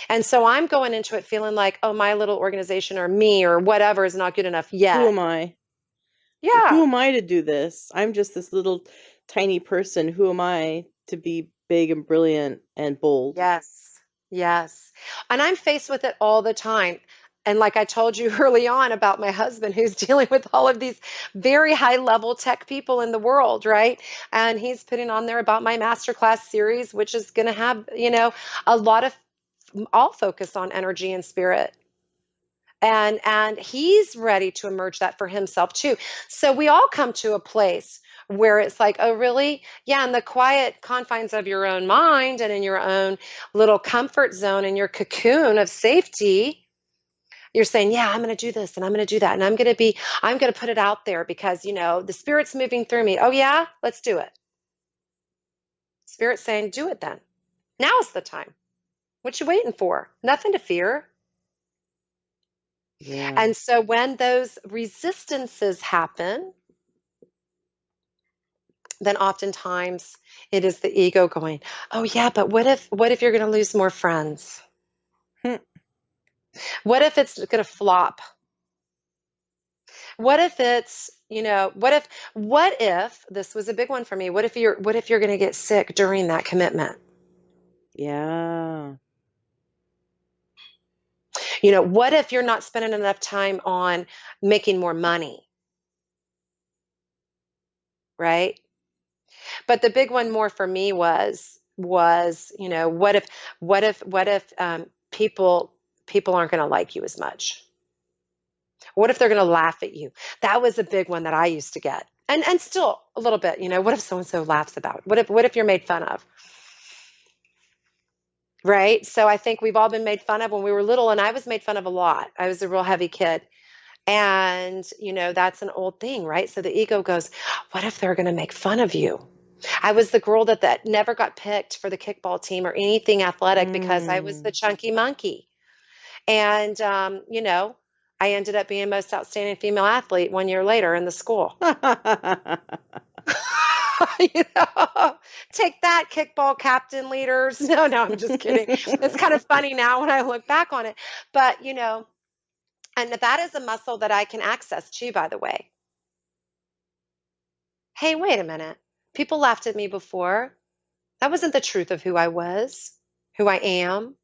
And so I'm going into it feeling like, oh, my little organization or me or whatever is not good enough Who yet. am I? Who Yeah. am I to do this? I'm just this little tiny person. Who am I to be big and brilliant and bold? Yes. Yes. And I'm faced with it all the time. And like I told you early on about my husband who's dealing with all of these very high level tech people in the world, right? And he's putting on there about my masterclass series, which is going to have, a lot of all focus on energy and spirit. And he's ready to emerge that for himself too. So we all come to a place where it's like, oh, really? Yeah, in the quiet confines of your own mind and in your own little comfort zone and your cocoon of safety, you're saying, yeah, I'm going to do this and I'm going to do that. And I'm going to put it out there because, the spirit's moving through me. Oh, yeah, let's do it. Spirit's saying, do it then. Now's the time. What you waiting for? Nothing to fear. Yeah. And so when those resistances happen, then oftentimes it is the ego going, oh yeah, but what if you're going to lose more friends? What if it's going to flop? What if it's, what if this was a big one for me? What if you're going to get sick during that commitment? Yeah. What if you're not spending enough time on making more money? Right? But the big one more for me was, what if people aren't going to like you as much? What if they're going to laugh at you? That was a big one that I used to get. And still a little bit, what if so and so laughs about it? What if you're made fun of? Right? So I think we've all been made fun of when we were little, and I was made fun of a lot. I was a real heavy kid. And, that's an old thing, right? So the ego goes, what if they're going to make fun of you? I was the girl that never got picked for the kickball team or anything athletic because I was the Mm. chunky monkey. And, I ended up being most outstanding female athlete 1 year later in the school. you know, Take that, kickball captain leaders. No, no, I'm just kidding. It's kind of funny now when I look back on it. But, and that is a muscle that I can access too, by the way. Hey, wait a minute. People laughed at me before. That wasn't the truth of who I was, who I am.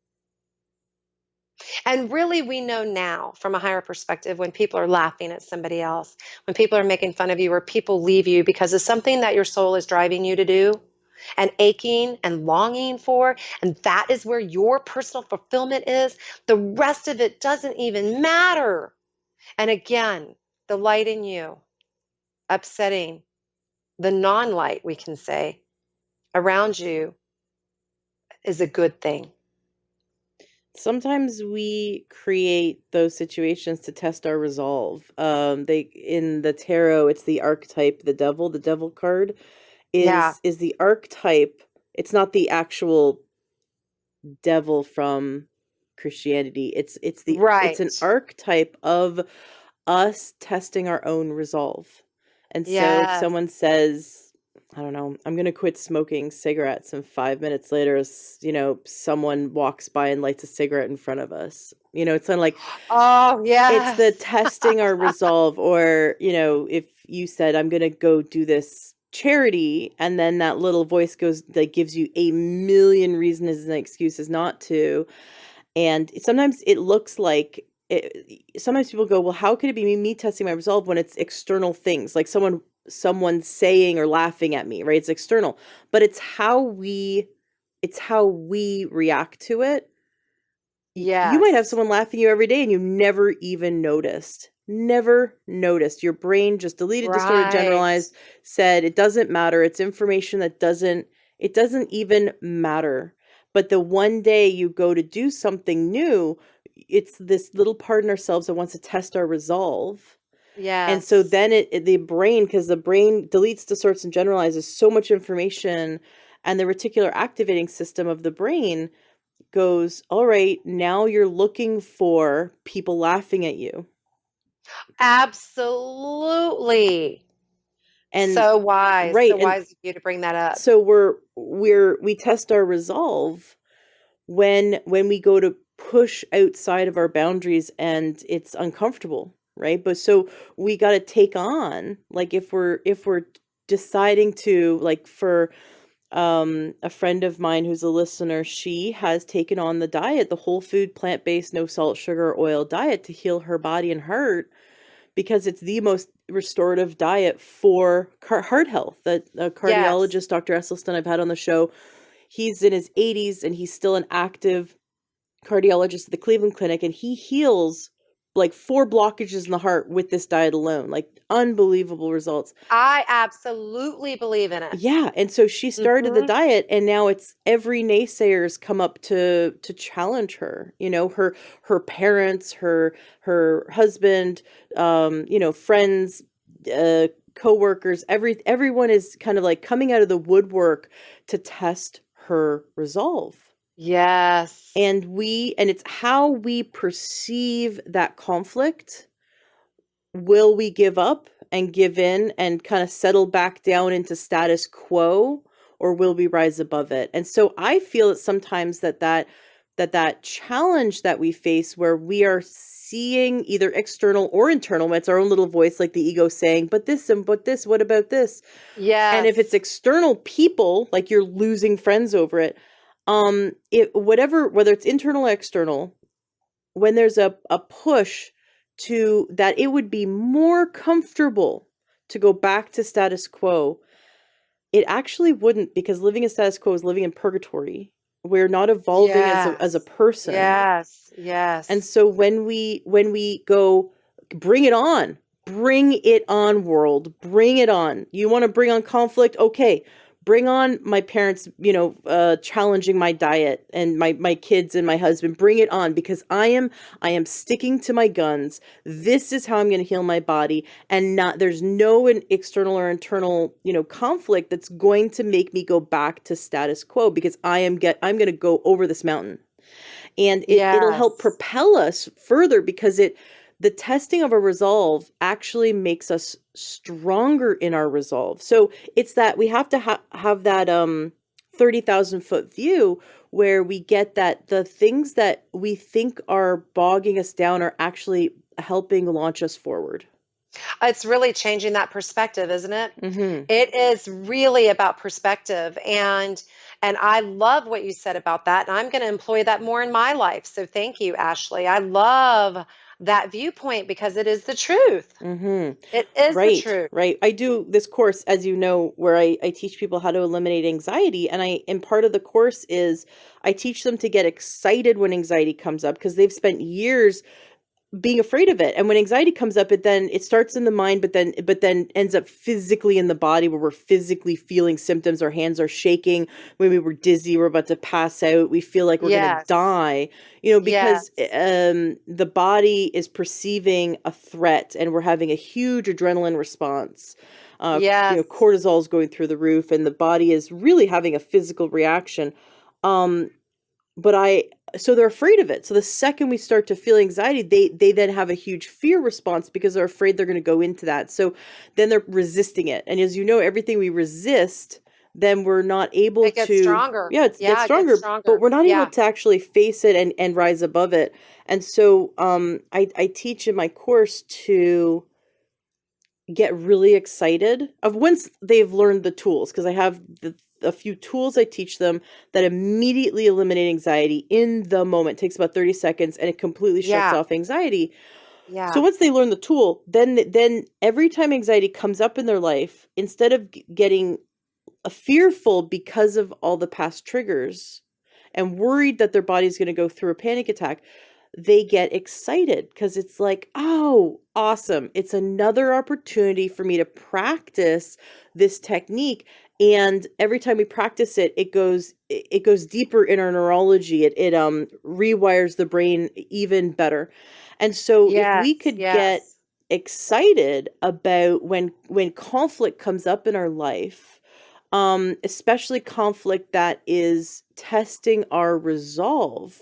And really, we know now from a higher perspective when people are laughing at somebody else, when people are making fun of you, or people leave you because of something that your soul is driving you to do and aching and longing for. And that is where your personal fulfillment is. The rest of it doesn't even matter. And again, the light in you upsetting the non light, we can say, around you is a good thing. Sometimes we create those situations to test our resolve. They in the tarot, it's the archetype, the devil. The devil card Yeah, is the archetype. It's not the actual devil from Christianity. It's an right. archetype of us testing our own resolve. And so if Yes. someone says, I don't know, I'm going to quit smoking cigarettes, and 5 minutes later, someone walks by and lights a cigarette in front of us. It's kind of like, Oh, it's the yes. testing our resolve. Or, if you said, I'm going to go do this charity, and then that little voice goes, that gives you a million reasons and excuses not to. And sometimes it looks like sometimes people go, well, how could it be me testing my resolve when it's external things, like someone saying or laughing at me, right? It's external, but it's how we react to it. You might have Yes. someone laughing at you every day and you never noticed. Your brain just deleted, distorted, Right. generalized, said it doesn't matter. It's information that it doesn't even matter. But the one day you go to do something new, it's this little part in ourselves that wants to test our resolve. And so Yes. then the brain, because the brain deletes, distorts, and generalizes so much information, and the reticular activating system of the brain goes, all right, now you're looking for people laughing at you. Absolutely. And So wise. right, So and wise of you to bring that up. so we test our resolve when we go to push outside of our boundaries and it's uncomfortable, right? But so we got to take on, like, if we're deciding to, like, for a friend of mine who's a listener, she has taken on the diet, the whole food, plant-based, no salt, sugar, oil diet, to heal her body and heart, because it's the most restorative diet for heart health. That a Yes. cardiologist, Dr. Esselstyn, I've had on the show, he's in his 80s and he's still an active cardiologist at the Cleveland Clinic, and he heals like 4 blockages in the heart with this diet alone. Like, unbelievable results. I absolutely believe in it. Yeah, and so she started the Hmm. diet, and now it's every naysayer's come up to challenge her. Her parents, her husband, friends, coworkers, everyone is kind of like coming out of the woodwork to test her resolve. Yes. And it's how we perceive that conflict. Will we give up and give in and kind of settle back down into status quo, or will we rise above it? And so I feel that sometimes that challenge that we face, where we are seeing either external or internal, it's our own little voice, like the ego saying, but this, and but this, what about this? And if it's Yes. external people, like, you're losing friends over it, whether it's internal or external, when there's a push to that, it would be more comfortable to go back to status quo, it actually wouldn't, because living in status quo is living in purgatory. We're not evolving as a Yes. person. Yes. And Yes. so when we go, bring it on, Bring it on, world. Bring it on. You want to bring on conflict? Okay. Bring on my parents, challenging my diet and my kids and my husband. Bring it on, because I am sticking to my guns. This is how I'm going to heal my body, and not there's no external or internal, conflict that's going to make me go back to status quo, because I'm going to go over this mountain, and it'll help Yes. propel us further, because the testing of our resolve actually makes us stronger in our resolve. So it's that we have to have that 30,000 foot view, where we get that the things that we think are bogging us down are actually helping launch us forward. It's really changing that perspective, isn't it? Mm-hmm. It is really about perspective, and I love what you said about that, and I'm going to employ that more in my life. So thank you, Ashley. I love that viewpoint because it is the truth. Mm-hmm. It is the Right, truth. right. I do this course, as you know, where I teach people how to eliminate anxiety. And part of the course is I teach them to get excited when anxiety comes up, because they've spent years being afraid of it. And when anxiety comes up, it starts in the mind, but then ends up physically in the body, where we're physically feeling symptoms. Our hands are shaking. Maybe we're dizzy, we're about to pass out, we feel like we're going to Yes. die, because Yes. the body is perceiving a threat, and we're having a huge adrenaline response. Yes. Cortisol is going through the roof, and the body is really having a physical reaction. Um, but I so they're afraid of it. So the second we start to feel anxiety, they then have a huge fear response, because they're afraid they're going to go into that. So then they're resisting it. And as you know, everything we resist, then we're not able It gets to, stronger. yeah, it gets Yeah, it gets stronger, but stronger. we're not able Yeah. to actually face it and rise above it. And so I teach in my course to get really excited of once they've learned the tools, because I have a few tools I teach them that immediately eliminate anxiety in the moment. It takes about 30 seconds, and it completely shuts Yeah. off anxiety. So Yeah. once they learn the tool, then every time anxiety comes up in their life, instead of getting fearful because of all the past triggers and worried that their body's going to go through a panic attack, they get excited, because it's like, oh, awesome. It's another opportunity for me to practice this technique. And every time we practice it, it goes deeper in our neurology. It rewires the brain even better. And so if we Yes. could get Yes. excited about when conflict comes up in our life, especially conflict that is testing our resolve,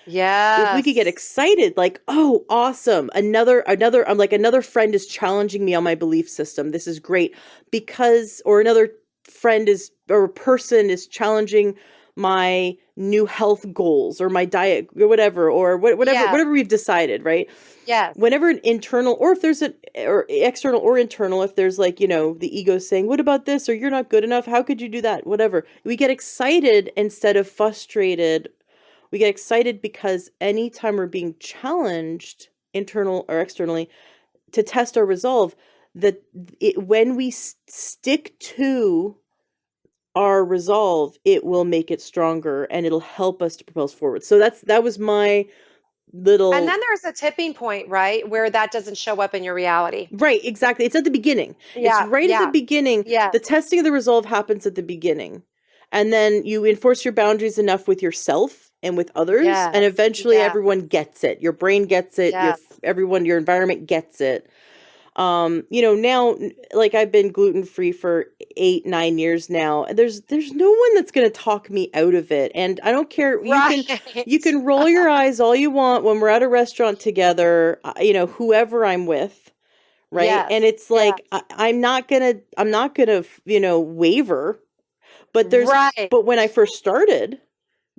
if we could get Yes. excited, like, oh, awesome, another I'm like, another friend is challenging me on my belief system, this is great, because, or another friend is, or person is challenging my new health goals, or my diet, or whatever, or whatever Yes. whatever we've decided, right? Yes. Whenever an internal, or if there's an, or external or internal, if there's, like, the ego saying, what about this, or you're not good enough, how could you do that, whatever, we get excited instead of frustrated. We get excited because anytime we're being challenged, internal or externally, to test our resolve, that when we stick to our resolve, it will make it stronger, and it'll help us to propel us forward. So that was my And little. then there's a tipping point, right, where that doesn't show up in your reality. Right, exactly. It's at the beginning. It's Yeah, right at the yeah, beginning. yes, The testing of the resolve happens at the beginning. And then you enforce your boundaries enough with yourself and with others, and yes, eventually yes, everyone gets it. Your brain gets it, yes. your environment gets it. Now, like, I've been gluten-free for 8, 9 years now, and there's no one that's going to talk me out of it. And I don't care. You can Right. you can roll your eyes all you want when we're at a restaurant together, whoever I'm with, right? And Yes, it's like, yes. I'm not gonna waver. But Right. but when I first started,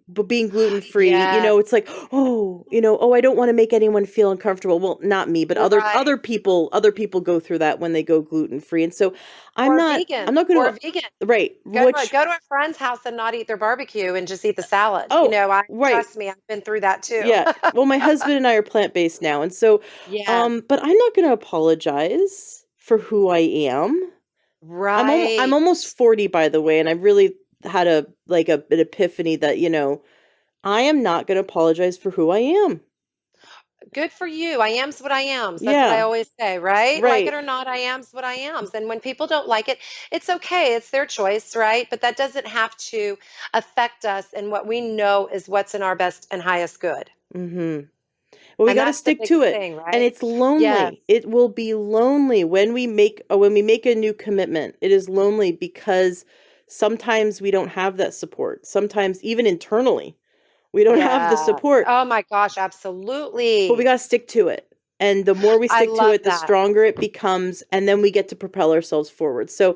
but being gluten free, Yes, it's like, oh, I don't want to make anyone feel uncomfortable. Well, not me, but other right. people go through that when they go gluten free. And so I'm Or not I'm vegan, not going or to, vegan. right, Go to a which, go to a friend's house and not eat their barbecue and just eat the salad. oh, I right. trust me, I've been through that too. Yeah. Well, my husband and I are plant-based now. And so Yes, but I'm not going to apologize for who I am. I'm right. almost 40, by the way, and I've really had an epiphany that, I am not going to apologize for who I am. good for you. I am's what I am's. That's what I Yeah, always say, right? Like it right. or not, I am's what I am's. And when people don't like it, it's okay. It's their choice, right? But that doesn't have to affect us and what we know is what's in our best and highest good. Mm-hmm. Well, we And got to that's the stick to biggest it. thing, And right? it's Yes. lonely. It will be lonely when we make a new commitment. It is lonely because sometimes we don't have that support. Sometimes even internally, we don't have the Yeah. support, Oh my gosh, but we absolutely. got to stick to it. And the more we I stick to love it, the that. stronger it becomes, and then we get to propel ourselves forward. So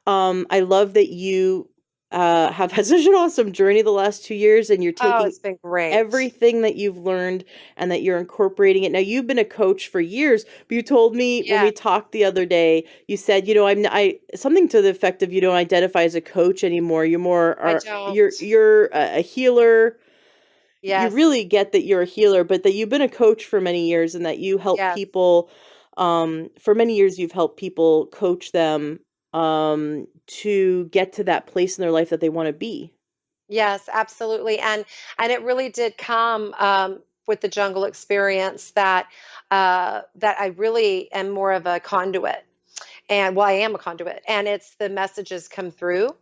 I love that you have had such an awesome journey the last 2 years, and you're Oh, taking it's been great. everything that you've learned and that you're incorporating it. Now, you've been a coach for years, but you told me when we Yes, talked the other day, you said, I something to the effect of you don't identify as a coach anymore. You're more I are don't. you're a healer. You Yes, really get that you're a healer, but that you've been a coach for many years and that you help yes, people. For many years, you've helped people coach them to get to that place in their life that they want to be. yes, absolutely. And it really did come with the jungle experience that that I really am more of a conduit. And well, I am a conduit, and it's the messages come through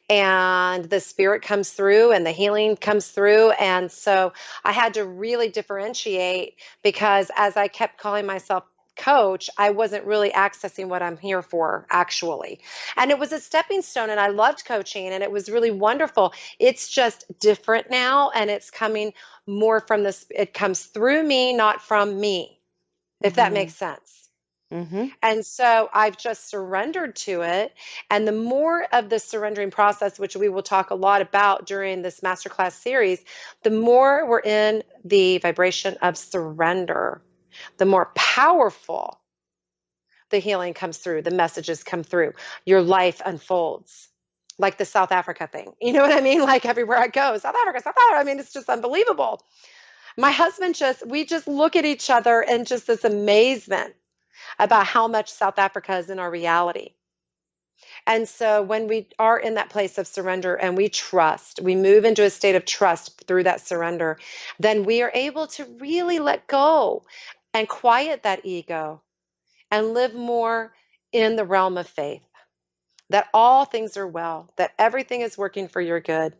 and the spirit comes through and the healing comes through. And so I had to really differentiate because as I kept calling myself coach, I wasn't really accessing what I'm here for actually. And it was a stepping stone and I loved coaching and it was really wonderful. It's just different now and it's coming more from this, it comes through me, not from me, if that Mm-hmm. makes sense. Mm-hmm. And so I've just surrendered to it. And the more of the surrendering process, which we will talk a lot about during this masterclass series, the more we're in the vibration of surrender, the more powerful the healing comes through, the messages come through, your life unfolds. Like the South Africa thing. You know what I mean? Like everywhere I go, South Africa, South Africa. I mean, it's just unbelievable. My husband we just look at each other in just this amazement about how much South Africa is in our reality. And so when we are in that place of surrender and we trust, we move into a state of trust through that surrender, then we are able to really let go and quiet that ego and live more in the realm of faith that all things are well, that everything is working for your good.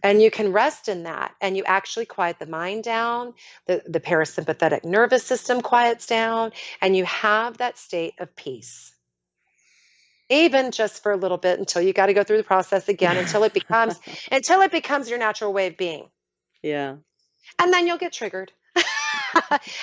And you can rest in that and you actually quiet the mind down, the parasympathetic nervous system quiets down, and you have that state of peace. Even just for a little bit until you got to go through the process again until it becomes your natural way of being. Yeah. And then you'll get triggered.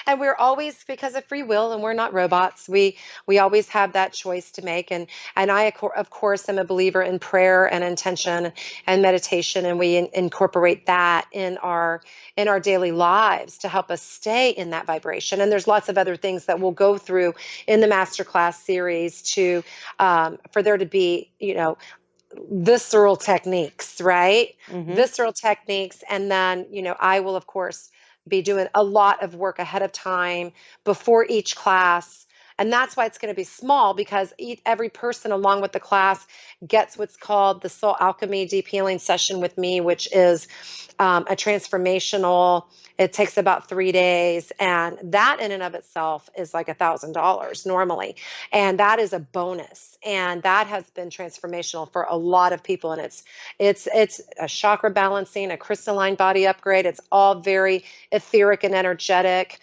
And we're always, because of free will and we're not robots, we always have that choice to make. And I of course am a believer in prayer and intention and meditation, and we incorporate that in our daily lives to help us stay in that vibration. And there's lots of other things that we'll go through in the masterclass series to for there to be, visceral techniques, right? Mm-hmm. Visceral techniques. And then, I will, of course, be doing a lot of work ahead of time before each class. And that's why it's going to be small because every person along with the class gets what's called the Soul Alchemy Deep Healing Session with me, which is a transformational. It takes about 3 days. And that in and of itself is like $1,000 normally. And that is a bonus. And that has been transformational for a lot of people. And it's a chakra balancing, a crystalline body upgrade. It's all very etheric and energetic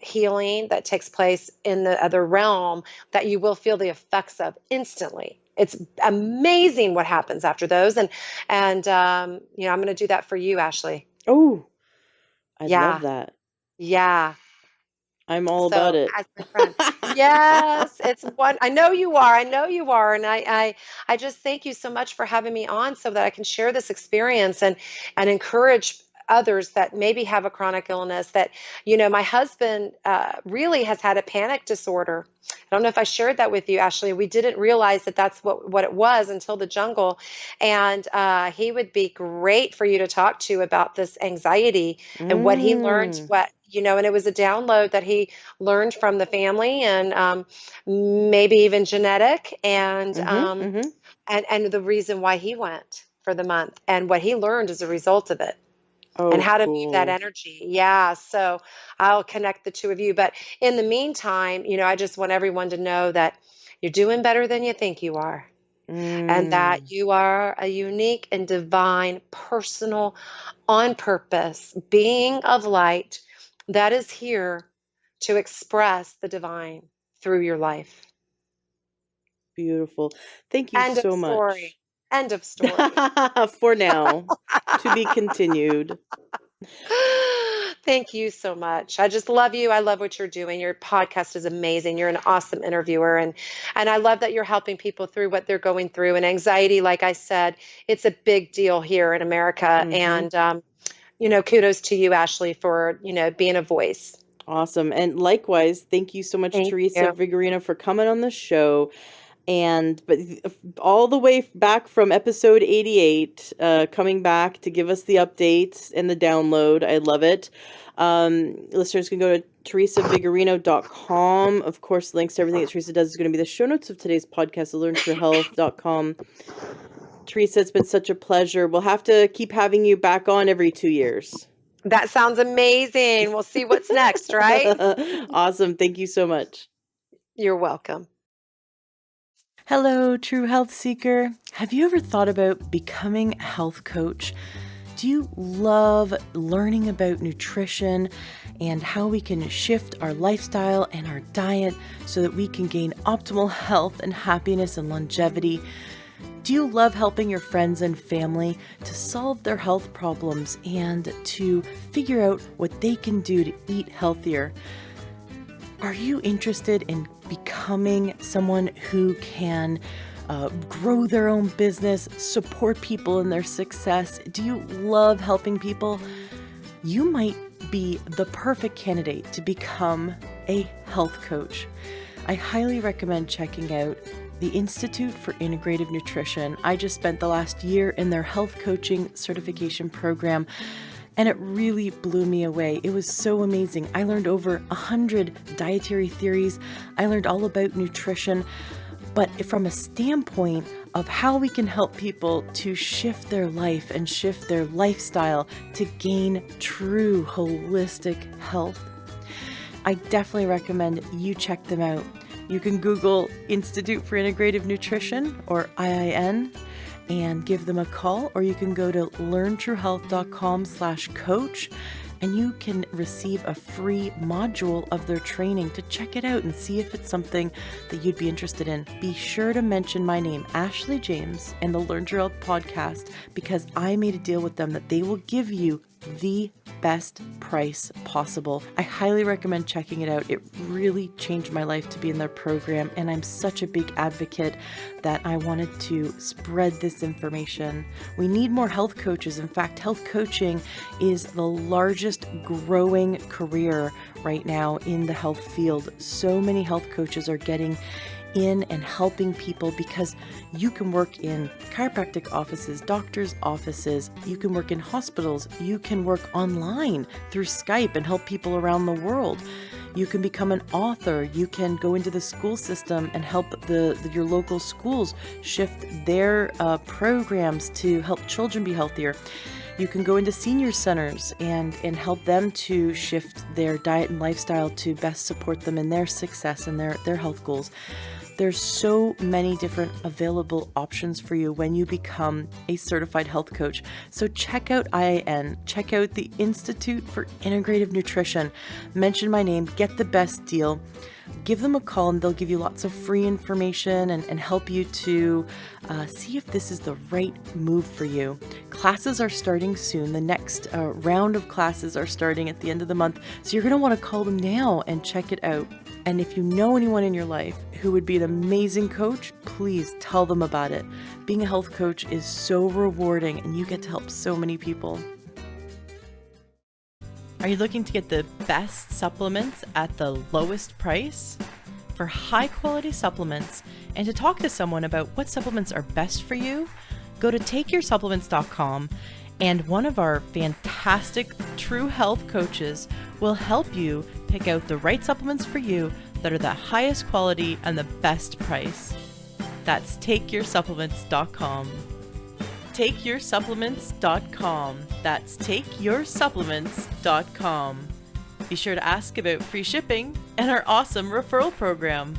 healing that takes place in the other realm that you will feel the effects of instantly. It's amazing what happens after those. And I'm going to do that for you, Ashley. Oh, I'd love Yeah. that. Yeah. I'm all about So, it. as my friend, yes, it's one. I know you are. I know you are, and I just thank you so much for having me on, so that I can share this experience and encourage others that maybe have a chronic illness. That my husband really has had a panic disorder. I don't know if I shared that with you, Ashley. We didn't realize that that's what it was until the jungle, and he would be great for you to talk to about this anxiety and what he learned. Mm. And it was a download that he learned from the family and maybe even genetic Mm-hmm. Mm-hmm. and the reason why he went for the month and what he learned as a result of it. and Oh, how to move that cool. energy. Yeah. So I'll connect the two of you. But in the meantime, I just want everyone to know that you're doing better than you think you are, and that Mm, you are a unique and divine, personal, on purpose being of light that is here to express the divine through your life. beautiful. Thank you End of so story. much. End of story. For now, to be continued. Thank you so much. I just love you. I love what you're doing. Your podcast is amazing. You're an awesome interviewer, and I love that you're helping people through what they're going through. And anxiety, like I said, it's a big deal here in America. Mm-hmm. And kudos to you, Ashley, for being a voice. Awesome. And likewise, thank you so much, Thank Theresa you. Vigarino, for coming on the show. And but all the way back from episode 88, coming back to give us the updates and the download. I love it. Listeners can go to theresavigarino.com. Of course, links to everything that Theresa does is going to be the show notes of today's podcast, learntruehealth.com. Theresa, it's been such a pleasure. We'll have to keep having you back on every 2 years. That sounds amazing. We'll see what's next, right? Awesome. Thank you so much. You're welcome. Hello, true health seeker. Have you ever thought about becoming a health coach? Do you love learning about nutrition and how we can shift our lifestyle and our diet so that we can gain optimal health and happiness and longevity? Do you love helping your friends and family to solve their health problems and to figure out what they can do to eat healthier? Are you interested in becoming someone who can grow their own business, support people in their success? Do you love helping people? You might be the perfect candidate to become a health coach. I highly recommend checking out the Institute for Integrative Nutrition. I just spent the last year in their health coaching certification program, and it really blew me away. It was so amazing. I learned over 100 dietary theories. I learned all about nutrition, but from a standpoint of how we can help people to shift their life and shift their lifestyle to gain true holistic health. I definitely recommend you check them out. You can Google Institute for Integrative Nutrition or IIN and give them a call, or you can go to learntruehealth.com/coach and you can receive a free module of their training to check it out and see if it's something that you'd be interested in. Be sure to mention my name, Ashley James, and the Learn True Health podcast, because I made a deal with them that they will give you the best price possible. I highly recommend checking it out. It really changed my life to be in their program, and I'm such a big advocate that I wanted to spread this information. We need more health coaches. In fact, health coaching is the largest growing career right now in the health field. So many health coaches are getting in and helping people because you can work in chiropractic offices, doctors' offices, you can work in hospitals, you can work online through Skype and help people around the world. You can become an author, you can go into the school system and help your local schools shift their programs to help children be healthier. You can go into senior centers and help them to shift their diet and lifestyle to best support them in their success and their health goals. There's so many different available options for you when you become a certified health coach. So check out IIN, check out the Institute for Integrative Nutrition, mention my name, get the best deal. Give them a call and they'll give you lots of free information and help you to see if this is the right move for you. Classes are starting soon. The next round of classes are starting at the end of the month. So you're going to want to call them now and check it out. And if you know anyone in your life who would be an amazing coach, please tell them about it. Being a health coach is so rewarding and you get to help so many people. Are you looking to get the best supplements at the lowest price? For high quality supplements and to talk to someone about what supplements are best for you, go to takeyoursupplements.com and one of our fantastic true health coaches will help you pick out the right supplements for you that are the highest quality and the best price. That's takeyoursupplements.com. takeyoursupplements.com. That's takeyoursupplements.com. Be sure to ask about free shipping and our awesome referral program.